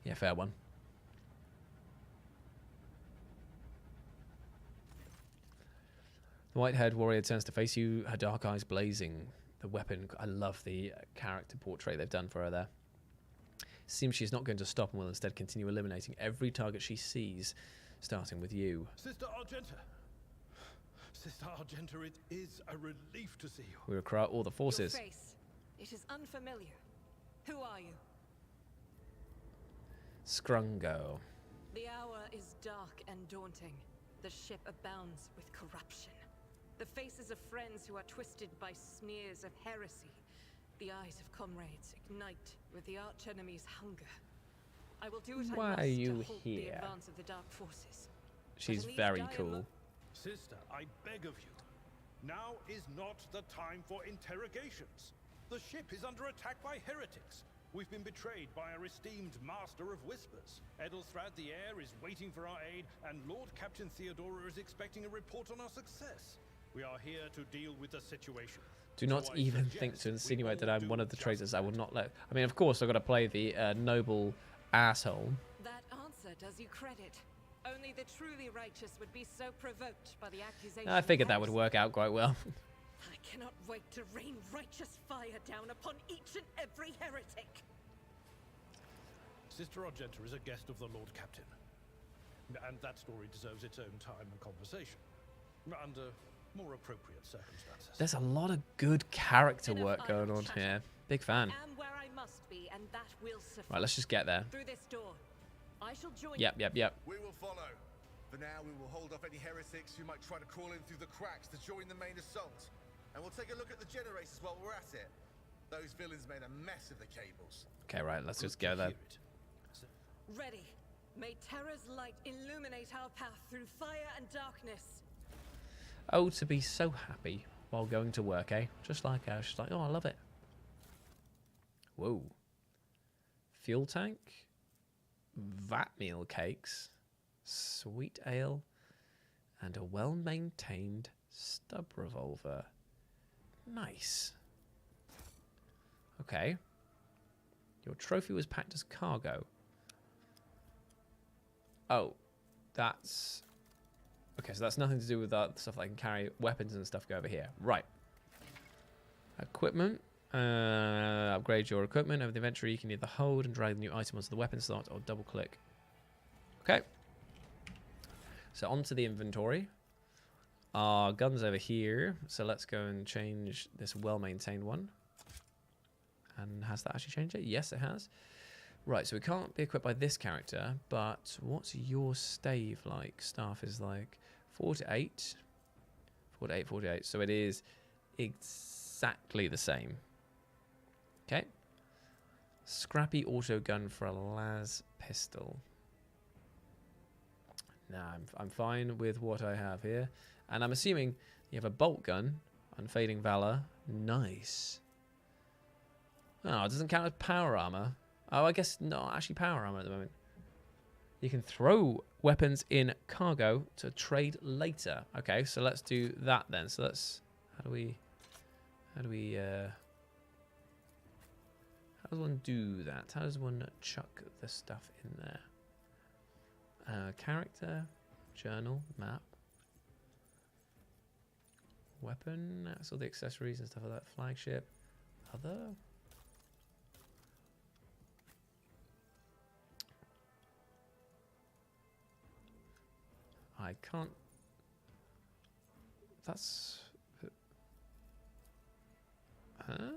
Yeah, fair one. The white-haired warrior turns to face you, her dark eyes blazing. The weapon, I love the character portrait they've done for her there. Seems she's not going to stop and will instead continue eliminating every target she sees, starting with you. Sister Argenta. Sister Argenta, it is a relief to see you. We require all the forces. Your face, it is unfamiliar. Who are you? Scrungo. The hour is dark and daunting. The ship abounds with corruption. The faces of friends who are twisted by sneers of heresy. The eyes of comrades ignite with the archenemy's hunger. I will do what Why I must are you to halt the here? advance of the dark forces. She's in these very dire cool. Sister, I beg of you. Now is not the time for interrogations. The ship is under attack by heretics. We've been betrayed by our esteemed master of whispers. Edelstrad the heir is waiting for our aid, and Lord Captain Theodora is expecting a report on our success. We are here to deal with the situation. Do not So I even suggest think to we insinuate that all I'm do one of the traitors. I will justice. not let... I mean, of course, I've got to play the noble asshole. That answer does you credit. Only the truly righteous would be so provoked by the accusation. I figured that would work out quite well. I cannot wait to rain righteous fire down upon each and every heretic. Sister Argenta is a guest of the Lord Captain. And that story deserves its own time and conversation. Under more appropriate circumstances. There's a lot of good character Enough work going idle on chatter. here. Big fan. I am where I must be, and that will suffice. Right, let's just get there. Through this door. I shall join Yep. We will follow. For now, we will hold off any heretics who might try to crawl in through the cracks to join the main assault. And we'll take a look at the generators while we're at it. Those villains made a mess of the cables. Okay, right, let's just Good go to there. hear it. Ready. May terror's light illuminate our path through fire and darkness. Oh, to be so happy while going to work, eh? Just like I was just like, oh, I love it. Whoa. Fuel tank. Vat meal cakes. Sweet ale. And a well-maintained stub revolver. Nice. Okay. Your trophy was packed as cargo. Oh, that's... Okay, so that's nothing to do with that stuff that I can carry. Weapons and stuff go over here. Right. Equipment. Upgrade your equipment. Over the inventory, you can either hold and drag the new item onto the weapon slot or double click. Okay. So onto the inventory. Our guns over here. So let's go and change this well-maintained one. And has that actually changed it? Yes, it has. Right, so we can't be equipped by this character, but what's your stave like? Staff is like 4 to 8. 4 to 8, 4 to 8. So it is exactly the same. Okay. Scrappy auto gun for a las pistol. Nah, I'm fine with what I have here. And I'm assuming you have a bolt gun, unfading valor. Nice. Oh, it doesn't count as power armor. Oh, I guess not actually power armor at the moment. You can throw weapons in cargo to trade later. Okay, so let's do that then. So let's... How does one do that? How does one chuck the stuff in there? Character, journal, map, weapon, that's all the accessories and stuff like that. Flagship, other... I can't... That's... Huh?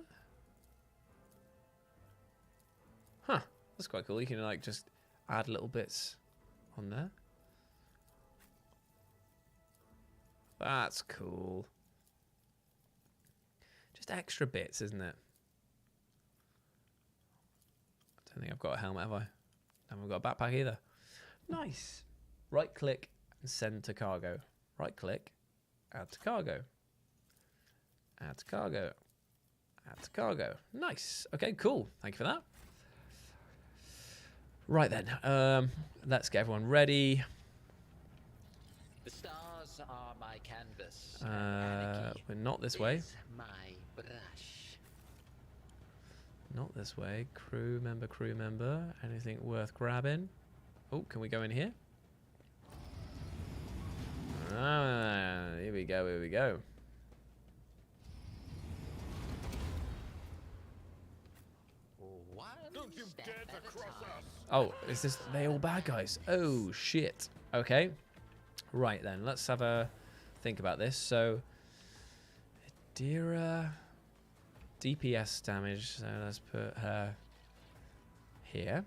Huh. That's quite cool. You can, like, just add little bits on there. That's cool. Just extra bits, isn't it? I don't think I've got a helmet, have I? I haven't got a backpack either. Nice. Right click and send to cargo. Right click, add to cargo. Add to cargo. Add to cargo. Nice. Okay, cool. Thank you for that. Right then. Let's get everyone ready. The stars are my canvas. We're not this way. Is my brush. Not this way. Crew member. Anything worth grabbing? Oh, can we go in here? Ah, here we go, here we go. One Don't you step dare at to a cross time. us! Oh, is this... They all bad guys. Oh, shit. Okay. Right, then. Let's have a think about this. So, Theodora... DPS damage. So let's put her here.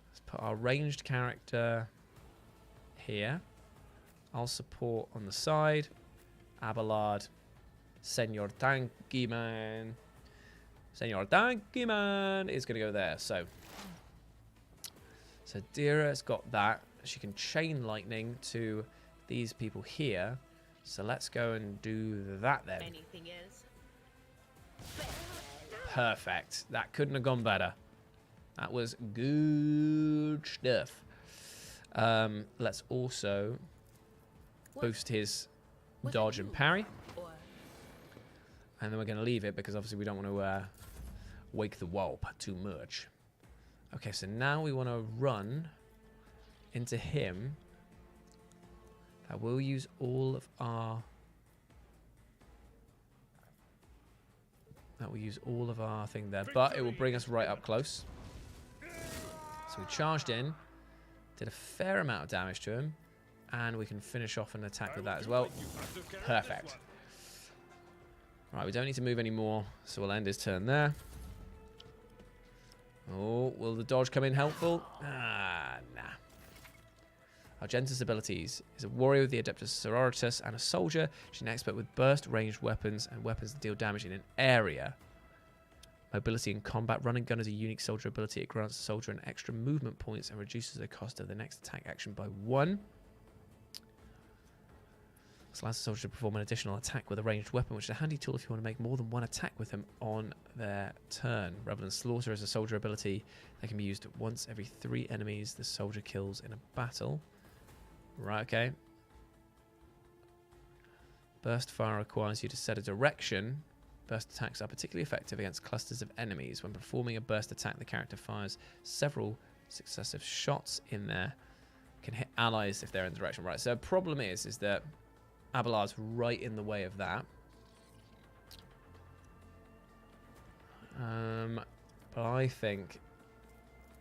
Let's put our ranged character here. I'll support on the side. Abelard. Senor Tanky Man. Senor Tanky Man is going to go there. So Theodora's got that. She can chain lightning to these people here. So let's go and do that then. Anything is. Perfect. That couldn't have gone better. That was good stuff. Let's also boost his dodge and parry. Or And then we're going to leave it because obviously we don't want to wake the warp too much. Okay, so now we want to run into him. That will use all of our... That will use all of our thing there. But it will bring us right up close. So we charged in. Did a fair amount of damage to him. And we can finish off an attack with that as well. Perfect. Right, we don't need to move anymore, so we'll end his turn there. Oh, will the dodge come in helpful? Ah, nah. Argentus' abilities is a warrior with the Adeptus Sororitas and a soldier. She's an expert with burst, ranged weapons, and weapons that deal damage in an area. Mobility in combat. Run and gun is a unique soldier ability. It grants the soldier an extra movement points and reduces the cost of the next attack action by 1. This allows the soldier to perform an additional attack with a ranged weapon, which is a handy tool if you want to make more than one attack with him on their turn. Rather than slaughter as a soldier ability that can be used once every 3 enemies the soldier kills in a battle. Right, okay. Burst fire requires you to set a direction. Burst attacks are particularly effective against clusters of enemies. When performing a burst attack, the character fires several successive shots in there. Can hit allies if they're in direction. Right, so the problem is that Abelard's right in the way of that. But I think...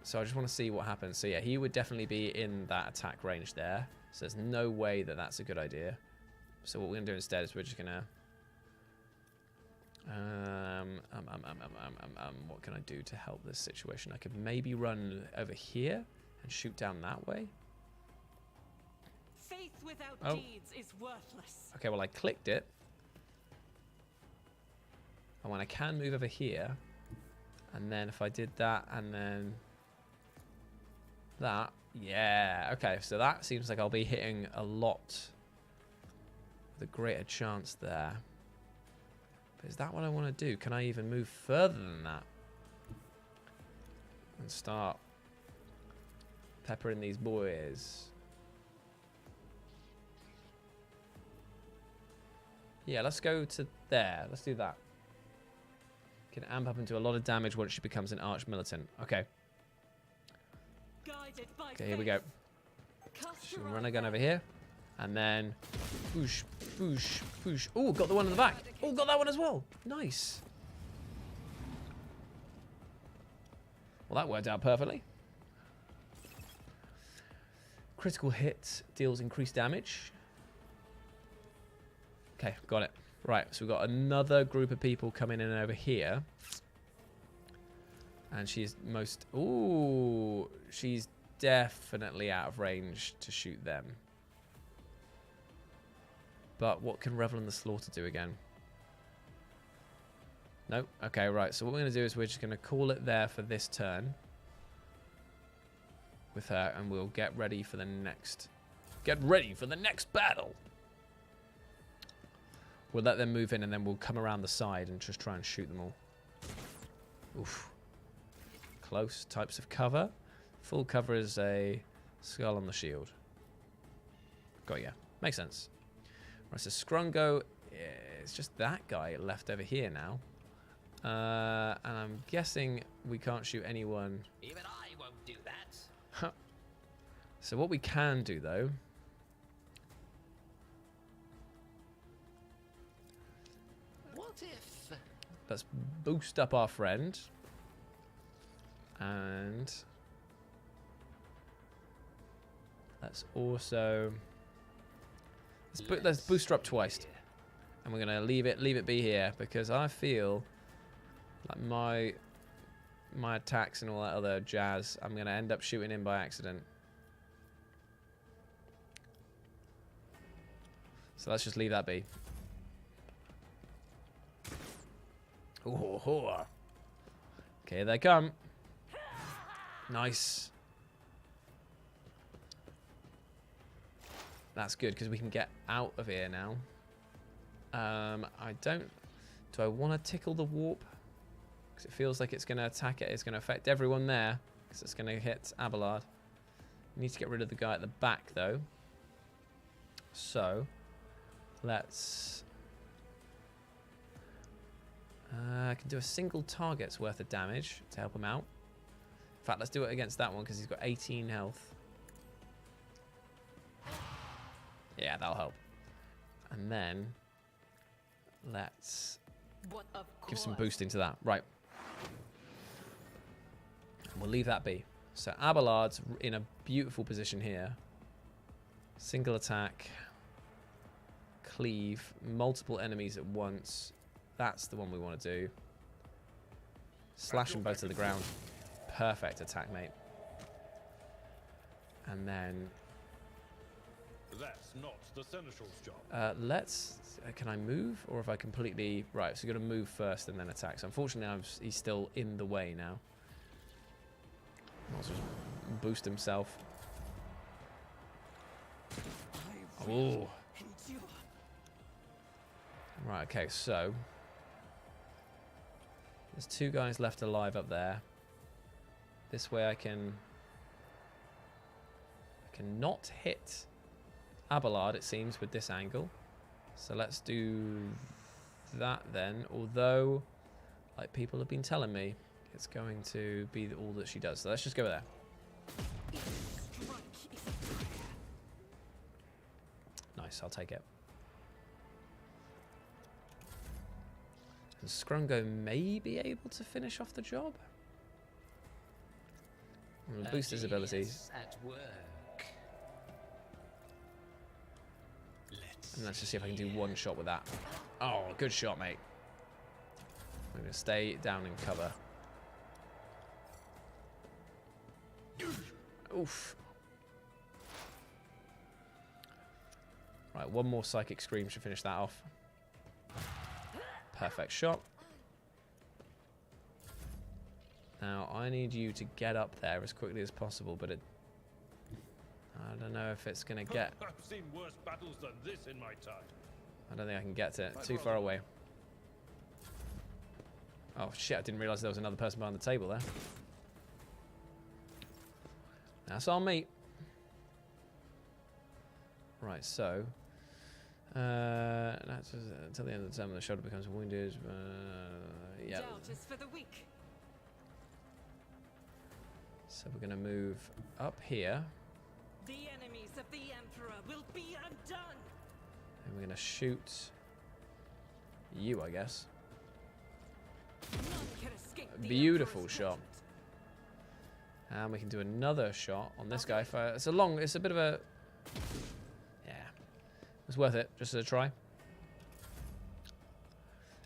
So I just want to see what happens. So yeah, he would definitely be in that attack range there. So there's no way that that's a good idea. So what we're going to do instead is we're just going to... what can I do to help this situation? I could maybe run over here and shoot down that way. Faith without deeds is worthless. Okay, well I clicked it. And when I can move over here, and then if I did that and then that, yeah, okay, so that seems like I'll be hitting a lot with a greater chance there. But is that what I want to do? Can I even move further than that? And start peppering these boys. Yeah, let's go to there. Let's do that. Can amp up into a lot of damage once she becomes an arch militant. Okay. Okay, here we go. She'll run a gun over here. And then... Boosh, boosh, boosh. Oh, got the one in the back. Oh, got that one as well. Nice. Well, that worked out perfectly. Critical hit deals increased damage. Okay, got it. Right, so we've got another group of people coming in over here. And she's most... Ooh, she's definitely out of range to shoot them. But what can Revel in the Slaughter do again? Nope. Okay, right. So what we're going to do is we're just going to call it there for this turn. With her, and we'll get ready for the next... Get ready for the next battle! We'll let them move in, and then we'll come around the side and just try and shoot them all. Oof. Close types of cover. Full cover is a skull on the shield. Got ya. Makes sense. Right, so Scrungo is just that guy left over here now. And I'm guessing we can't shoot anyone. Even I won't do that. So what we can do, though... What if... Let's boost up our friend. And... Let's also... Let's boost her up twice. And we're going to leave it be here. Because I feel like my attacks and all that other jazz, I'm going to end up shooting in by accident. So let's just leave that be. Ooh, okay, they come. Nice. That's good because we can get out of here now. I don't... Do I want to tickle the warp? Because it feels like it's going to attack it. It's going to affect everyone there. Because it's going to hit Abelard. We need to get rid of the guy at the back, though. So, let's... I can do a single target's worth of damage to help him out. In fact, let's do it against that one because he's got 18 health. Yeah, that'll help. And then let's give some boosting to that. Right. We'll leave that be. So Abelard's in a beautiful position here. Single attack. Cleave. Multiple enemies at once. That's the one we want to do. Slash them both to the ground. Perfect attack, mate. And then... That's not the Seneschal's job. let's... can I move? Or if I completely... Right, so you've got to move first and then attack. So unfortunately, he's still in the way now. Might as well boost himself. Oh. Right, okay, so... There's 2 guys left alive up there. This way I can not hit Abelard, it seems, with this angle. So let's do that then. Although, like people have been telling me, it's going to be all that she does. So let's just go there. Nice, I'll take it. And Scrungo may be able to finish off the job. I'm gonna boost his ability. At work. And let's just see if I can do one shot with that. Oh, good shot, mate. I'm going to stay down in cover. Oof. Right, one more Psychic Scream should finish that off. Perfect shot. Now, I need you to get up there as quickly as possible, but I don't know if it's going to get... I've seen worse battles than this in my time. I don't think I can get to it. Too far away. Oh, shit. I didn't realise there was another person behind the table there. That's our mate. Right, so... that's until the end of the term, the shoulder becomes wounded. Yeah. Doubt is for the weak. So we're going to move up here. The enemies of the Emperor will be undone. And we're going to shoot you, I guess. None can escape the Beautiful Emperor's shot. judgment. And we can do another shot on this guy. It's a bit of a... Yeah. It's worth it, just as a try.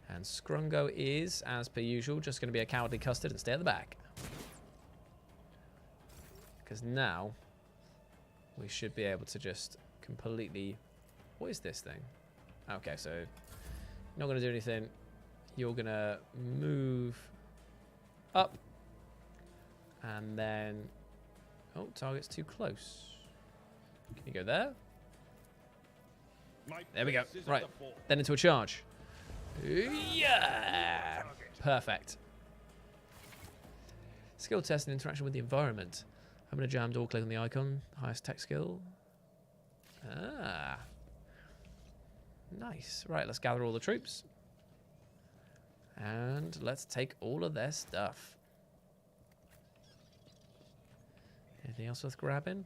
And Scrungo is, as per usual, just going to be a cowardly custard and stay at the back. Because now we should be able to just completely... What is this thing? Okay, so not going to do anything. You're going to move up. And then... Oh, target's too close. Can you go there? There we go. Right. Then into a charge. Yeah! Perfect. Skill test and interaction with the environment. Open a jam door, click on the icon. Highest tech skill. Ah. Nice. Right, let's gather all the troops. And let's take all of their stuff. Anything else worth grabbing?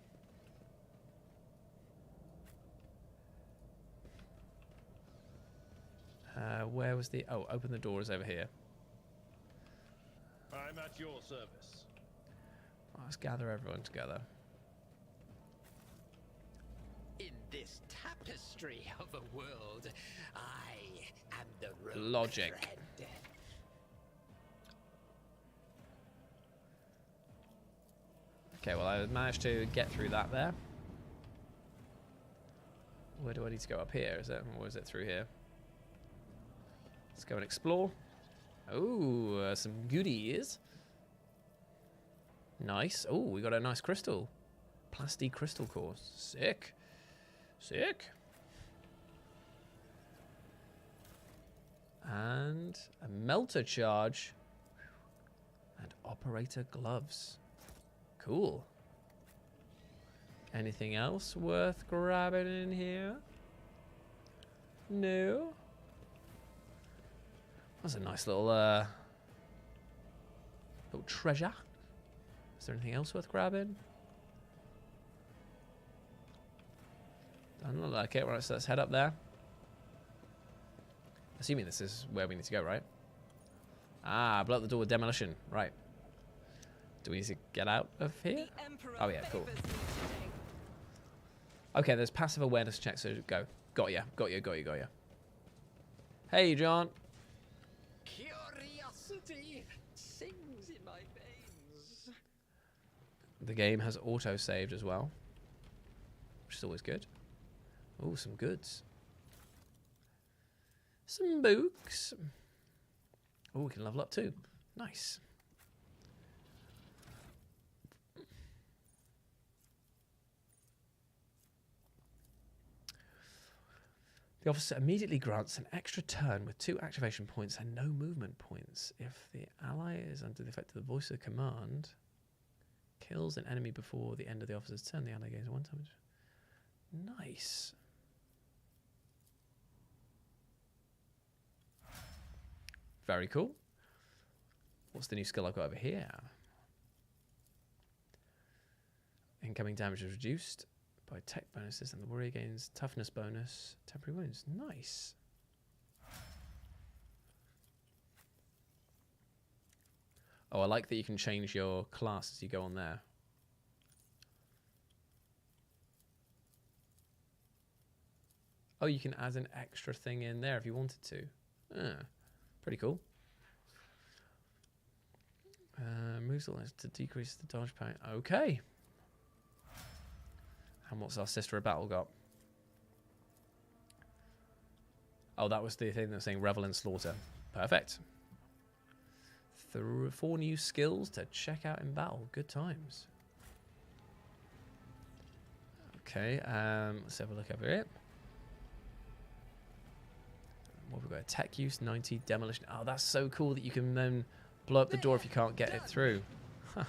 Where was the... Oh, open the doors over here. I'm at your service. Let's gather everyone together. In this tapestry of a world, I am the rogue Logic. thread. Okay, well, I managed to get through that there. Where do I need to go? Up here, is it? Or is it through here? Let's go and explore. Oh, some goodies. Nice. Oh, we got a nice crystal. Plasty crystal core. Sick. Sick. And a melter charge. And operator gloves. Cool. Anything else worth grabbing in here? No. That's a nice little little treasure. Is there anything else worth grabbing? Doesn't look like it. Right, so let's head up there. Assuming this is where we need to go, right? Ah, blow up the door with demolition. Right. Do we need to get out of here? Oh, yeah, cool. Okay, there's passive awareness check, so go. Got ya. Hey, John. Curiosity sings in my veins. The game has auto-saved as well, which is always good. Oh, some goods. Some books. Oh, we can level up too. Nice. The officer immediately grants an extra turn with 2 activation points and no movement points. If the ally is under the effect of the voice of command, kills an enemy before the end of the officer's turn, the ally gains 1 damage. Nice. Very cool. What's the new skill I've got over here? Incoming damage is reduced by tech bonuses, and the warrior gains toughness bonus, temporary wounds. Nice. Oh, I like that you can change your class as you go on there. Oh, you can add an extra thing in there if you wanted to. Ah, pretty cool. Moves all to decrease the dodge power. Okay. And what's our Sister of Battle got? Oh, that was the thing that was saying Revel in Slaughter. Perfect. 4 new skills to check out in battle. Good times. Okay, let's have a look over here. What have we got? Tech use, 90, demolition. Oh, that's so cool that you can then blow up the door if you can't get it through. Huh.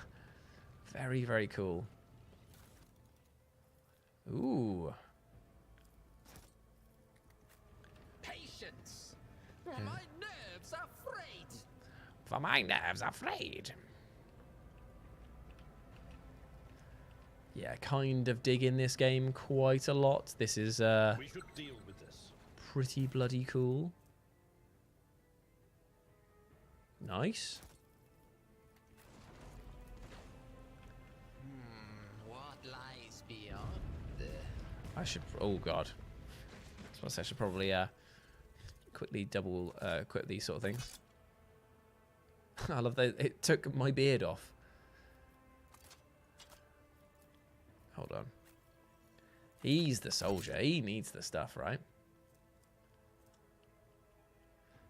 Very, very cool. Ooh. Patience. For my nerves are frayed. For my nerves are frayed. Yeah, kind of digging this game quite a lot. This is We should deal with this. pretty bloody cool. Nice. What lies beyond? I should. Oh god. I should probably quickly quit these sort of things. I love that it took my beard off. Hold on. He's the soldier. He needs the stuff, right?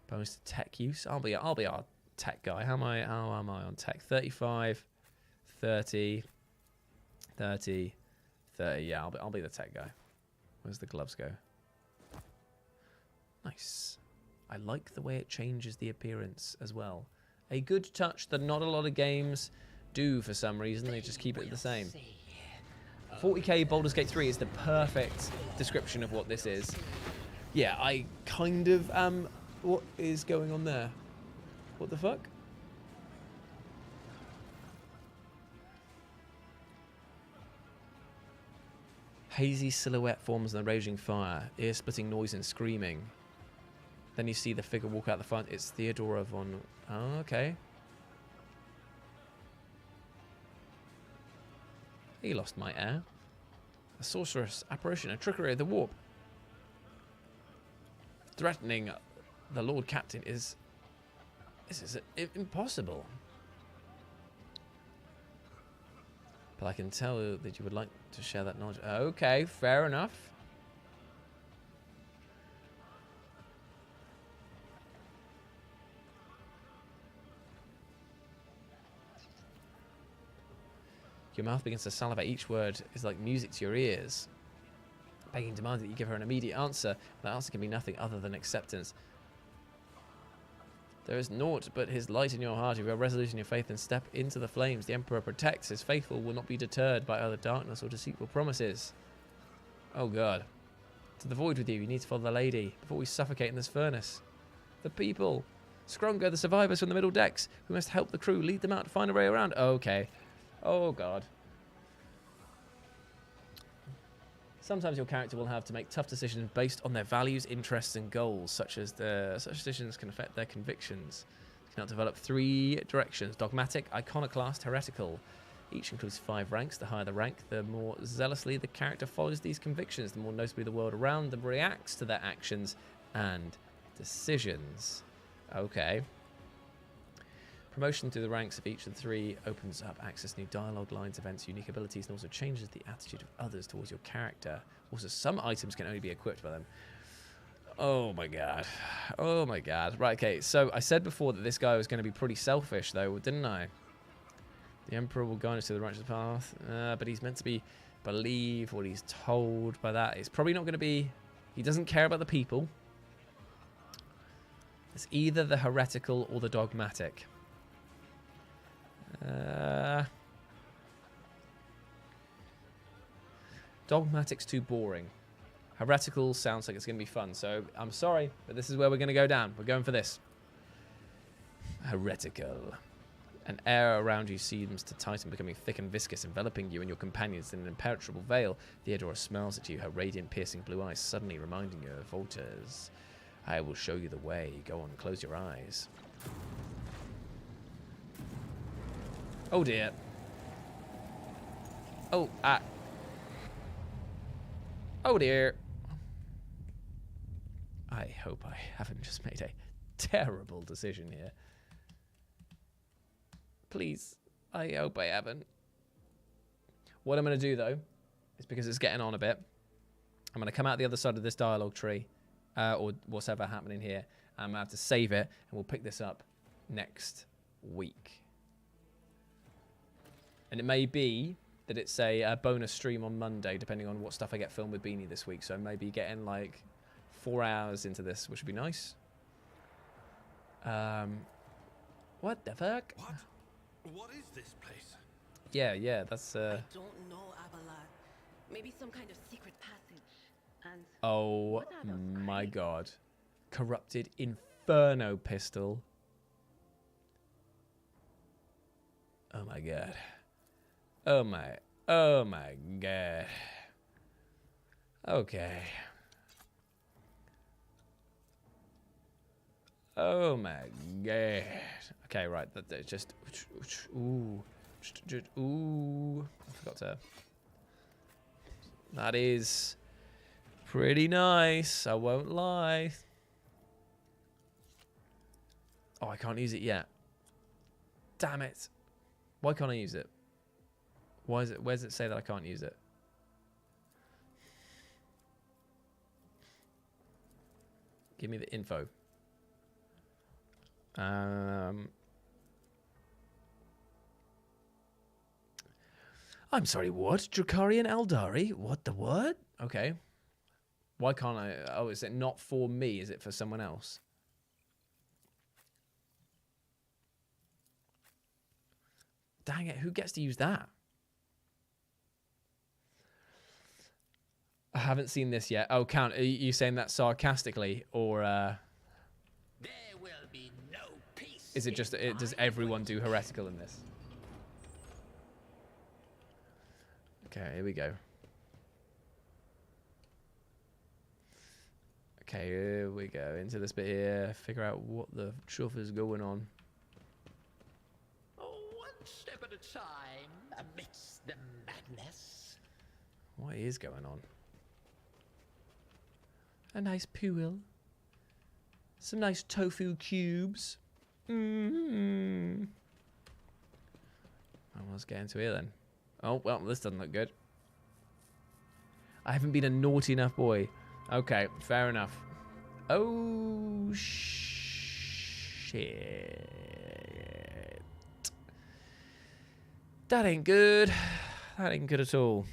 Bonus to tech use. I'll be our tech guy. How am I on tech? 35, 30, 30, 30. Yeah, I'll be the tech guy. Where's the gloves go? Nice. I like the way it changes the appearance as well. A good touch that not a lot of games do for some reason. They just keep it the same. 40K Baldur's Gate 3 is the perfect description of what this is. Yeah, I kind of am. What is going on there? What the fuck? Hazy silhouette forms in the raging fire, ear-splitting noise and screaming. Then you see the figure walk out the front. It's Theodora von... Oh, okay. He lost my air. A sorceress apparition, a trickery of the warp. Threatening the Lord Captain is... This is impossible. But I can tell that you would like to share that knowledge. Okay, fair enough. Your mouth begins to salivate. Each word is like music to your ears. Begging demands that you give her an immediate answer. That answer can be nothing other than acceptance. There is naught but his light in your heart. If you are resolute in your faith and step into the flames, the Emperor protects. His faithful will not be deterred by either darkness or deceitful promises. Oh god. To the void with you, you need to follow the lady before we suffocate in this furnace. The people. Scronger, the survivors from the middle decks. We must help the crew, lead them out to find a way around. Okay. Oh, God. Sometimes your character will have to make tough decisions based on their values, interests, and goals. Such decisions can affect their convictions. You cannot develop 3 directions. Dogmatic, iconoclast, heretical. Each includes 5 ranks. The higher the rank, the more zealously the character follows these convictions. The more noticeably the world around them reacts to their actions and decisions. Okay. Promotion through the ranks of each of the 3 opens up access to new dialogue lines, events, unique abilities, and also changes the attitude of others towards your character. Also, some items can only be equipped by them. Oh my god. Oh my god. Right, okay, so I said before that this guy was going to be pretty selfish, though, didn't I? The Emperor will guide us to the righteous path, but he's meant to believe what he's told by that. It's probably not going to be... He doesn't care about the people. It's either the heretical or the dogmatic. Dogmatic's too boring. Heretical sounds like it's going to be fun, so I'm sorry, but this is where we're going to go down. We're going for this. Heretical. An air around you seems to tighten, becoming thick and viscous, enveloping you and your companions in an impenetrable veil. Theodora smiles at you, her radiant, piercing blue eyes suddenly reminding you of Volta's. I will show you the way. Go on, close your eyes. Oh dear. Oh, oh dear. I hope I haven't just made a terrible decision here. Please, I hope I haven't. What I'm going to do, though, is because it's getting on a bit, I'm going to come out the other side of this dialogue tree, or whatever happening here. I'm going to have to save it, and we'll pick this up next week. And it may be that it's a bonus stream on Monday, depending on what stuff I get filmed with Beanie this week. So maybe getting like 4 hours into this, which would be nice. What the fuck? What? What is this place? Yeah, that's I don't know, Abelard. Maybe some kind of secret passage. And oh my god. Corrupted Inferno pistol. Oh my god. Oh my god. Okay. Oh my god. Okay, right. That just ooh. Ooh. I forgot to. That is pretty nice, I won't lie. Oh, I can't use it yet. Damn it. Why can't I use it? Why is it? Where does it say that I can't use it? Give me the info. I'm sorry, what? Drakarian Eldari? What the what? Okay. Why can't I? Oh, is it not for me? Is it for someone else? Dang it, who gets to use that? I haven't seen this yet. Oh, Count, are you saying that sarcastically? Or, There will be no peace. is it just, does everyone do heretical in this? Okay, here we go. Okay, here we go. Into this bit here. Figure out what the chuff is going on. One step at a time amidst the madness. What is going on? A nice pool. Some nice tofu cubes. Mm-hmm. Let's get into here then. Oh, well, this doesn't look good. I haven't been a naughty enough boy. Okay, fair enough. Oh, shit. That ain't good. That ain't good at all.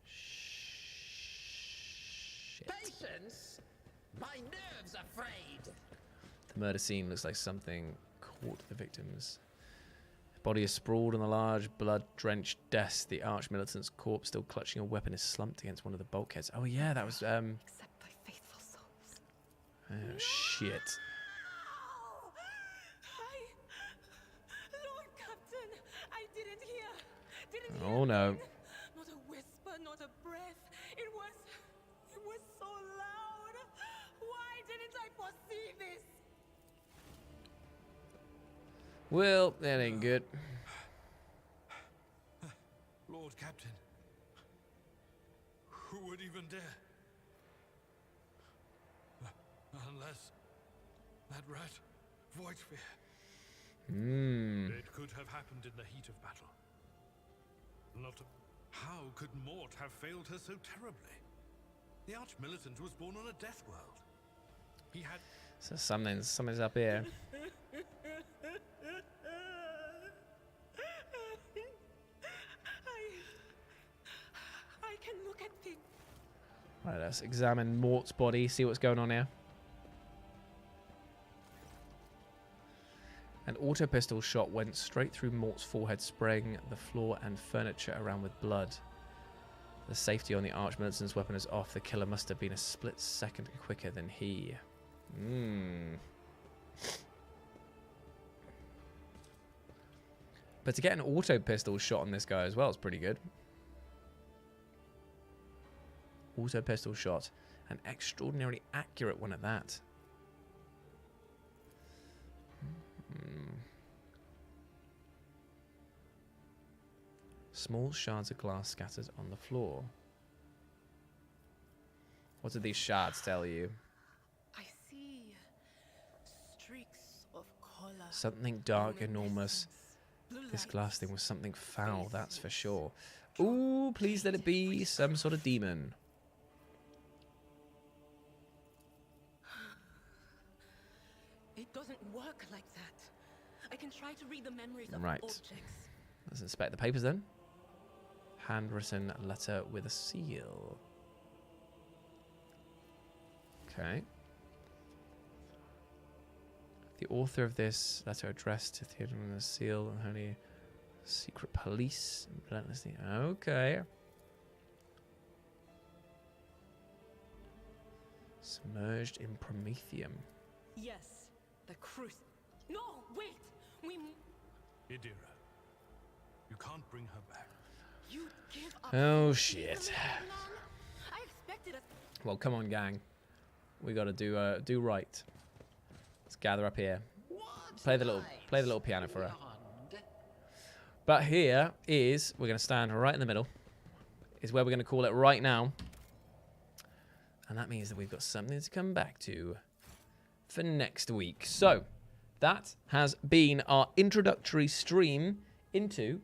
Shit. Patience? My nerves are frayed. The murder scene looks like something caught the victims. Body is sprawled on a large, blood-drenched desk. The arch-militant's corpse, still clutching a weapon, is slumped against one of the bulkheads. Oh yeah, that was Accept thy faithful souls. Oh, shit. Lord Captain, I didn't hear. Oh, no. Not a whisper, not a breath. It was so loud. Why didn't I foresee this? Well, that ain't good. Lord Captain, who would even dare? Unless that rat, Voidsphere. It could have happened in the heat of battle. How could Mort have failed her so terribly? The Archmilitant was born on a death world. He had... So something's up here. I can look at things. Right, let's examine Mort's body, see what's going on here. An auto pistol shot went straight through Mort's forehead, spraying the floor and furniture around with blood. The safety on the Archmilitant's weapon is off. The killer must have been a split second quicker than he. But to get an auto pistol shot on this guy as well is pretty good. Auto pistol shot. An extraordinarily accurate one at that. Small shards of glass scattered on the floor. What did these shards tell you? I see streaks of color. Something dark, enormous. This glass thing was something foul, that's for sure. Ooh, please let it be some sort of demon. It doesn't work like that. I can try to read the memories of Right. objects. Let's inspect the papers then. Handwritten letter with a seal. Okay. The author of this letter addressed to Theodora with a seal and holy secret police. Relentlessly. Okay. Submerged in Prometheum. Yes, the cruise. No, wait. Idira, you can't bring her back. You give up. Oh shit. I expected us. Well, come on, gang. We gotta do right. Let's gather up here. Play the little piano for her. But here is, we're gonna stand right in the middle. Is where we're gonna call it right now. And that means that we've got something to come back to for next week. So that has been our introductory stream into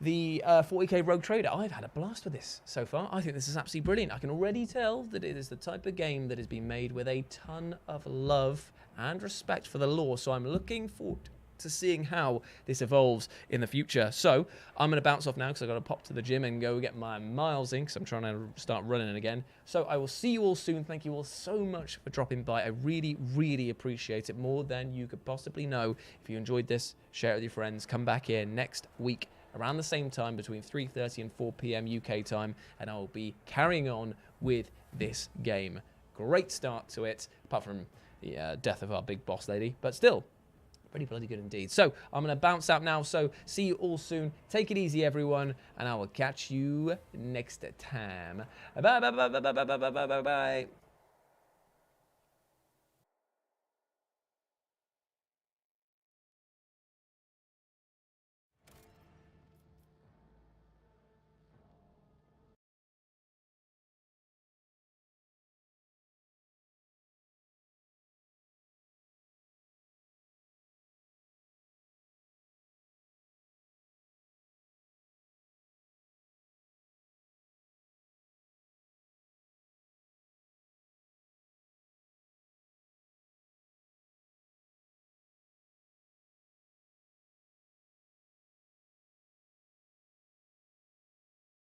the 40k Rogue Trader. I've had a blast with this so far. I think this is absolutely brilliant. I can already tell that it is the type of game that has been made with a ton of love and respect for the lore. So I'm looking forward to seeing how this evolves in the future. So I'm going to bounce off now because I've got to pop to the gym and go get my miles in because I'm trying to start running again. So I will see you all soon. Thank you all so much for dropping by. I really, really appreciate it more than you could possibly know. If you enjoyed this, share it with your friends. Come back here next week around the same time between 3:30 and 4 p.m. UK time, and I'll be carrying on with this game. Great start to it, apart from the death of our big boss lady, but still pretty bloody good indeed. So I'm going to bounce out now, so see you all soon. Take it easy, everyone, and I will catch you next time. Bye, bye, bye, bye, bye, bye, bye, bye, bye, bye.